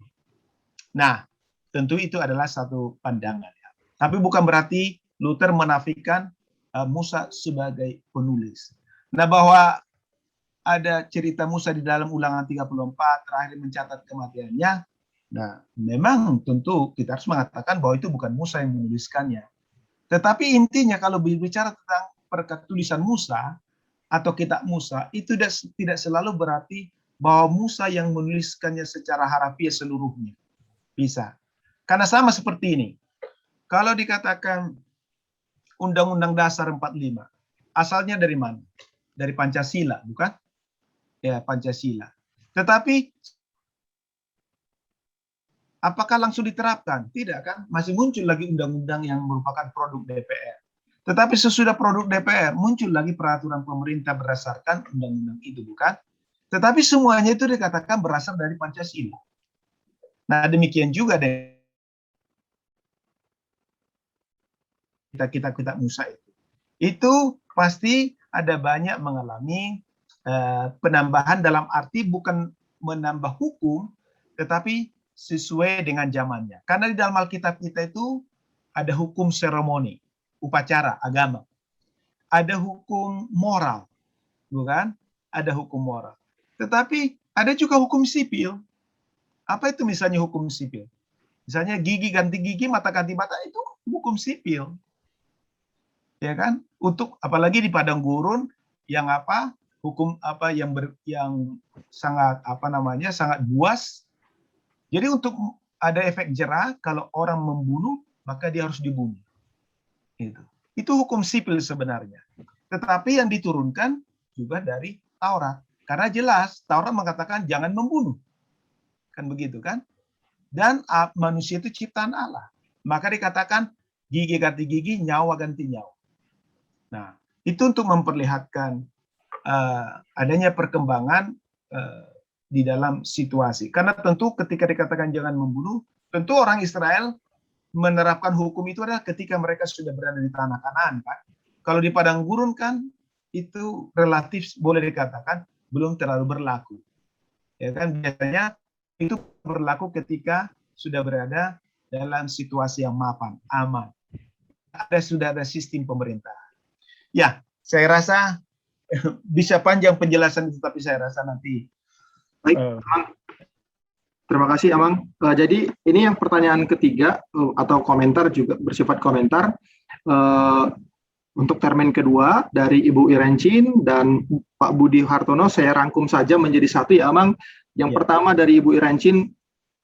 Nah, tentu itu adalah satu pandangan. Ya. Tapi bukan berarti Luther menafikan Musa sebagai penulis. Nah, bahwa ada cerita Musa di dalam Ulangan 34 terakhir mencatat kematiannya. Nah, memang tentu kita harus mengatakan bahwa itu bukan Musa yang menuliskannya. Tetapi intinya kalau berbicara tentang perkat tulisan Musa atau kitab Musa, itu tidak selalu berarti bahwa Musa yang menuliskannya secara harafiah seluruhnya. Bisa. Karena sama seperti ini. Kalau dikatakan Undang-Undang Dasar 45, asalnya dari mana? Dari Pancasila, bukan? Ya, Pancasila. Tetapi apakah langsung diterapkan? Tidak kan? Masih muncul lagi undang-undang yang merupakan produk DPR. Tetapi sesudah produk DPR, muncul lagi peraturan pemerintah berdasarkan undang-undang itu, bukan? Tetapi semuanya itu dikatakan berasal dari Pancasila. Nah, demikian juga dengan kitab-kitab Musa itu. Itu pasti ada banyak mengalami penambahan dalam arti bukan menambah hukum, tetapi sesuai dengan zamannya. Karena di dalam Alkitab kita itu ada hukum seremoni, upacara, agama. Ada hukum moral, bukan? Ada hukum moral. Tetapi ada juga hukum sipil. Apa itu misalnya hukum sipil? Misalnya gigi ganti gigi, mata ganti mata, itu hukum sipil. Ya kan? Untuk apalagi di padang gurun yang apa? Hukum apa yang sangat sangat buas. Jadi untuk ada efek jera, kalau orang membunuh, maka dia harus dibunuh. Itu hukum sipil sebenarnya. Tetapi yang diturunkan juga dari Taurat. Karena jelas Taurat mengatakan jangan membunuh. Kan begitu kan? Dan manusia itu ciptaan Allah. Maka dikatakan gigi ganti gigi, nyawa ganti nyawa. Nah, itu untuk memperlihatkan adanya perkembangan di dalam situasi. Karena tentu ketika dikatakan jangan membunuh, tentu orang Israel menerapkan hukum itu adalah ketika mereka sudah berada di tanah Kanaan, kan. Kalau di padang gurun kan itu relatif boleh dikatakan belum terlalu berlaku. Ya kan, biasanya itu berlaku ketika sudah berada dalam situasi yang mapan, aman. Sudah ada sistem pemerintah. Ya, saya rasa bisa panjang penjelasan itu, tapi saya rasa nanti baik, Terima kasih, Amang. Jadi ini yang pertanyaan ketiga atau komentar juga bersifat komentar. Untuk termin kedua dari Ibu Irencin dan Pak Budi Hartono, saya rangkum saja menjadi satu ya, Amang. Yang pertama dari Ibu Irencin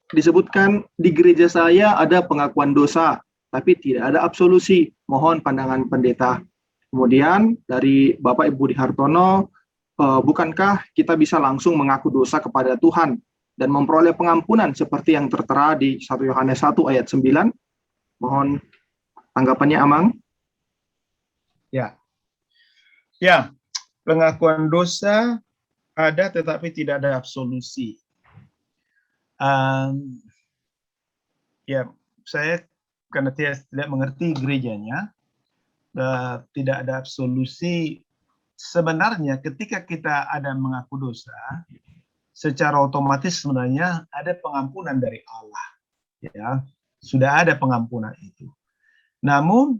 disebutkan di gereja saya ada pengakuan dosa, tapi tidak ada absolusi. Mohon pandangan pendeta. Kemudian dari Bapak Ibu Budi Hartono, bukankah kita bisa langsung mengaku dosa kepada Tuhan dan memperoleh pengampunan seperti yang tertera di 1 Yohanes 1 ayat 9? Mohon tanggapannya, Amang. Ya, pengakuan dosa ada tetapi tidak ada absolusi. Ya, saya karena tidak mengerti gerejanya, tidak ada absolusi. Sebenarnya ketika kita ada mengaku dosa, secara otomatis sebenarnya ada pengampunan dari Allah. Ya, sudah ada pengampunan itu. Namun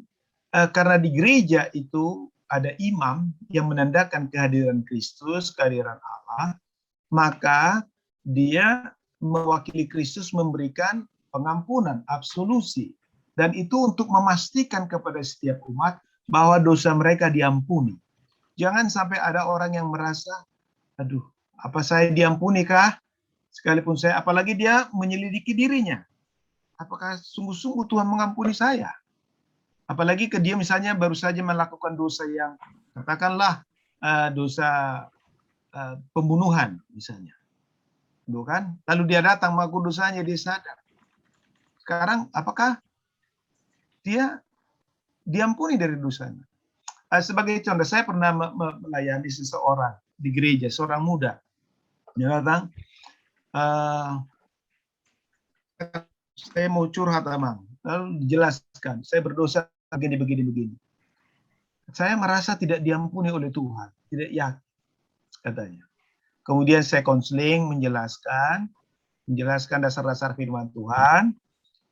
karena di gereja itu ada imam yang menandakan kehadiran Kristus, kehadiran Allah, maka dia mewakili Kristus memberikan pengampunan, absolusi. Dan itu untuk memastikan kepada setiap umat bahwa dosa mereka diampuni. Jangan sampai ada orang yang merasa, aduh, apa saya diampuni kah? Sekalipun saya, apalagi dia menyelidiki dirinya. Apakah sungguh-sungguh Tuhan mengampuni saya? Apalagi ke dia misalnya baru saja melakukan dosa yang katakanlah dosa pembunuhan misalnya, bukan? Lalu dia datang mengaku dosanya, dia sadar. Sekarang apakah dia diampuni dari dosanya? Sebagai contoh, saya pernah melayani seseorang di gereja, seorang muda. Dia datang, saya mau curhat, Amang. Lalu dijelaskan, saya berdosa begini. Saya merasa tidak diampuni oleh Tuhan, tidak yakin, katanya. Kemudian saya konseling, menjelaskan dasar-dasar firman Tuhan,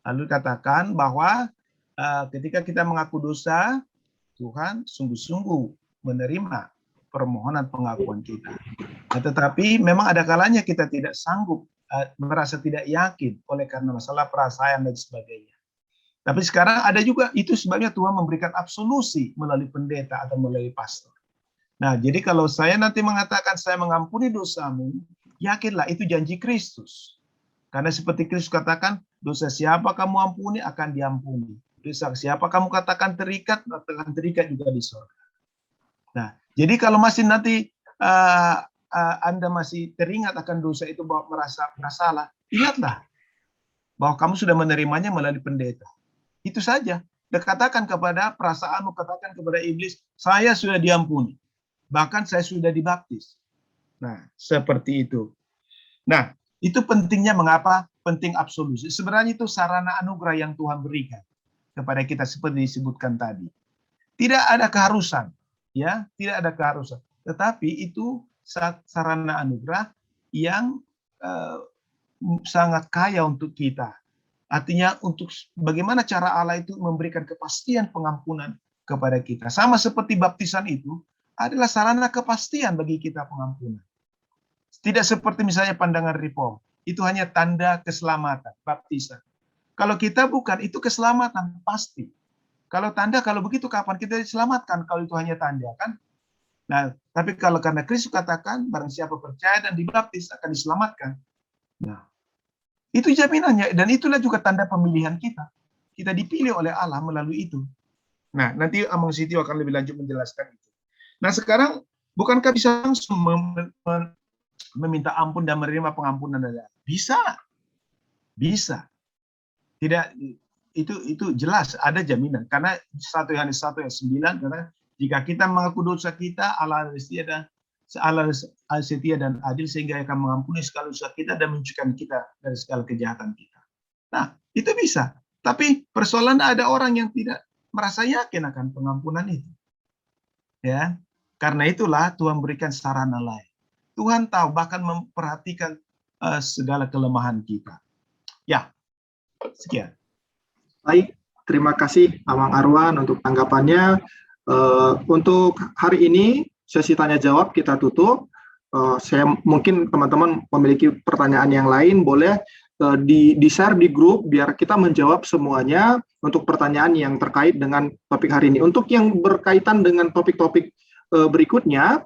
lalu katakan bahwa ketika kita mengaku dosa, Tuhan sungguh-sungguh menerima permohonan pengakuan kita. Nah, tetapi memang ada kalanya kita tidak sanggup, merasa tidak yakin oleh karena masalah perasaan dan sebagainya. Tapi sekarang ada juga, itu sebabnya Tuhan memberikan absolusi melalui pendeta atau melalui pastor. Nah, jadi kalau saya nanti mengatakan saya mengampuni dosamu, yakinlah itu janji Kristus. Karena seperti Kristus katakan, dosa siapa kamu ampuni akan diampuni. Dosa siapa kamu katakan terikat, akan terikat juga di surga. Nah, jadi kalau masih nanti Anda masih teringat akan dosa itu, bahwa merasa bersalah, ingatlah bahwa kamu sudah menerimanya melalui pendeta. Itu saja. Katakan kepada perasaanmu, katakan kepada iblis, saya sudah diampuni. Bahkan saya sudah dibaptis. Nah, seperti itu. Nah, itu pentingnya, mengapa penting absolusi. Sebenarnya itu sarana anugerah yang Tuhan berikan kepada kita seperti disebutkan tadi. Tidak ada keharusan, ya, tidak ada keharusan. Tetapi itu sarana anugerah yang sangat kaya untuk kita. Artinya untuk bagaimana cara Allah itu memberikan kepastian pengampunan kepada kita. Sama seperti baptisan itu adalah sarana kepastian bagi kita pengampunan. Tidak seperti misalnya pandangan reform. Itu hanya tanda keselamatan, baptisan. Kalau kita bukan, itu keselamatan pasti. Kalau tanda, kalau begitu kapan kita diselamatkan? Kalau itu hanya tanda, kan? Nah, tapi kalau karena Kristus katakan, barang siapa percaya dan dibaptis akan diselamatkan. Nah, itu jaminannya, dan itulah juga tanda pemilihan kita. Kita dipilih oleh Allah melalui itu. Nah, nanti Amang Sitio akan lebih lanjut menjelaskan itu. Nah, sekarang bukankah bisa langsung meminta ampun dan menerima pengampunan dari Allah? Bisa. Bisa. Tidak, itu jelas ada jaminan. Karena 1 Yohanes 1 ayat 9, karena jika kita mengaku dosa kita, Allah setia dan adil sehingga akan mengampuni segala dosa kita dan mencucikan kita dari segala kejahatan kita. Nah, itu bisa. Tapi persoalan ada orang yang tidak merasa yakin akan pengampunan itu. Ya, karena itulah Tuhan berikan sarana lain. Tuhan tahu, bahkan memperhatikan segala kelemahan kita. Ya, sekian. Baik, terima kasih Amang Arwan untuk tanggapannya. Untuk hari ini sesi tanya jawab kita tutup. Saya mungkin teman-teman memiliki pertanyaan yang lain, boleh di-share di grup biar kita menjawab semuanya untuk pertanyaan yang terkait dengan topik hari ini. Untuk yang berkaitan dengan topik-topik berikutnya,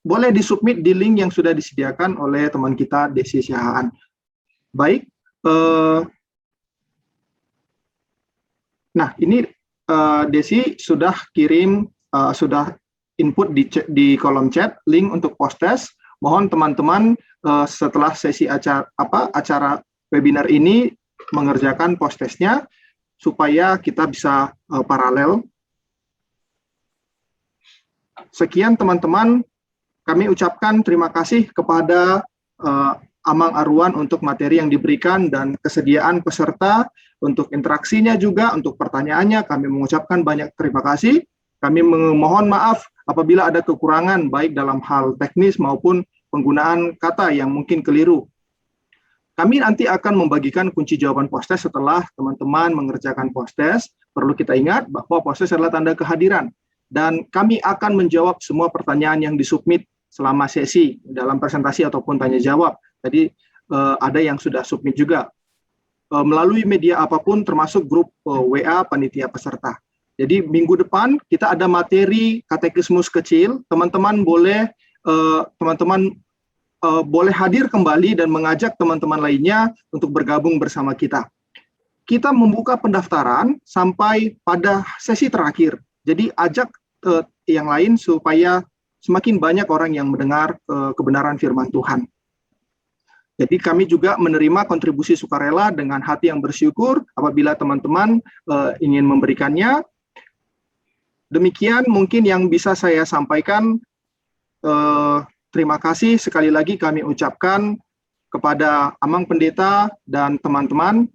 boleh disubmit di link yang sudah disediakan oleh teman kita Desi Siahaan. Baik, nah ini Desi sudah kirim, sudah input di kolom chat link untuk post-test. Mohon teman-teman setelah sesi acara webinar ini mengerjakan post-testnya supaya kita bisa paralel. Sekian teman-teman, kami ucapkan terima kasih kepada Amang Arwan untuk materi yang diberikan dan kesediaan peserta untuk interaksinya juga, untuk pertanyaannya. Kami mengucapkan banyak terima kasih. Kami memohon maaf apabila ada kekurangan baik dalam hal teknis maupun penggunaan kata yang mungkin keliru. Kami nanti akan membagikan kunci jawaban post-test setelah teman-teman mengerjakan post-test. Perlu kita ingat bahwa post-test adalah tanda kehadiran. Dan kami akan menjawab semua pertanyaan yang disubmit selama sesi dalam presentasi ataupun tanya jawab. Jadi ada yang sudah submit juga melalui media apapun termasuk grup WA panitia peserta. Jadi minggu depan kita ada materi katekismus kecil. Teman-teman boleh boleh hadir kembali dan mengajak teman-teman lainnya untuk bergabung bersama kita. Kita membuka pendaftaran sampai pada sesi terakhir. Jadi ajak yang lain supaya semakin banyak orang yang mendengar kebenaran firman Tuhan. Jadi kami juga menerima kontribusi sukarela dengan hati yang bersyukur apabila teman-teman ingin memberikannya. Demikian mungkin yang bisa saya sampaikan. Terima kasih sekali lagi kami ucapkan kepada Amang Pendeta dan teman-teman.